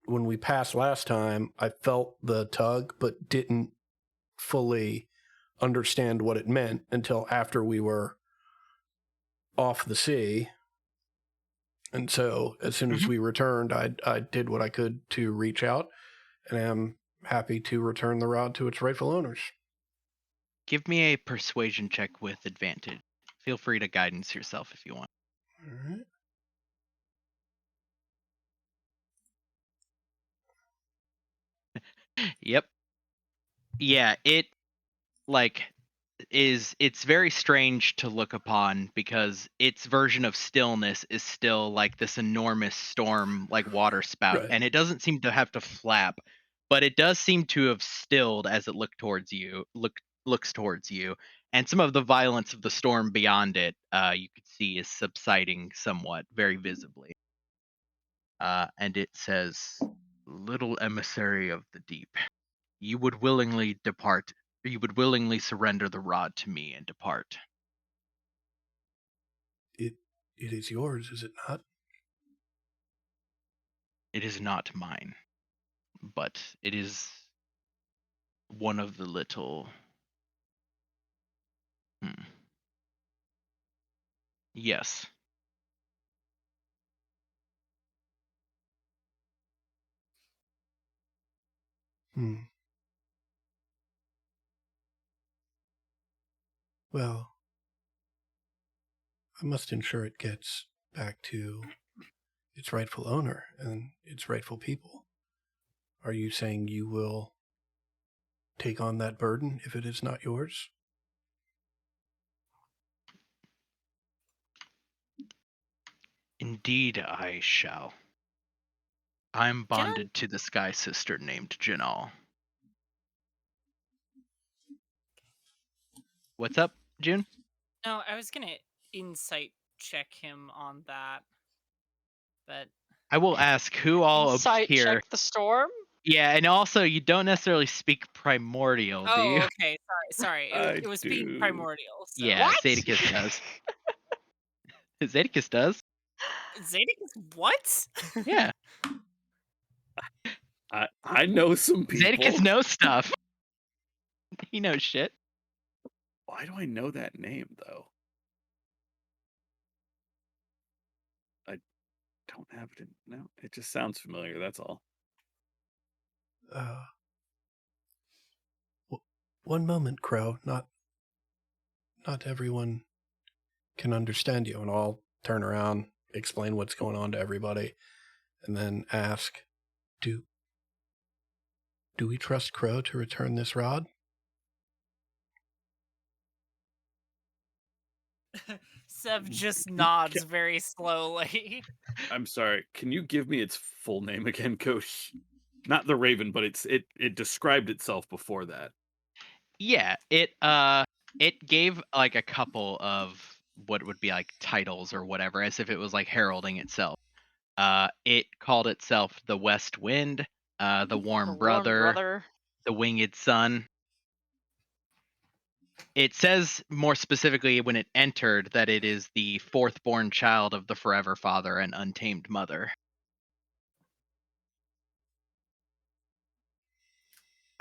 when we passed last time, I felt the tug, but didn't fully understand what it meant until after we were off the sea. And so as soon as we returned, I did what I could to reach out, and I'm happy to return the rod to its rightful owners. Give me a persuasion check with advantage. Feel free to guidance yourself if you want. All right. Yep. Yeah, it like it's very strange to look upon, because its version of stillness is still like this enormous storm like water spout, Right. and it doesn't seem to have to flap, but it does seem to have stilled as it looks towards you, and some of the violence of the storm beyond it you could see is subsiding somewhat, very visibly. And it says, little emissary of the deep, you would willingly surrender the rod to me and depart. It is yours, is it not? It is not mine, but it is one of the little... Yes. Well, I must ensure it gets back to its rightful owner and its rightful people. Are you saying you will take on that burden if it is not yours? Indeed I shall. I'm bonded to the Sky Sister named Jinal. What's up? June? No, I was gonna insight check him on that, but I will ask who all Insight here. check the storm. Yeah, and also you don't necessarily speak primordial, do you? oh, okay, sorry. I It was speaking do. primordial. So. Yeah, What? Zadicus does. Zadicus does. Zadicus, what? Yeah, I know some people. Zadicus knows stuff. He knows shit. Why do I know that name though? I don't have it in. No, it just sounds familiar. That's all. One moment, Crow. Not everyone can understand you, and I'll turn around, explain what's going on to everybody, and then ask, do we trust Crow to return this rod? Sev just nods very slowly. I'm sorry. Can you give me its full name again, Coach? Not the Raven, but it described itself before that. Yeah, it gave like a couple of what would be like titles or whatever, as if it was like heralding itself. It called itself the West Wind, the Warm Brother, the Winged Sun. It says more specifically when it entered that it is the fourth born child of the Forever Father and Untamed Mother.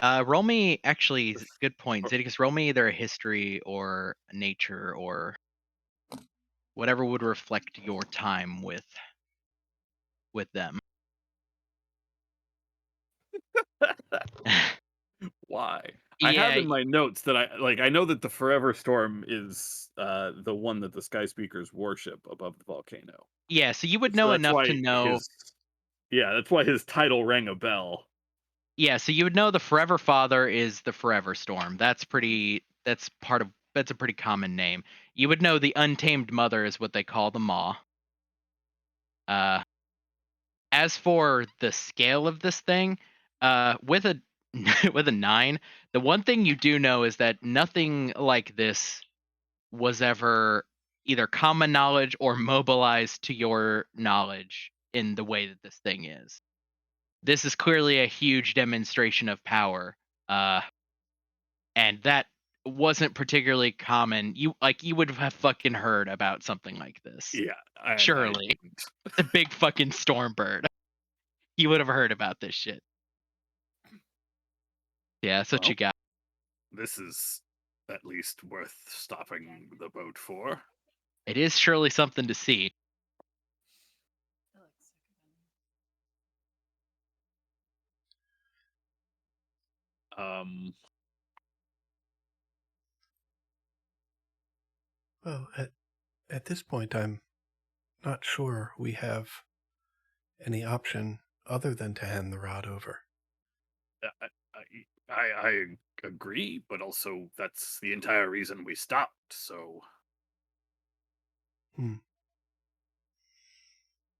Roll me, actually, good point. Zadicus, roll me either a history or nature or whatever would reflect your time with them. Why? Yeah, I have in my notes that I know that the Forever Storm is the one that the Sky Speakers worship above the volcano. yeah. So you would So know that's enough why to know. that's why his title rang a bell. Yeah, so you would know the Forever Father is the Forever Storm. That's a pretty common name. You would know the Untamed Mother is what they call the Maw. As for the scale of this thing, with a with a 9, the one thing you do know is that nothing like this was ever either common knowledge or mobilized to your knowledge in the way that this thing is. This is clearly a huge demonstration of power, and that wasn't particularly common. You would have fucking heard about something like this. Yeah, Surely, the big fucking storm bird. You would have heard about this shit. Yeah, that's what you got. This is at least worth stopping the boat for. It is surely something to see. Well, at this point, I'm not sure we have any option other than to hand the rod over. I agree, but also that's the entire reason we stopped, so...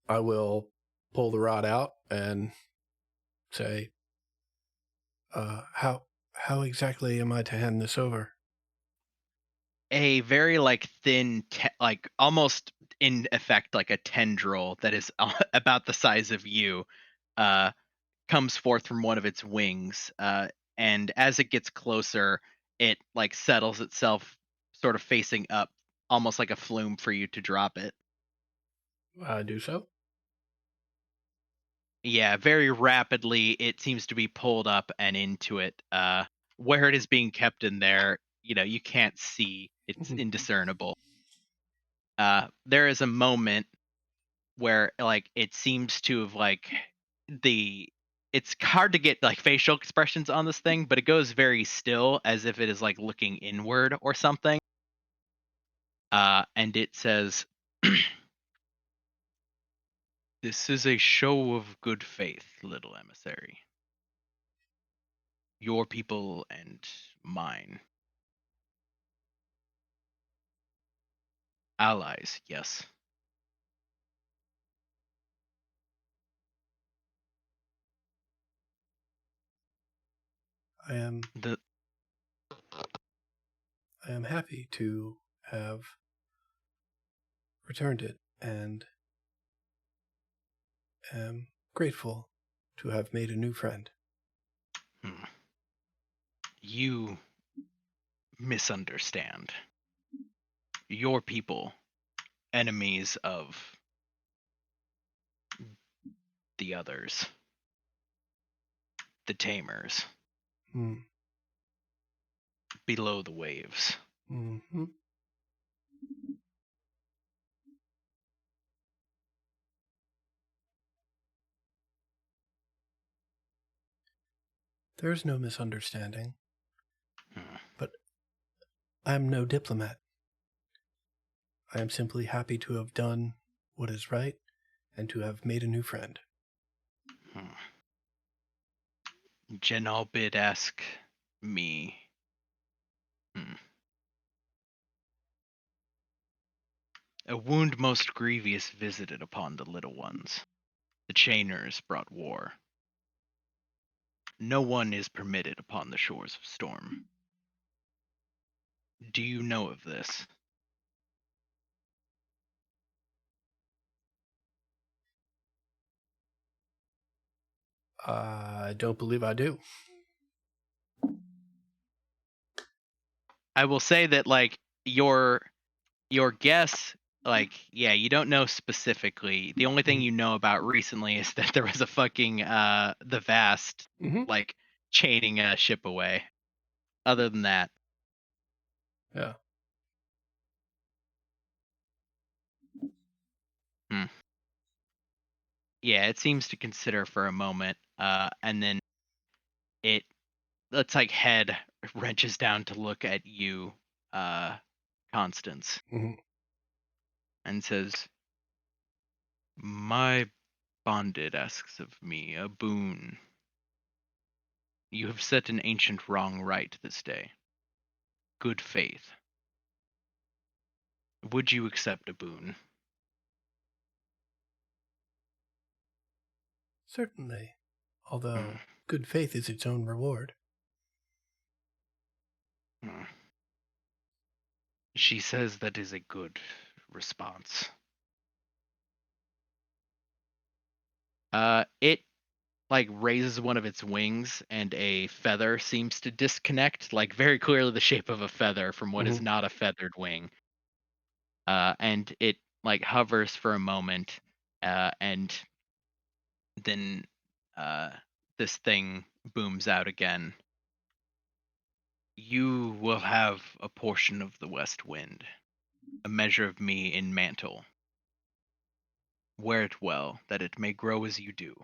I will pull the rod out and say, how exactly am I to hand this over? A very thin, almost in effect like a tendril that is about the size of you, comes forth from one of its wings, and as it gets closer, it settles itself, sort of facing up, almost like a flume for you to drop it. I do so. Yeah, very rapidly it seems to be pulled up and into it. Where it is being kept in there, you can't see. It's indiscernible. There is a moment where it seems to have it's hard to get facial expressions on this thing, but it goes very still as if it is looking inward or something. And it says, "This is a show of good faith, little emissary. Your people and mine. Allies, yes." I I am happy to have returned it, and am grateful to have made a new friend. You misunderstand. Your people, enemies of the others, the tamers, below the waves. Mm-hmm. There's no misunderstanding. But I am no diplomat. I am simply happy to have done what is right and to have made a new friend. Genal bid ask me. A wound most grievous visited upon the little ones. The chainers brought war. No one is permitted upon the shores of Storm. Do you know of this? I don't believe I do. I will say that, like, your guess, like, yeah, you don't know specifically. The only thing you know about recently is that there was a fucking the Vast like chaining a ship away. Other than that, yeah. Yeah, it seems to consider for a moment, and then it's like head wrenches down to look at you, Constance, and says, "My bonded asks of me a boon. You have set an ancient wrong right this day. Good faith. Would you accept a boon?" Certainly. Although good faith is its own reward. She says that is a good response. It like raises one of its wings and a feather seems to disconnect, like very clearly the shape of a feather from what is not a feathered wing. And it like hovers for a moment, and then this thing booms out again. You will have a portion of the west wind, a measure of me in mantle. Wear it well, that it may grow as you do.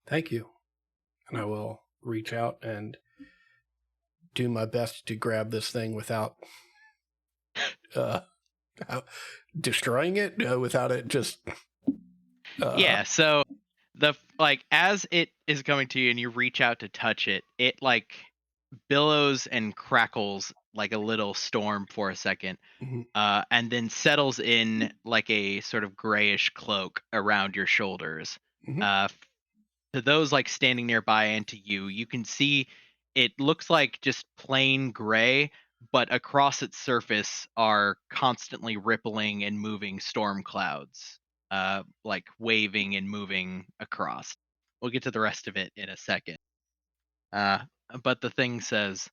Thank you. And I will reach out and do my best to grab this thing without destroying it, without it just... Yeah, so as it is coming to you and you reach out to touch it, it like billows and crackles like a little storm for a second, and then settles in like a sort of grayish cloak around your shoulders. To those like standing nearby and to you, you can see it looks like just plain gray, but across its surface are constantly rippling and moving storm clouds, like waving and moving across. We'll get to the rest of it in a second. But the thing says,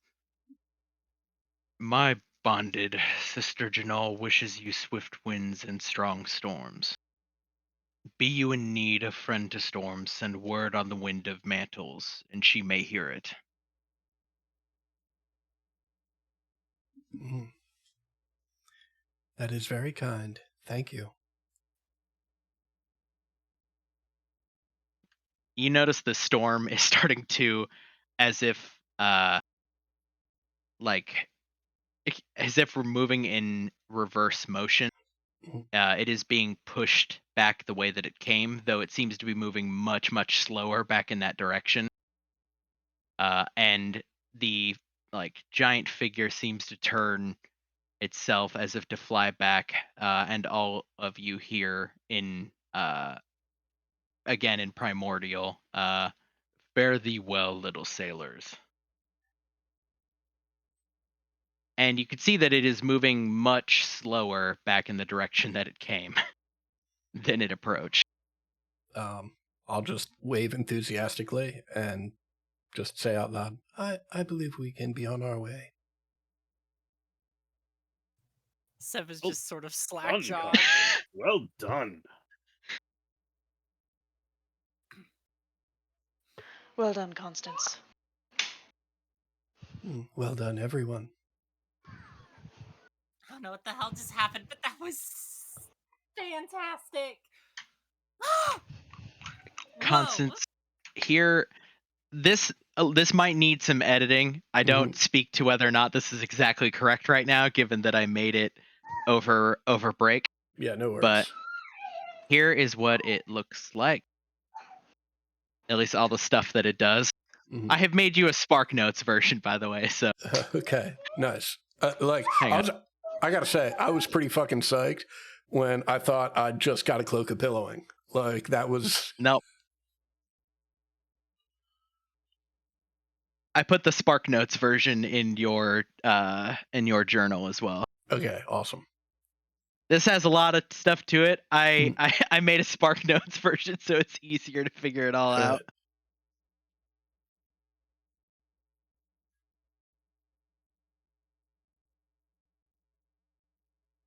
"My bonded sister Janal wishes you swift winds and strong storms. Be you in need of friend to storms, send word on the wind of mantles, and she may hear it." That is very kind. Thank you. You notice the storm is starting to, as if we're moving in reverse motion. It is being pushed back the way that it came, though it seems to be moving much, much slower back in that direction. And the giant figure seems to turn itself as if to fly back, and all of you here in again in Primordial, fare thee well, little sailors. and you can see that it is moving much slower back in the direction that it came than it approached. I'll just wave enthusiastically and just say out loud, I believe we can be on our way. Sev is Oh, just sort of slack Done, jawed. Constance. Well done. Well done, Constance. Well done, everyone. I don't know what the hell just happened, but that was fantastic. Constance, here, this might need some editing. I don't speak to whether or not this is exactly correct right now, given that I made it over break. Yeah, no worries. But here is what it looks like. At least all the stuff that it does. I have made you a Spark Notes version, by the way. So okay, nice. Hang on. I gotta say, I was pretty fucking psyched when I thought I just got a cloak of pillowing. Like that was nope. I put the Spark Notes version in your journal as well. Okay, awesome. This has a lot of stuff to it. I made a Spark Notes version so it's easier to figure it all out.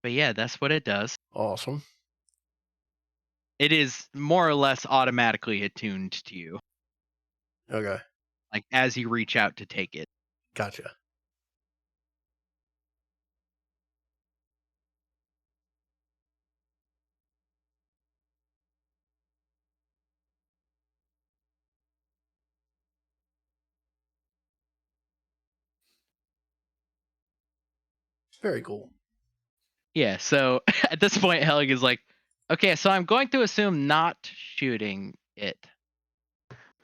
But yeah, that's what it does. Awesome. It is more or less automatically attuned to you. Okay. Like as you reach out to take it. Gotcha. Very cool. Yeah, so at this point, Helig is like, okay, so I'm going to assume not shooting it.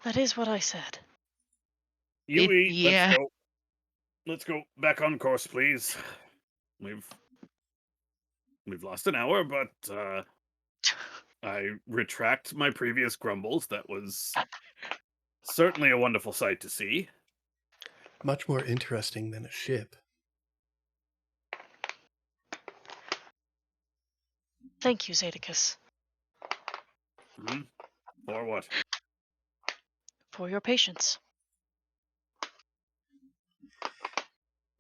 That is what I said. Yui, yeah. Let's go back on course, please. We've lost an hour, but I retract my previous grumbles. That was certainly a wonderful sight to see. Much more interesting than a ship. Thank you, Zadicus. For what? For your patience.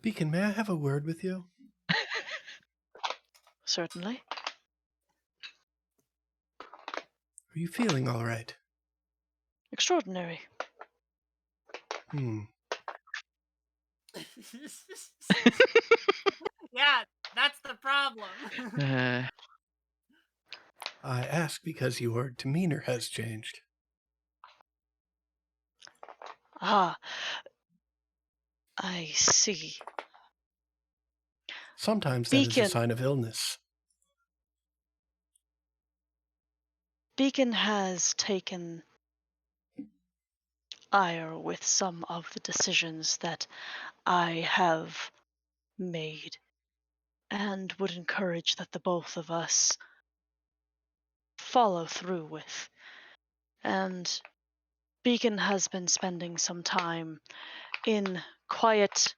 Beacon, may I have a word with you? Certainly. Are you feeling all right? Extraordinary. Yeah, that's the problem. I ask because your demeanor has changed. Ah, I see. Sometimes that is a sign of illness. Beacon has taken ire with some of the decisions that I have made, and would encourage that the both of us follow through with. And Beacon has been spending some time in quiet,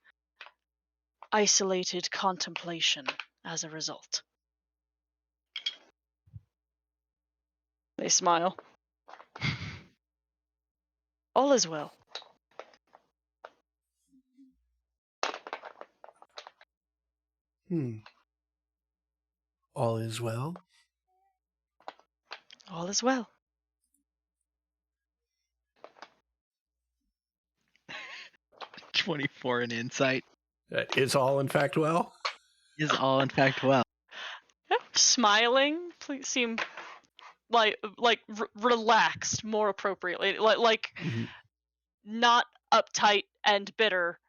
isolated contemplation as a result. They smile. All is well. All is well? All is well. $24 in insight. Is all in fact well? Is all in fact well. Smiling, please seem like relaxed, more appropriately, like not uptight and bitter,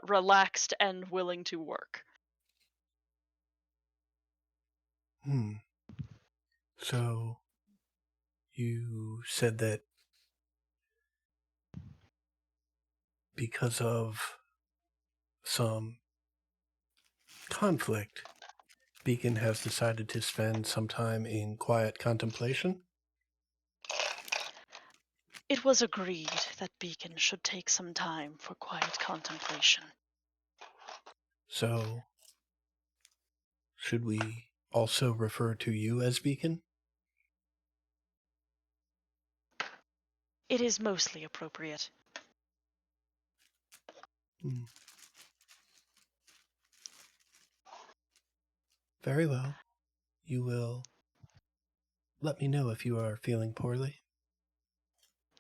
relaxed and willing to work. So, you said that because of some conflict, Beacon has decided to spend some time in quiet contemplation? It was agreed that Beacon should take some time for quiet contemplation. So, should we also refer to you as Beacon? It is mostly appropriate. Very well. You will let me know if you are feeling poorly.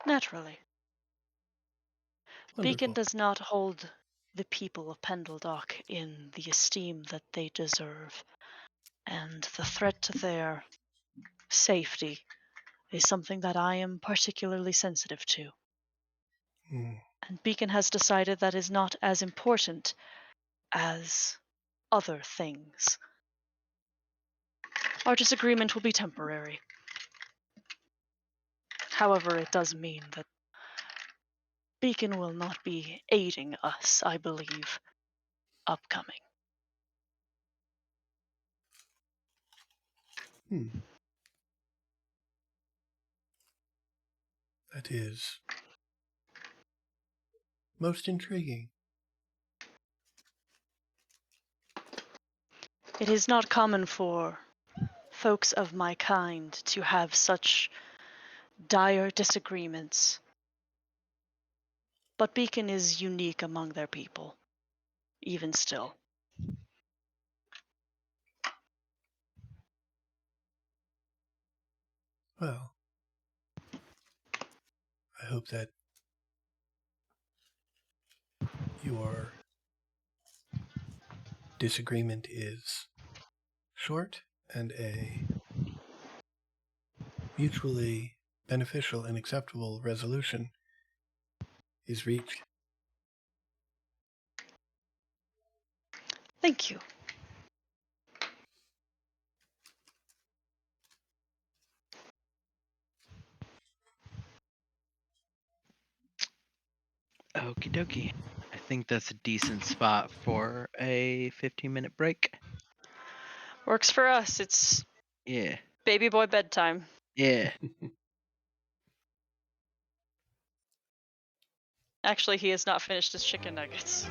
Naturally. Beacon Wonderful. does not hold the people of Pendledock in the esteem that they deserve, and the threat to their safety is something that I am particularly sensitive to. And Beacon has decided that is not as important as other things. Our disagreement will be temporary. However, it does mean that Beacon will not be aiding us, I believe, upcoming. That is most intriguing. It is not common for folks of my kind to have such dire disagreements. But Beacon is unique among their people, even still. Well, I hope that your disagreement is short and a mutually beneficial and acceptable resolution is reached. Thank you. Okie dokie. I think that's a decent spot for a 15-minute break. Works for us. It's Yeah. baby boy bedtime. Yeah. Actually, he has not finished his chicken nuggets.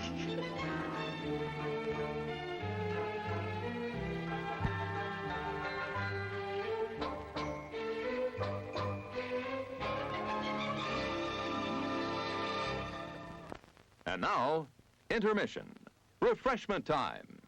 And now, intermission. Refreshment time.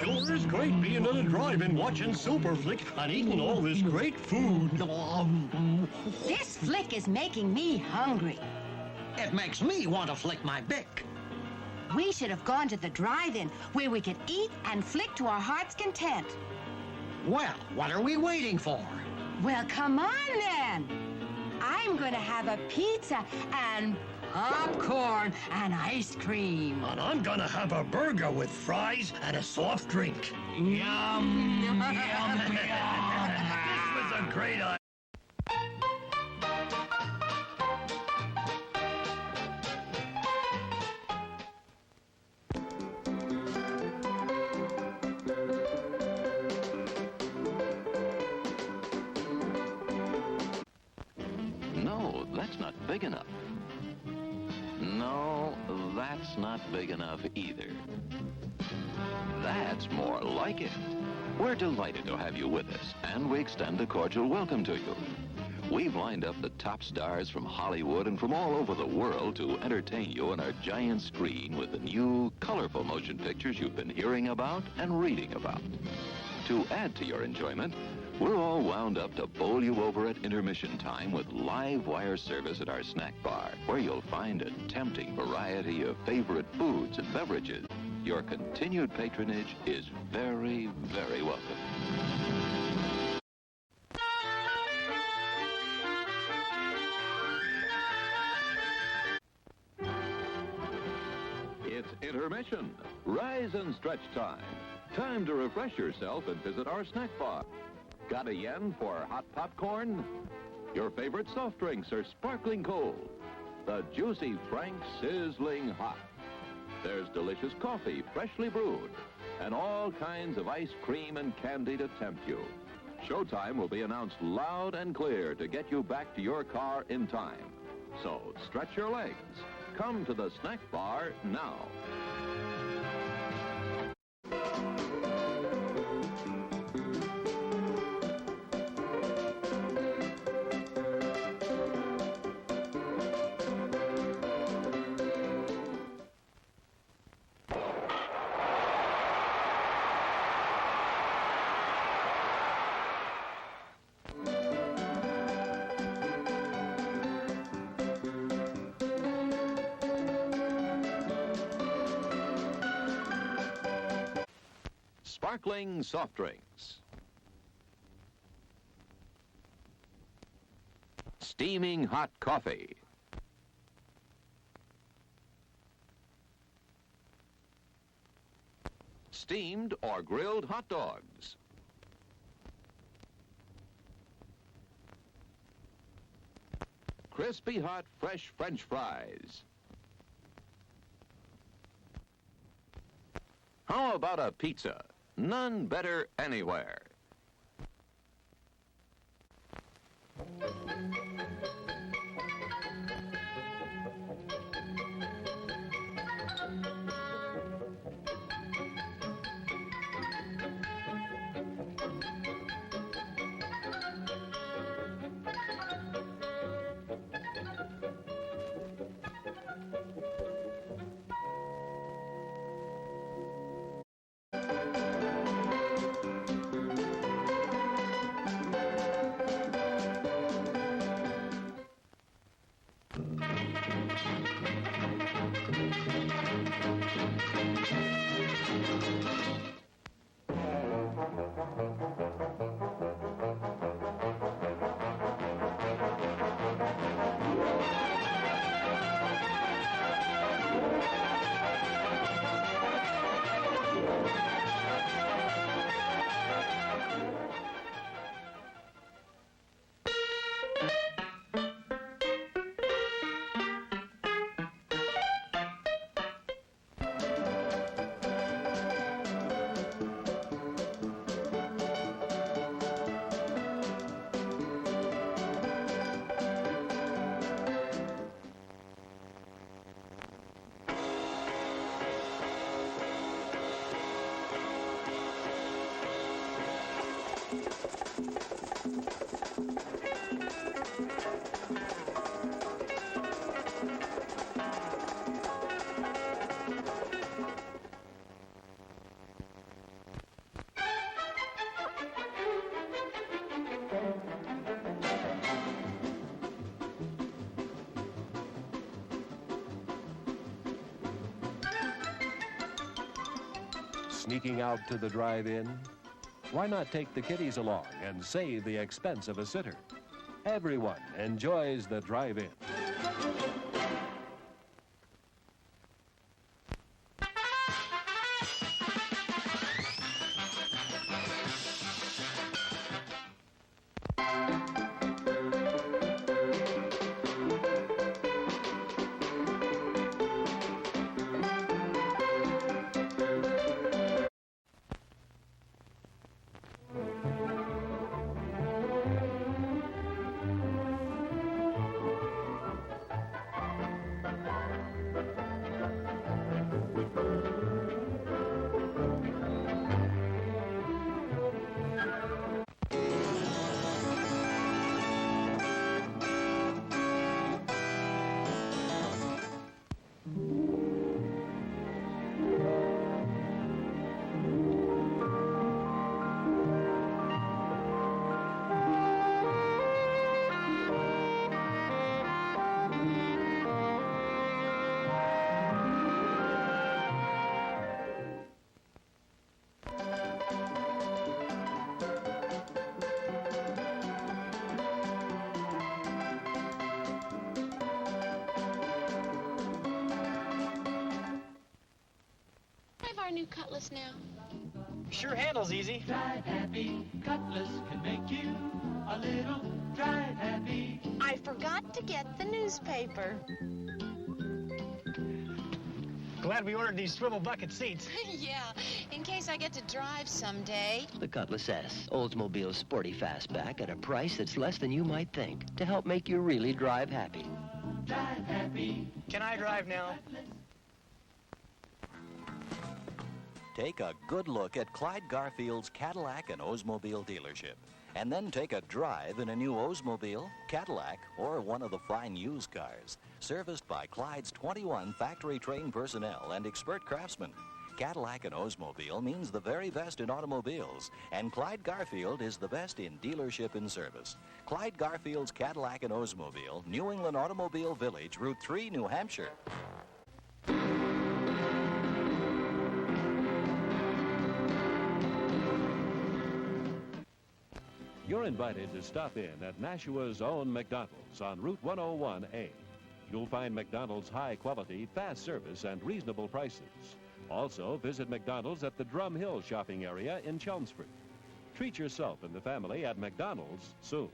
Sure is great being on a drive-in watching Super Flick and eating all this great food. This flick is making me hungry. It makes me want to flick my bick. We should have gone to the drive-in where we could eat and flick to our heart's content. Well, what are we waiting for? Well, come on then. I'm going to have a pizza and popcorn and ice cream. And I'm gonna have a burger with fries and a soft drink. Yum, yum, yum. This was a great idea. No, that's not big enough. No, that's not big enough either. That's more like it. We're delighted to have you with us, and we extend a cordial welcome to you. We've lined up the top stars from Hollywood and from all over the world to entertain you on our giant screen with the new, colorful motion pictures you've been hearing about and reading about. To add to your enjoyment, we're all wound up to bowl you over at intermission time with live wire service at our snack bar, where you'll find a tempting variety of favorite foods and beverages. Your continued patronage is very, very welcome. intermission, rise and stretch time. Time to refresh yourself and visit our snack bar. Got a yen for hot popcorn? Your favorite soft drinks are sparkling cold. The juicy Frank sizzling hot. There's delicious coffee, freshly brewed, and all kinds of ice cream and candy to tempt you. Showtime will be announced loud and clear to get you back to your car in time. So stretch your legs. Come to the snack bar now. Sparkling soft drinks. Steaming hot coffee. Steamed or grilled hot dogs. Crispy hot fresh French fries. How about a pizza? None better anywhere. Sneaking out to the drive-in? Why not take the kiddies along and save the expense of a sitter? Everyone enjoys the drive-in. our new Cutlass now? Sure handles easy. Drive happy. Cutlass can make you a little drive happy. I forgot to get the newspaper. Glad we ordered these swivel bucket seats. Yeah, in case I get to drive someday. The Cutlass S, Oldsmobile's sporty fastback at a price that's less than you might think to help make you really drive happy. Drive happy. Can I drive now? Take a good look at Clyde Garfield's Cadillac and Oldsmobile dealership. And then take a drive in a new Oldsmobile, Cadillac, or one of the fine used cars. Serviced by Clyde's 21 factory-trained personnel and expert craftsmen. Cadillac and Oldsmobile means the very best in automobiles. And Clyde Garfield is the best in dealership and service. Clyde Garfield's Cadillac and Oldsmobile, New England Automobile Village, Route 3, New Hampshire. You're invited to stop in at Nashua's own McDonald's on Route 101A. You'll find McDonald's high-quality, fast service, and reasonable prices. Also, visit McDonald's at the Drum Hill shopping area in Chelmsford. Treat yourself and the family at McDonald's soon.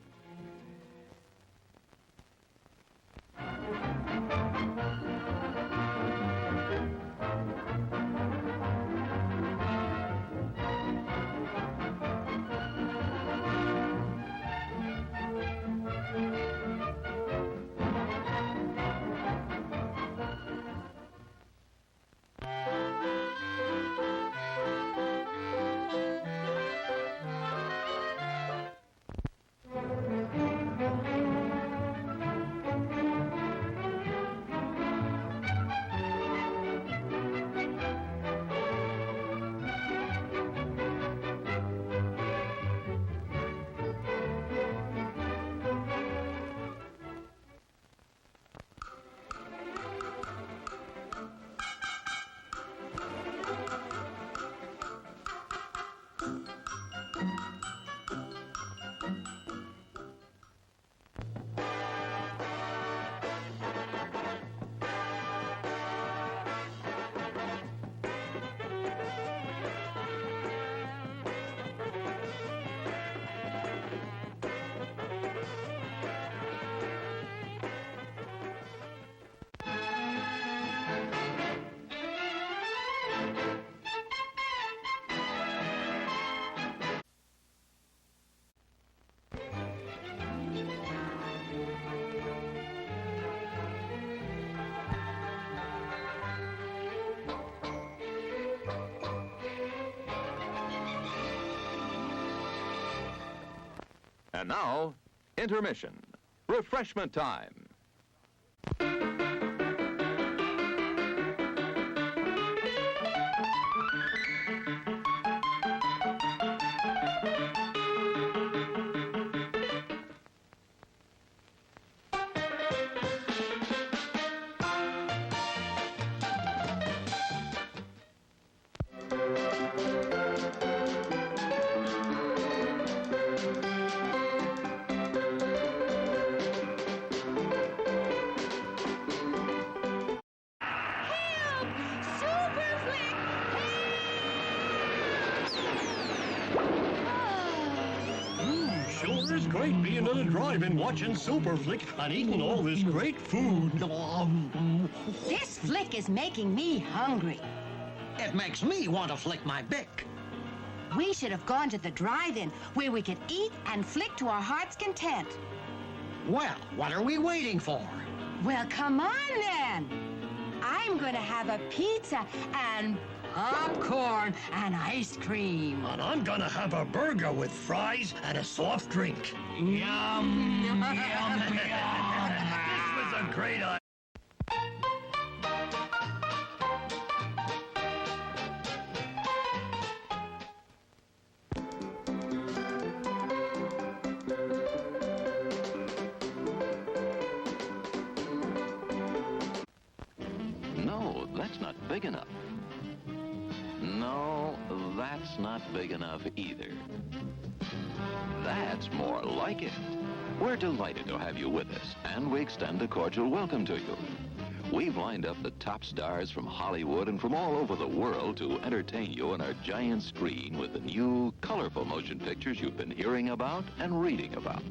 And now, intermission. Refreshment time. Sure is great being in a drive-in watching Superflick and eating all this great food. This flick is making me hungry. It makes me want to flick my bick. We should have gone to the drive-in where we could eat and flick to our heart's content. Well, what are we waiting for? Well, come on then. I'm going to have a pizza and popcorn and ice cream. And I'm gonna have a burger with fries and a soft drink. Yum, yum, yum. This was a great idea. No, that's not big enough. No, that's not big enough either. That's more like it. We're delighted to have you with us, and we extend a cordial welcome to you. We've lined up the top stars from Hollywood and from all over the world to entertain you on our giant screen with the new, colorful motion pictures you've been hearing about and reading about.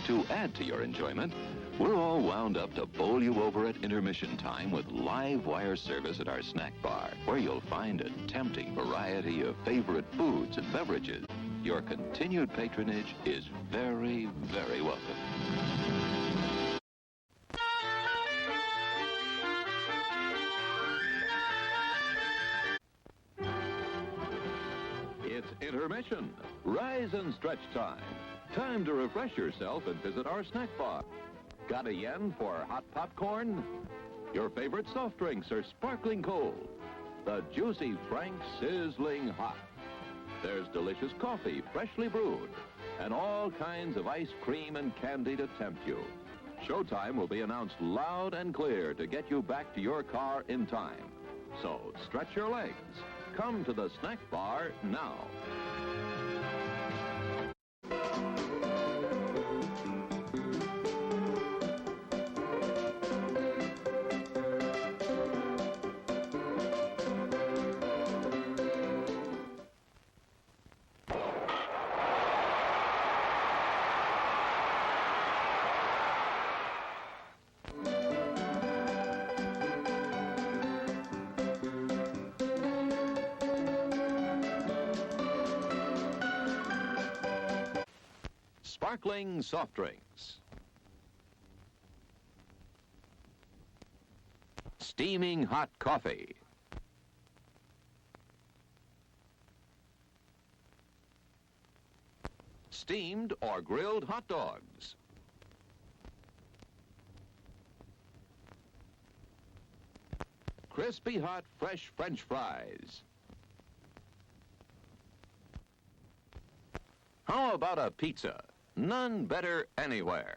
To add to your enjoyment, we're all wound up to bowl you over at intermission time with live wire service at our snack bar, where you'll find a tempting variety of favorite foods and beverages. Your continued patronage is very, very welcome. It's intermission. Rise and stretch time. Time to refresh yourself and visit our snack bar. Got a yen for hot popcorn? Your favorite soft drinks are sparkling cold. The juicy Frank sizzling hot. There's delicious coffee, freshly brewed, and all kinds of ice cream and candy to tempt you. Showtime will be announced loud and clear to get you back to your car in time. So stretch your legs. Come to the snack bar now. Sparkling soft drinks. Steaming hot coffee. Steamed or grilled hot dogs. Crispy hot fresh French fries. How about a pizza? None better anywhere.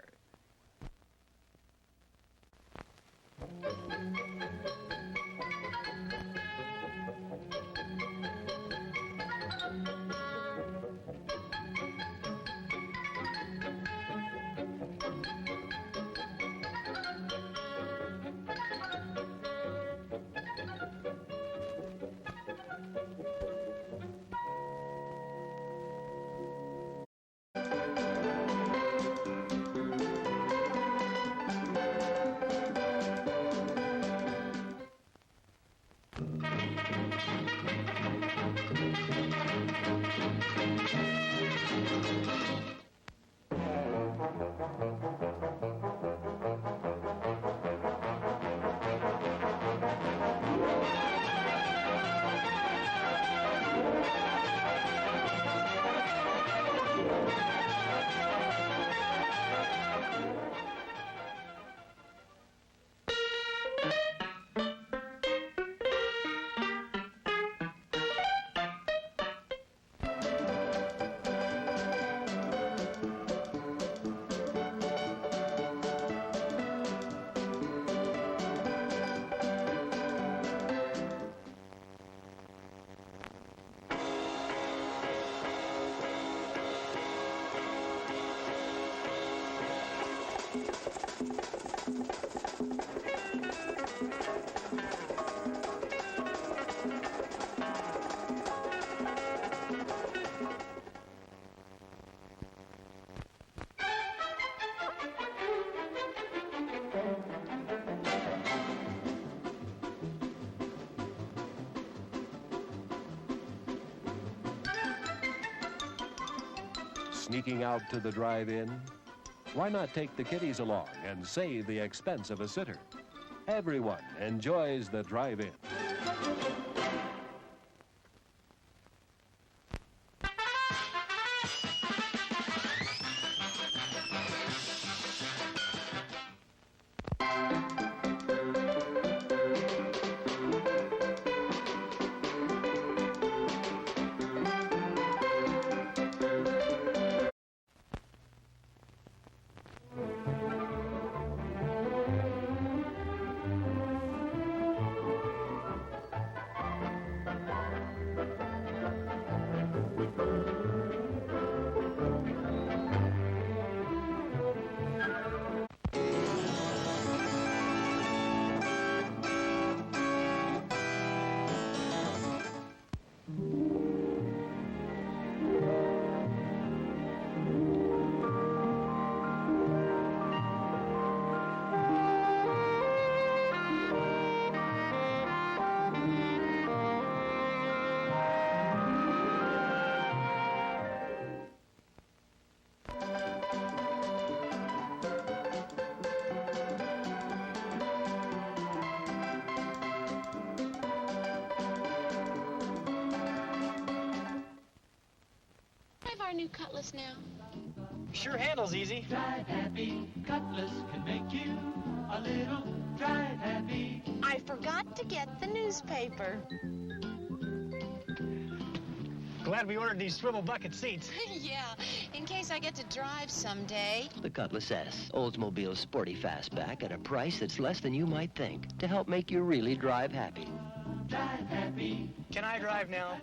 Sneaking out to the drive-in? Why not take the kiddies along and save the expense of a sitter? Everyone enjoys the drive-in. our new Cutlass now? Sure handles easy. Drive happy. Cutlass can make you a little drive happy. I forgot to get the newspaper. Glad we ordered these swivel bucket seats. Yeah, in case I get to drive someday. The Cutlass S, Oldsmobile's sporty fastback at a price that's less than you might think to help make you really drive happy. Drive happy. Can I drive now?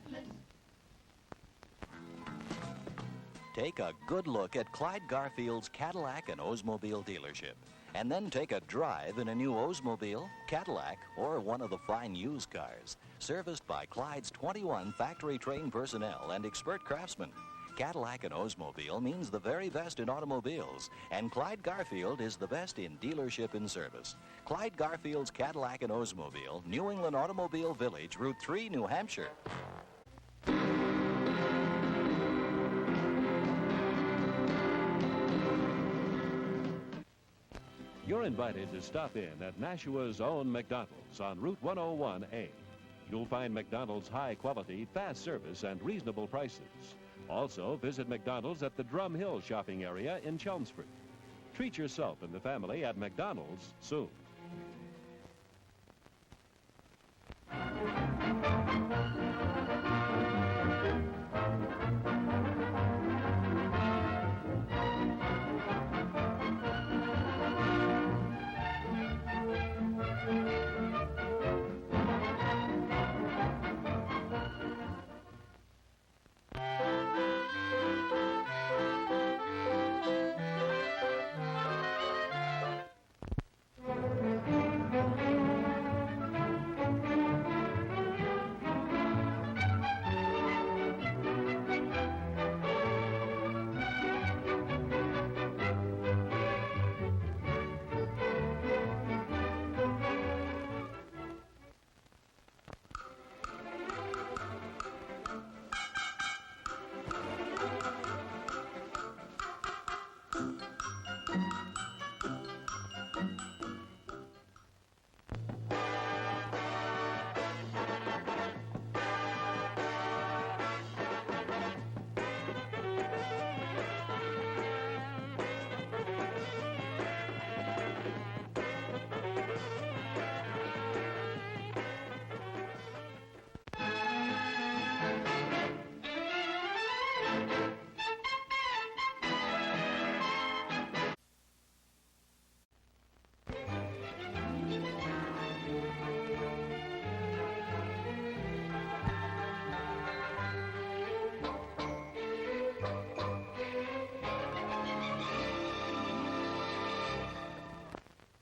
Take a good look at Clyde Garfield's Cadillac and Oldsmobile dealership. And then take a drive in a new Oldsmobile, Cadillac, or one of the fine used cars. Serviced by Clyde's 21 factory-trained personnel and expert craftsmen. Cadillac and Oldsmobile means the very best in automobiles. And Clyde Garfield is the best in dealership and service. Clyde Garfield's Cadillac and Oldsmobile, New England Automobile Village, Route 3, New Hampshire. You're invited to stop in at Nashua's own McDonald's on Route 101A. You'll find McDonald's high quality, fast service, and reasonable prices. Also, visit McDonald's at the Drum Hill shopping area in Chelmsford. Treat yourself and the family at McDonald's soon.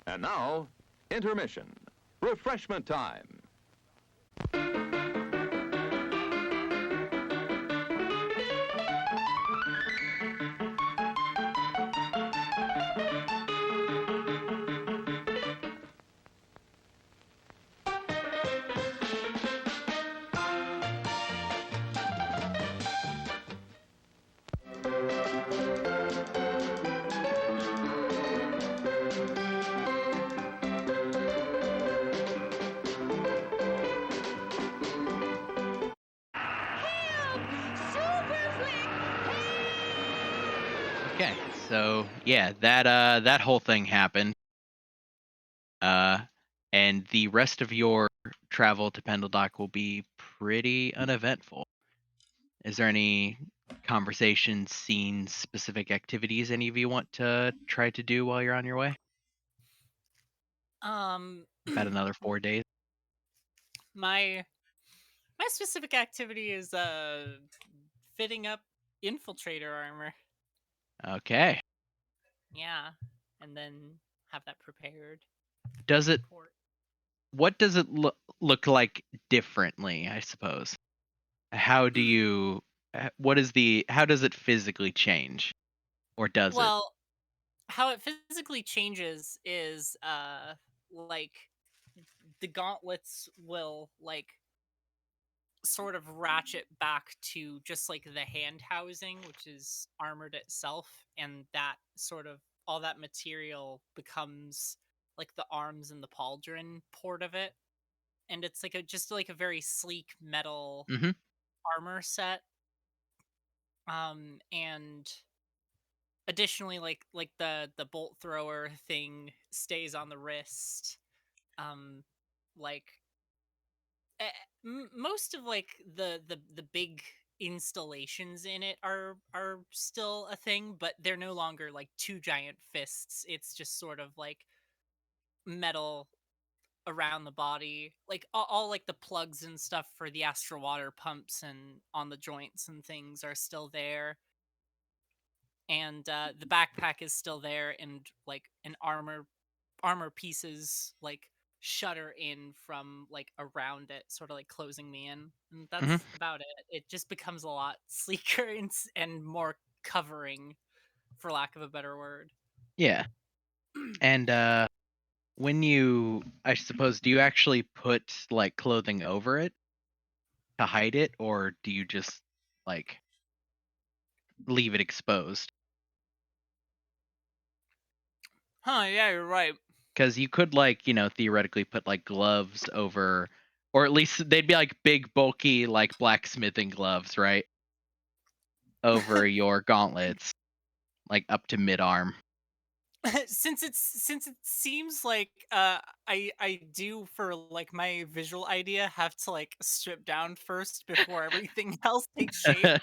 And now, intermission. Refreshment time. Okay, so yeah, that whole thing happened. And the rest of your travel to Pendeldock will be pretty uneventful. Is there any conversations, scenes, specific activities any of you want to try to do while you're on your way? About another 4 days. My specific activity is fitting up infiltrator armor. Okay. Yeah, and then have that prepared. What does it look like differently, I suppose? How do you how does it physically change? Or does it? Well, how it physically changes is like the gauntlets will like sort of ratchet back to just like the hand housing, which is armored itself, and that sort of all that material becomes like the arms and the pauldron port of it, and it's like just like a very sleek metal armor set. And additionally, like the bolt thrower thing stays on the wrist. Like most of like the big installations in it are still a thing, but they're no longer like two giant fists. It's just sort of like metal around the body, like all like the plugs and stuff for the Astral water pumps and on the joints and things are still there. And the backpack is still there, and like an armor pieces like shutter in from like around it, sort of like closing me in, and that's about it. It just becomes a lot sleeker and more covering, for lack of a better word. Yeah. And when you, I suppose, do you actually put like clothing over it to hide it, or do you just like leave it exposed? Huh, yeah, you're right. Because you could, like, you know, theoretically put like gloves over, or at least they'd be like big, bulky, like blacksmithing gloves, right? Over your gauntlets, like up to mid arm. Since it seems like I do, for like my visual idea, have to like strip down first before everything else takes shape.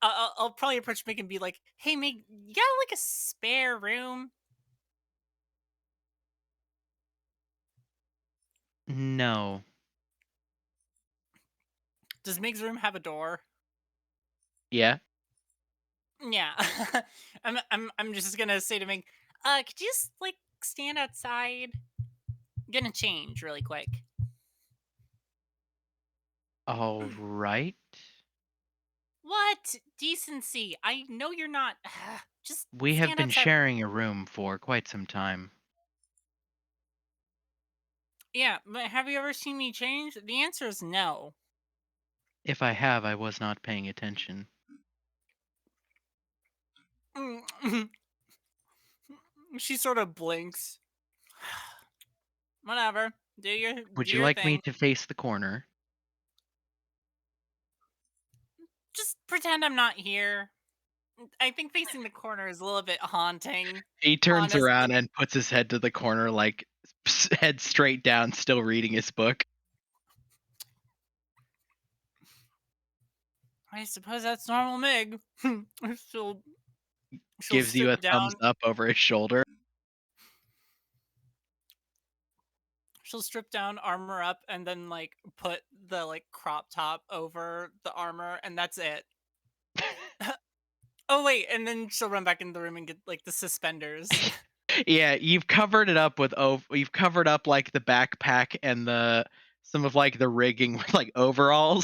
I'll probably approach Meg and be like, "Hey Meg, you got like a spare room?" No. Does Meg's room have a door? Yeah. Yeah. I'm just gonna say to Meg, could you just like stand outside? I'm gonna change really quick. All right. What decency? I know you're not. Just We have stand been outside. sharing a room for quite some time. Yeah, but have you ever seen me change? The answer is no. If I have, I was not paying attention. She sort of blinks. Whatever. Do Would you your like me thing. to face the corner? Just pretend I'm not here. I think facing the corner is a little bit haunting. He turns Honestly. around and puts his head to the corner, like head straight down, still reading his book. I suppose that's normal, Meg. she'll Gives you a strip down. thumbs up over his shoulder. She'll strip down, armor up, and then like put the like crop top over the armor, and that's it. Oh wait, and then she'll run back into the room and get like the suspenders. Yeah, you've covered it up with you've covered up like the backpack and some of like the rigging with like overalls.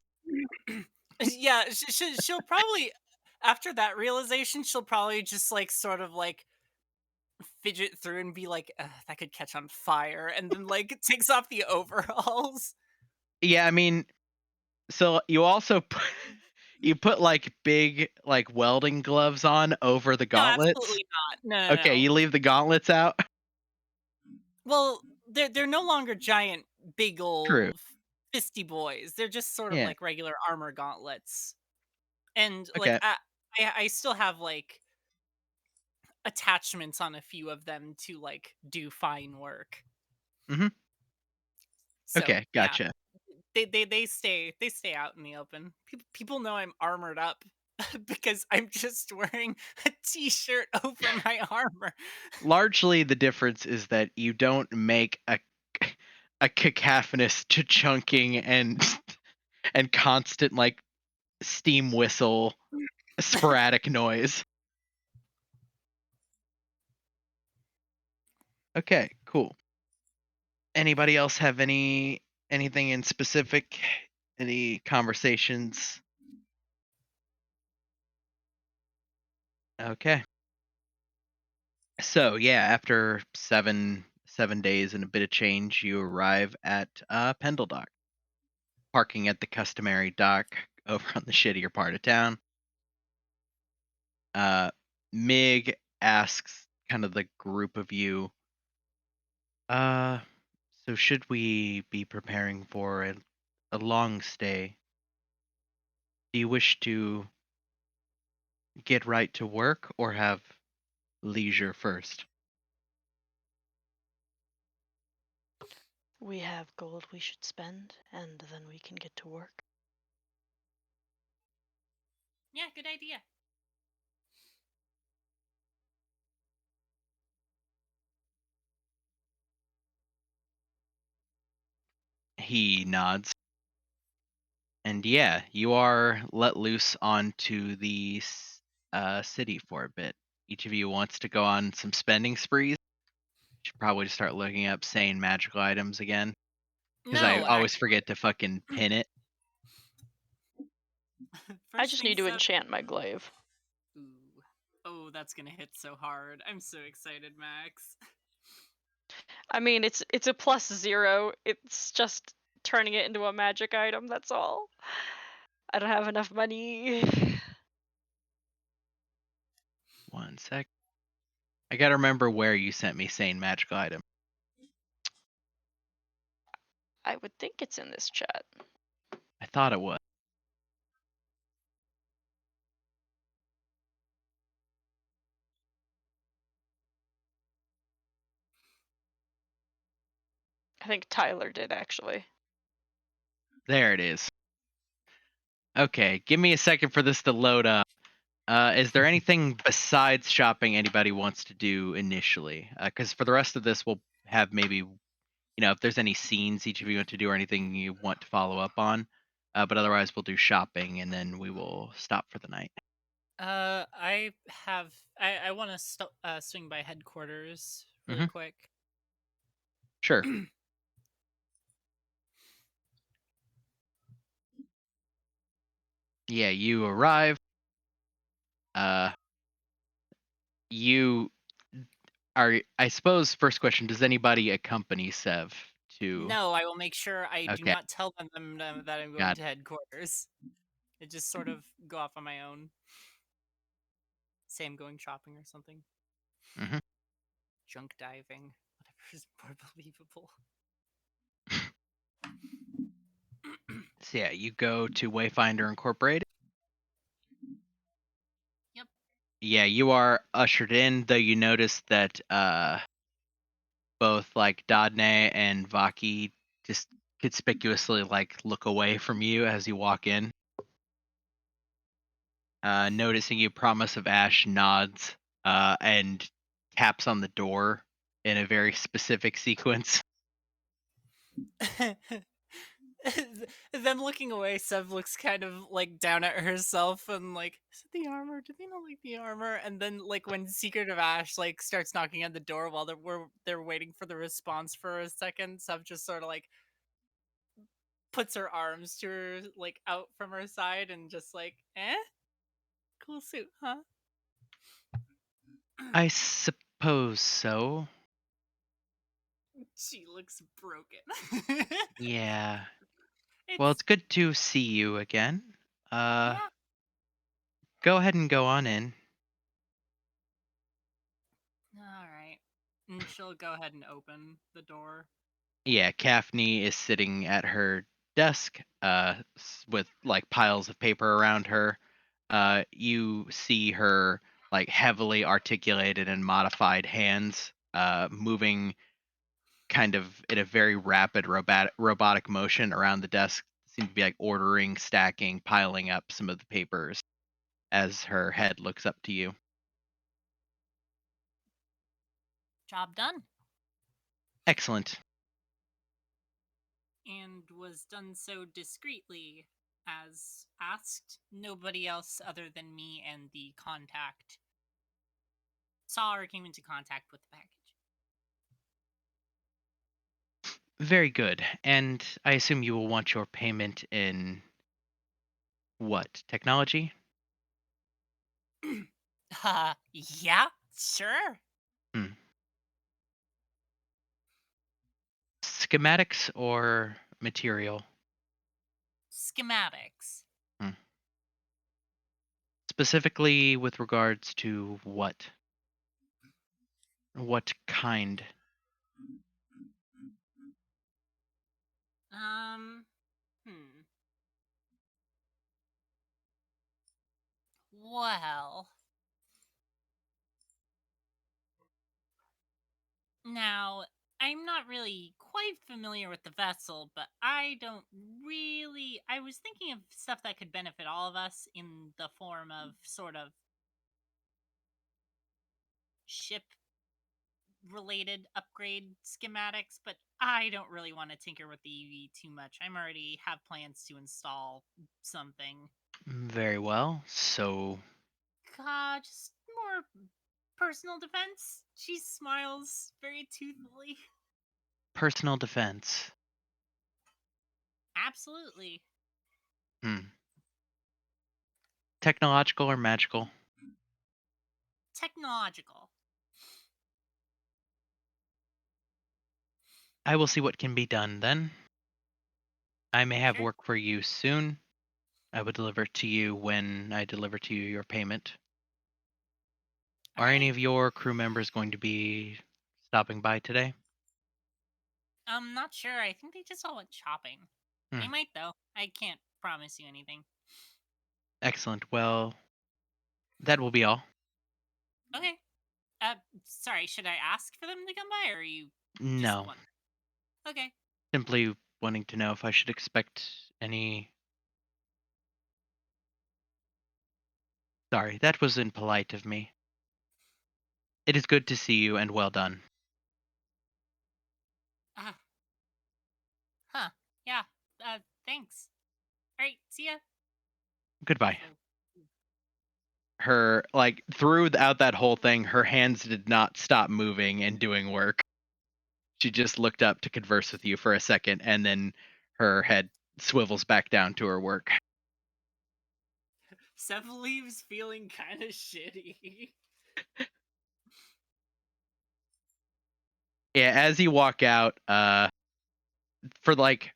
Yeah, she'll probably, after that realization, she'll probably just like sort of like fidget through and be like, that could catch on fire, and then like takes off the overalls. Yeah, I mean, so you also you put like big like welding gloves on over the No, gauntlets. absolutely not. No. Okay, you leave the gauntlets out. Well, they're no longer giant, big True. old fisty boys. They're just sort of Yeah. like regular armor gauntlets, and like Okay. I still have like attachments on a few of them to like do fine work. Mm-hmm. So, Okay, yeah, gotcha. they stay out in the open. People know I'm armored up because I'm just wearing a t-shirt over my armor. Largely, the difference is that you don't make a cacophonous chunking and constant like steam whistle sporadic noise. Okay, cool. Anybody else have anything in specific? Any conversations? Okay. So yeah, after seven days and a bit of change, you arrive at Pendle Dock, parking at the customary dock over on the shittier part of town. Mig asks kind of the group of you, so should we be preparing for a long stay? Do you wish to get right to work or have leisure first? We have gold we should spend, and then we can get to work. Yeah, good idea. He nods. And yeah, you are let loose onto the city for a bit. Each of you wants to go on some spending sprees. Should probably start looking up sane magical items again. Because I No, always forget to fucking pin it. I just need to enchant my glaive. Ooh. Oh, that's gonna hit so hard. I'm so excited, Max. I mean, it's a +0. It's just turning it into a magic item, that's all. I don't have enough money. 1 sec. I gotta remember where you sent me sane magical item. I would think it's in this chat. I thought it was. I think Tyler did, actually. There it is. Okay, give me a second for this to load up. Is there anything besides shopping anybody wants to do initially? Because for the rest of this, we'll have maybe, if there's any scenes each of you want to do or anything you want to follow up on. But otherwise, we'll do shopping and then we will stop for the night. I want to swing by headquarters really quick. Sure. Yeah, you arrive. You are, I suppose, first question, does anybody accompany Sev to... No, I will make sure I do Okay. not tell them that I'm going Got to headquarters. I just sort of go off on my own. Say I'm going shopping or something. Mhm. Junk diving. Whatever is more believable. So yeah, you go to Wayfinder Incorporated. Yep. Yeah, you are ushered in, though you notice that both like Dodne and Vaki just conspicuously look away from you as you walk in. Noticing you, Promise of Ash nods and taps on the door in a very specific sequence. Them looking away, Sev looks kind of down at herself and is it the armor? Do they not like the armor? And then when Secret of Ash starts knocking at the door while they're waiting for the response for a second, Sev just sort of puts her arms to her out from her side and just cool suit, huh? I suppose so. She looks broken. Yeah. Well, it's good to see you again. Yeah. Go ahead and go on in. Alright. And she'll go ahead and open the door. Yeah, Kaphne is sitting at her desk with piles of paper around her. You see her heavily articulated and modified hands moving kind of in a very rapid robotic motion around the desk. Seem to be ordering, stacking, piling up some of the papers as her head looks up to you. Job done. Excellent. And was done so discreetly as asked. Nobody else other than me and the contact saw or came into contact with the package. Very good. And I assume you will want your payment in what? Technology? Yeah, sure. Schematics or material? Schematics. Specifically with regards to what? What kind? Well. Now, I'm not really quite familiar with the vessel, but I was thinking of stuff that could benefit all of us in the form of sort of ship related upgrade schematics, but I don't really want to tinker with the EV too much. I'm already have plans to install something. Very well. So, Just more personal defense. She smiles very toothfully. personal defense. Absolutely. Technological or magical? Technological. I will see what can be done then. I may have Sure. work for you soon. I will deliver to you when I deliver to you your payment. Are any of your crew members going to be stopping by today? I'm not sure. I think they just all went shopping. They might, though. I can't promise you anything. Excellent. Well, that will be all. Okay. Sorry, should I ask for them to come by, or are you just No. wondering? Okay. Simply wanting to know if I should expect any... Sorry, that was impolite of me. It is good to see you, and well done. Huh. Yeah. Thanks. Alright, see ya. Goodbye. Her, like, throughout that whole thing, her hands did not stop moving and doing work. She just looked up to converse with you for a second, and then her head swivels back down to her work. Seth leaves feeling kind of shitty. Yeah, as you walk out, for like,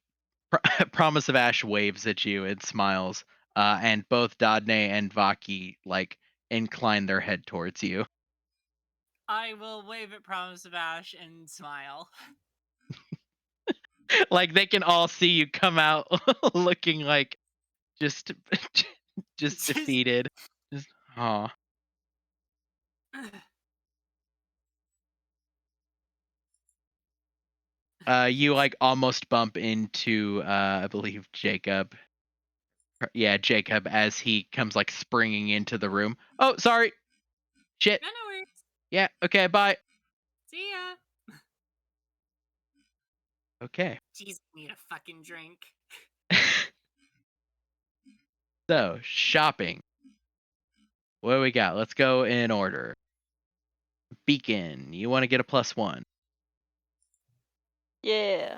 Promise of Ash waves at you and smiles, and both Dodne and Vaki like incline their head towards you. I will wave at Promise of Ash and smile. Like they can all see you come out looking like just defeated. Just aw. You like almost bump into I believe Jacob. Yeah, Jacob as he comes like springing into the room. Oh, sorry. Shit. No worries. Yeah, okay, bye. See ya. Okay. Jeez, I need a fucking drink. So, shopping. What do we got? Let's go in order. Beacon, you want to get a +1. Yeah.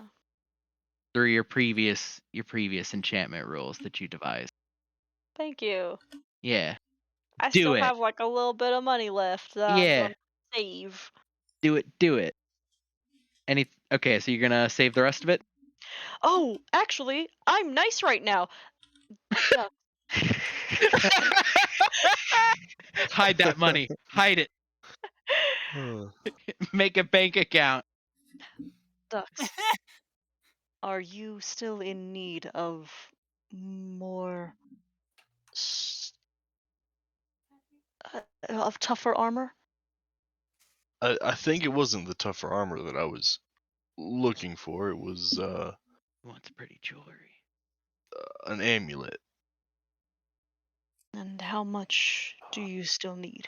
Through your previous enchantment rules that you devised. Thank you. Yeah. I Do still it. have like a little bit of money left that I'm Yeah. gonna save. Do it. Okay, so you're gonna save the rest of it? Oh, actually, I'm nice right now. Yeah. Hide that money. Hide it. Make a bank account. Ducks. Are you still in need of more of tougher armor? I think it wasn't the tougher armor that I was looking for. It was What's pretty jewelry? An amulet. And how much do you still need?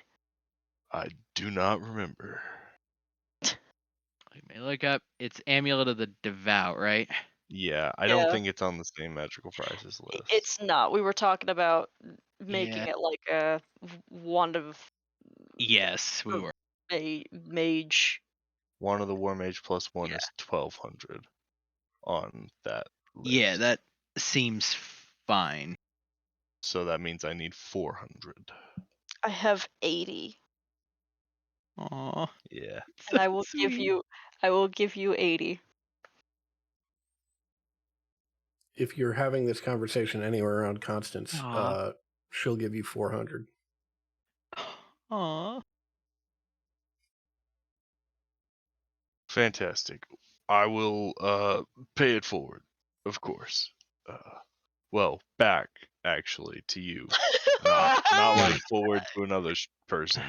I do not remember. Let me look up. It's Amulet of the Devout, right? Yeah, I don't think it's on the same magical prices list. It's not. We were talking about making Yeah. it like a wand of Yes, we were. a mage. One of the War Mage +1 is 1200 on that list. Yeah, that seems fine. So that means I need 400. I have 80. Aw. Yeah. And I will give you 80. If you're having this conversation anywhere around Constance, Aw. she'll give you 400. Aw. Fantastic. I will pay it forward, of course. Well, back actually, to you. Not like forward to another person.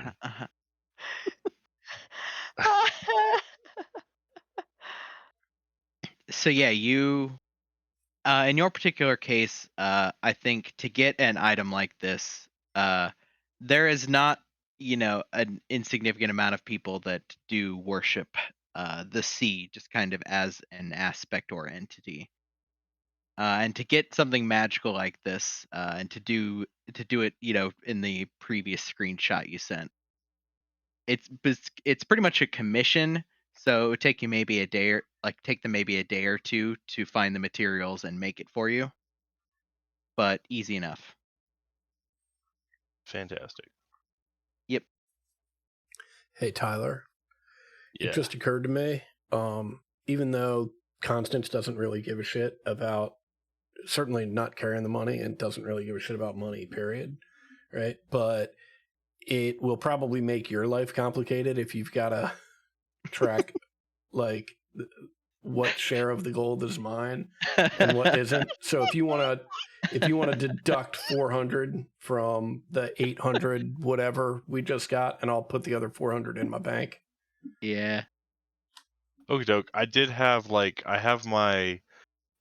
So yeah, you in your particular case, I think to get an item like this, there is not, an insignificant amount of people that do worship the sea just kind of as an aspect or entity. And to get something magical like this, and to do it, in the previous screenshot you sent, it's pretty much a commission. So it would take you maybe a day, take them maybe a day or two to find the materials and make it for you. But easy enough. Fantastic. Yep. Hey Tyler. Yeah. It just occurred to me, even though Constance doesn't really give a shit about certainly not carrying the money and doesn't really give a shit about money, period. Right? But it will probably make your life complicated if you've got to track like what share of the gold is mine and what isn't. So if you want to deduct 400 from the 800 whatever we just got, and I'll put the other 400 in my bank. Yeah. Okie doke. I have my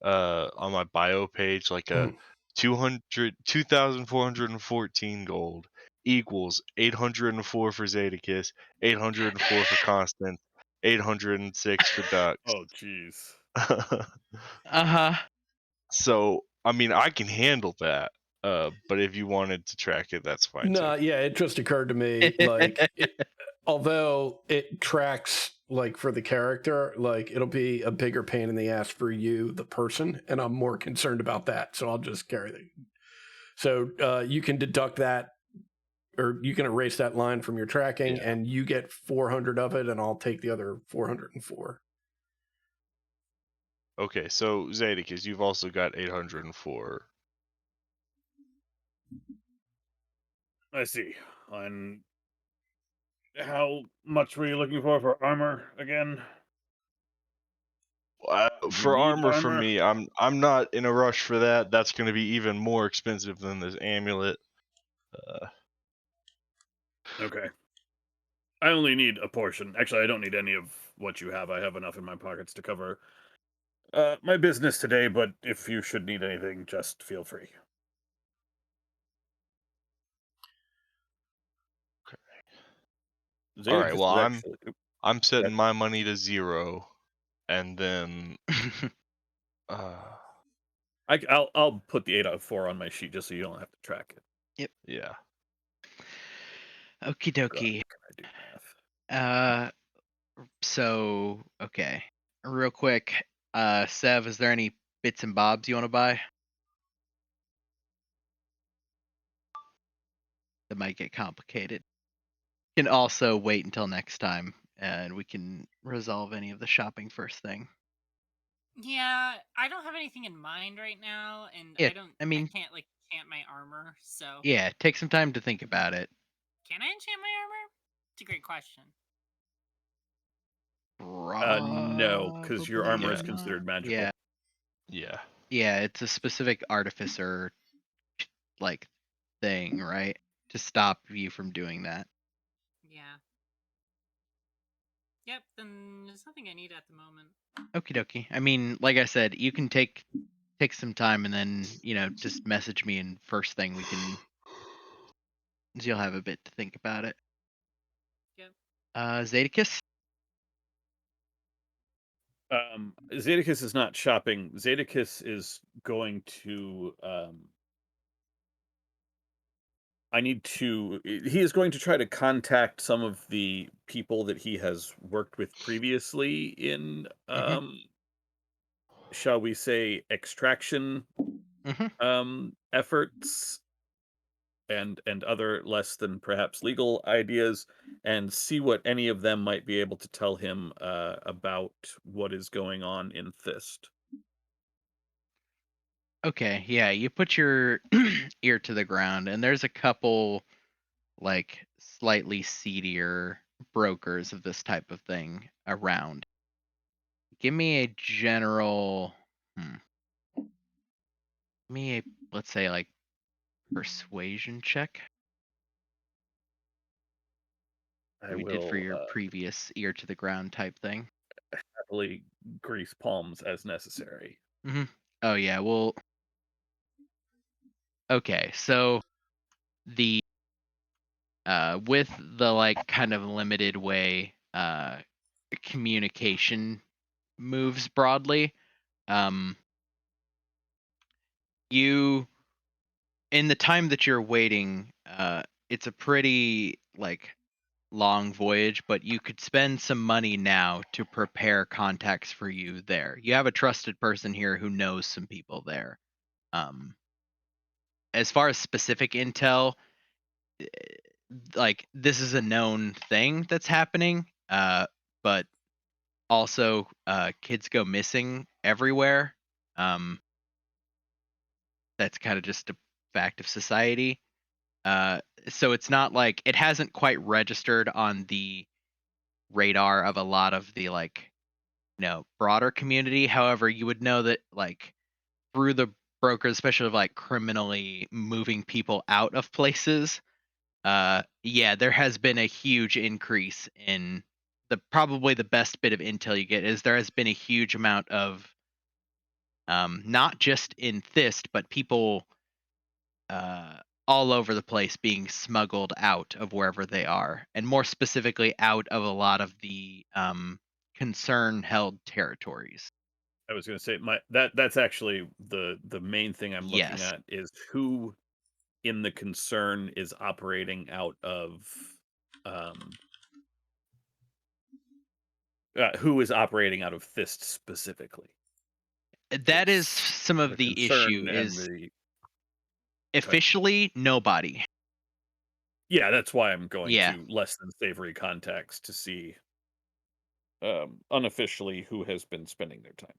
on my bio page like a 2,414 gold equals 804 for Zedekis, 804 for Constance, 806 for Dux. Oh, jeez. Uh-huh. So, I mean, I can handle that. But if you wanted to track it, that's fine. No, yeah, it just occurred to me, like, although it tracks, like, for the character, like, it'll be a bigger pain in the ass for you, the person, and I'm more concerned about that, so I'll just carry the... So you can deduct that, or you can erase that line from your tracking, and you get 400 of it, and I'll take the other 404. Okay, so Zedekis, you've also got 804. I see. And how much were you looking for armor again? For armor for me, I'm not in a rush for that. That's going to be even more expensive than this amulet. Okay. I only need a portion. Actually, I don't need any of what you have. I have enough in my pockets to cover my business today, but if you should need anything, just feel free. Okay. All right, well, I'm setting my money to 0, and then I'll put the 804 on my sheet just so you don't have to track it. Yep. Yeah. Okie dokie. So okay. Real quick, Sev, is there any bits and bobs you want to buy? That might get complicated. You can also wait until next time, and we can resolve any of the shopping first thing. Yeah, I don't have anything in mind right now, and Yeah, I can't like enchant my armor, so Yeah, take some time to think about it. Can I enchant my armor? It's a great question. No, because your armor is considered magical. Yeah. Yeah. Yeah, it's a specific artificer like thing, right? To stop you from doing that. Yeah. Yep, then there's nothing I need at the moment. Okie dokie. I mean, like I said, you can take some time and then, just message me, and first thing we can... You'll have a bit to think about it. Yep. Zedekis? Zedekis is not shopping. Zedekis is going to... he is going to try to contact some of the people that he has worked with previously in, shall we say, extraction efforts and other less than perhaps legal ideas, and see what any of them might be able to tell him about what is going on in Thist. Okay, yeah, you put your ear to the ground, and there's a couple, like, slightly seedier brokers of this type of thing around. Give me a general... let's say, like, persuasion check. I We will did for your previous ear to the ground type thing. happily grease palms as necessary. Mm-hmm. Oh yeah, well. Okay, so the with the like kind of limited way communication moves broadly, you in the time that you're waiting, it's a pretty like long voyage, but you could spend some money now to prepare contacts for you there. You have a trusted person here who knows some people there. As far as specific intel, like this is a known thing that's happening, but also kids go missing everywhere. That's kind of just a fact of society. So it's not like it hasn't quite registered on the radar of a lot of the like broader community. However, you would know that like through the brokers, especially of like criminally moving people out of places, yeah, there has been a huge increase in probably the best bit of intel you get is there has been a huge amount of not just in Thist, but people all over the place being smuggled out of wherever they are, and more specifically out of a lot of the concern-held territories. I was going to say that's actually the main thing I'm looking at is who in the concern is operating out of who is operating out of Thist specifically. That is some of the issue is officially nobody. Yeah, that's why I'm going to less than savory contacts to see unofficially who has been spending their time.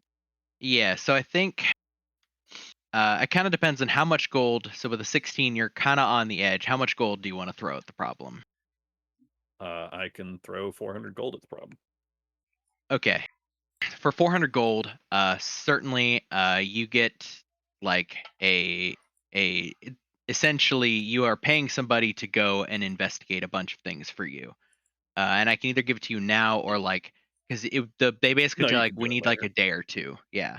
Yeah, so I think it kind of depends on how much gold. So with a 16, you're kind of on the edge. How much gold do you want to throw at the problem? I can throw 400 gold at the problem. Okay. For 400 gold, certainly you get like essentially you are paying somebody to go and investigate a bunch of things for you. And I can either give it to you now or like because they basically tell like we need like a day or two. Yeah.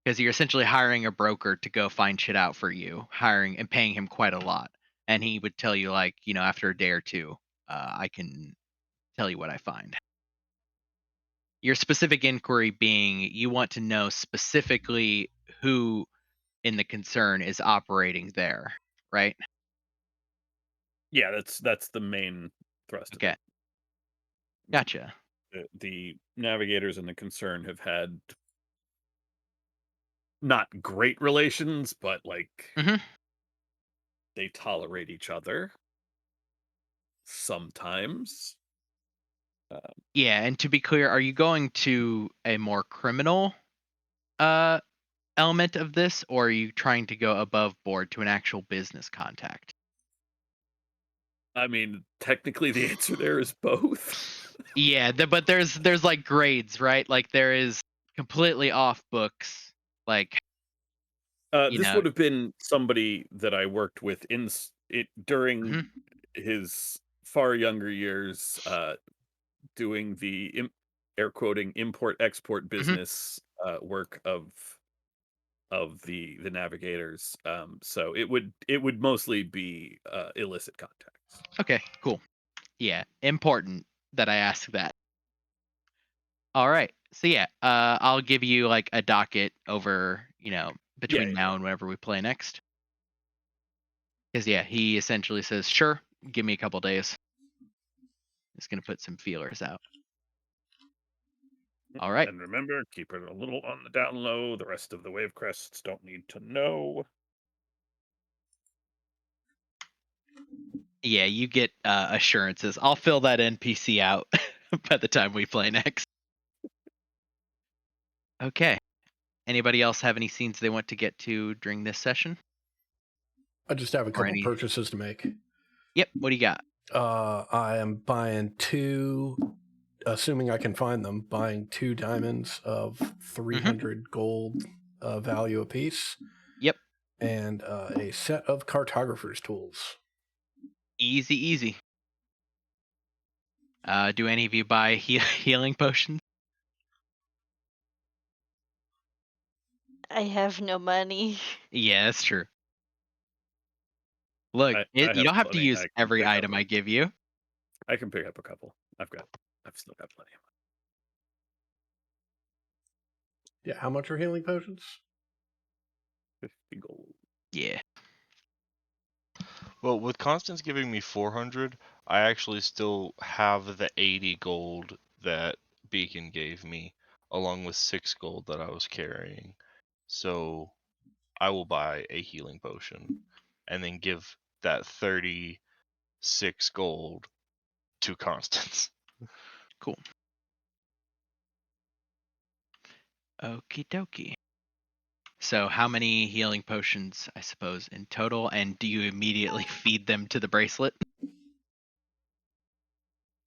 Because you're essentially hiring a broker to go find shit out for you, hiring and paying him quite a lot. And he would tell you like, after a day or two, I can tell you what I find. Your specific inquiry being you want to know specifically who in the concern is operating there, right? Yeah, that's the main thrust. Okay. Gotcha. The navigators and the concern have had not great relations, but like they tolerate each other sometimes. Yeah, and to be clear, are you going to a more criminal element of this, or are you trying to go above board to an actual business contact? I mean, technically the answer there is both. Yeah, but there's like grades, right? Like there is completely off books, like this would have been somebody that I worked with during his far younger years, doing the air quoting import-export business work of the navigators. So it would mostly be illicit contacts. Okay, cool. Yeah, important that I ask that. All right. So yeah, I'll give you like a docket over, between now and whenever we play next. Because yeah, he essentially says, "Sure, give me a couple days." He's gonna put some feelers out. All right. And remember, keep it a little on the down low. The rest of the wave crests don't need to know. Yeah, you get assurances. I'll fill that NPC out by the time we play next. Okay. Anybody else have any scenes they want to get to during this session? I just have a couple purchases to make. Yep. What do you got? I am buying two, assuming I can find them, buying 2 diamonds of 300 gold value apiece. Yep. and a set of cartographer's tools. Easy, easy. Do any of you buy healing potions? I have no money. Yeah, that's true. Look, I you have don't have to plenty. use I can every pick up item I give you. I can pick up a couple. I've still got plenty. Yeah, how much are healing potions? 50 gold. Yeah. Well, with Constance giving me 400, I actually still have the 80 gold that Beacon gave me, along with 6 gold that I was carrying. So I will buy a healing potion and then give that 36 gold to Constance. Cool. Okie dokie. So how many healing potions, I suppose, in total? And do you immediately feed them to the bracelet?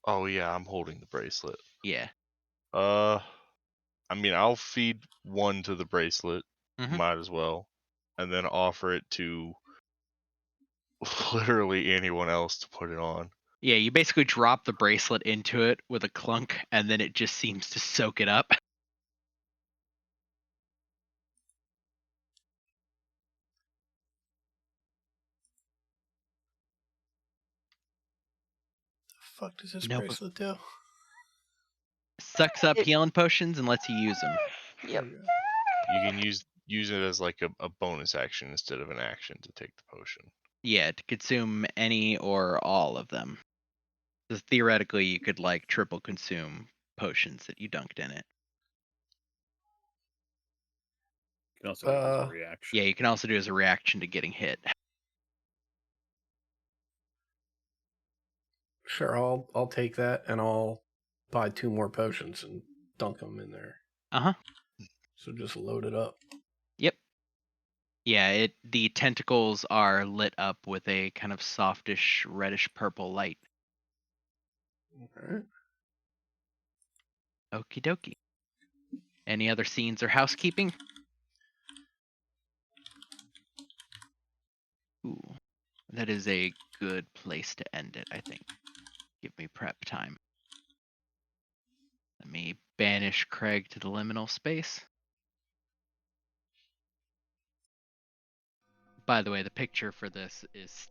Oh yeah, I'm holding the bracelet. Yeah. I mean, I'll feed one to the bracelet. Mhm. Might as well. And then offer it to literally anyone else to put it on. Yeah, you basically drop the bracelet into it with a clunk, and then it just seems to soak it up. The fuck does this No, but- bracelet do? Sucks up healing potions and lets you use them. Yep. You can use it as like a bonus action instead of an action to take the potion. Yeah, to consume any or all of them. 'Cause theoretically, you could like triple consume potions that you dunked in it. You can also do it as a reaction. Yeah, you can also do it as a reaction to getting hit. Sure, I'll take that and I'll buy 2 more potions and dunk them in there. Uh-huh. So just load it up. Yep. Yeah, the tentacles are lit up with a kind of softish reddish purple light. Alright. Okie dokie. Any other scenes or housekeeping? Ooh, that is a good place to end it, I think. Give me prep time. Let me banish Craig to the liminal space. By the way, the picture for this is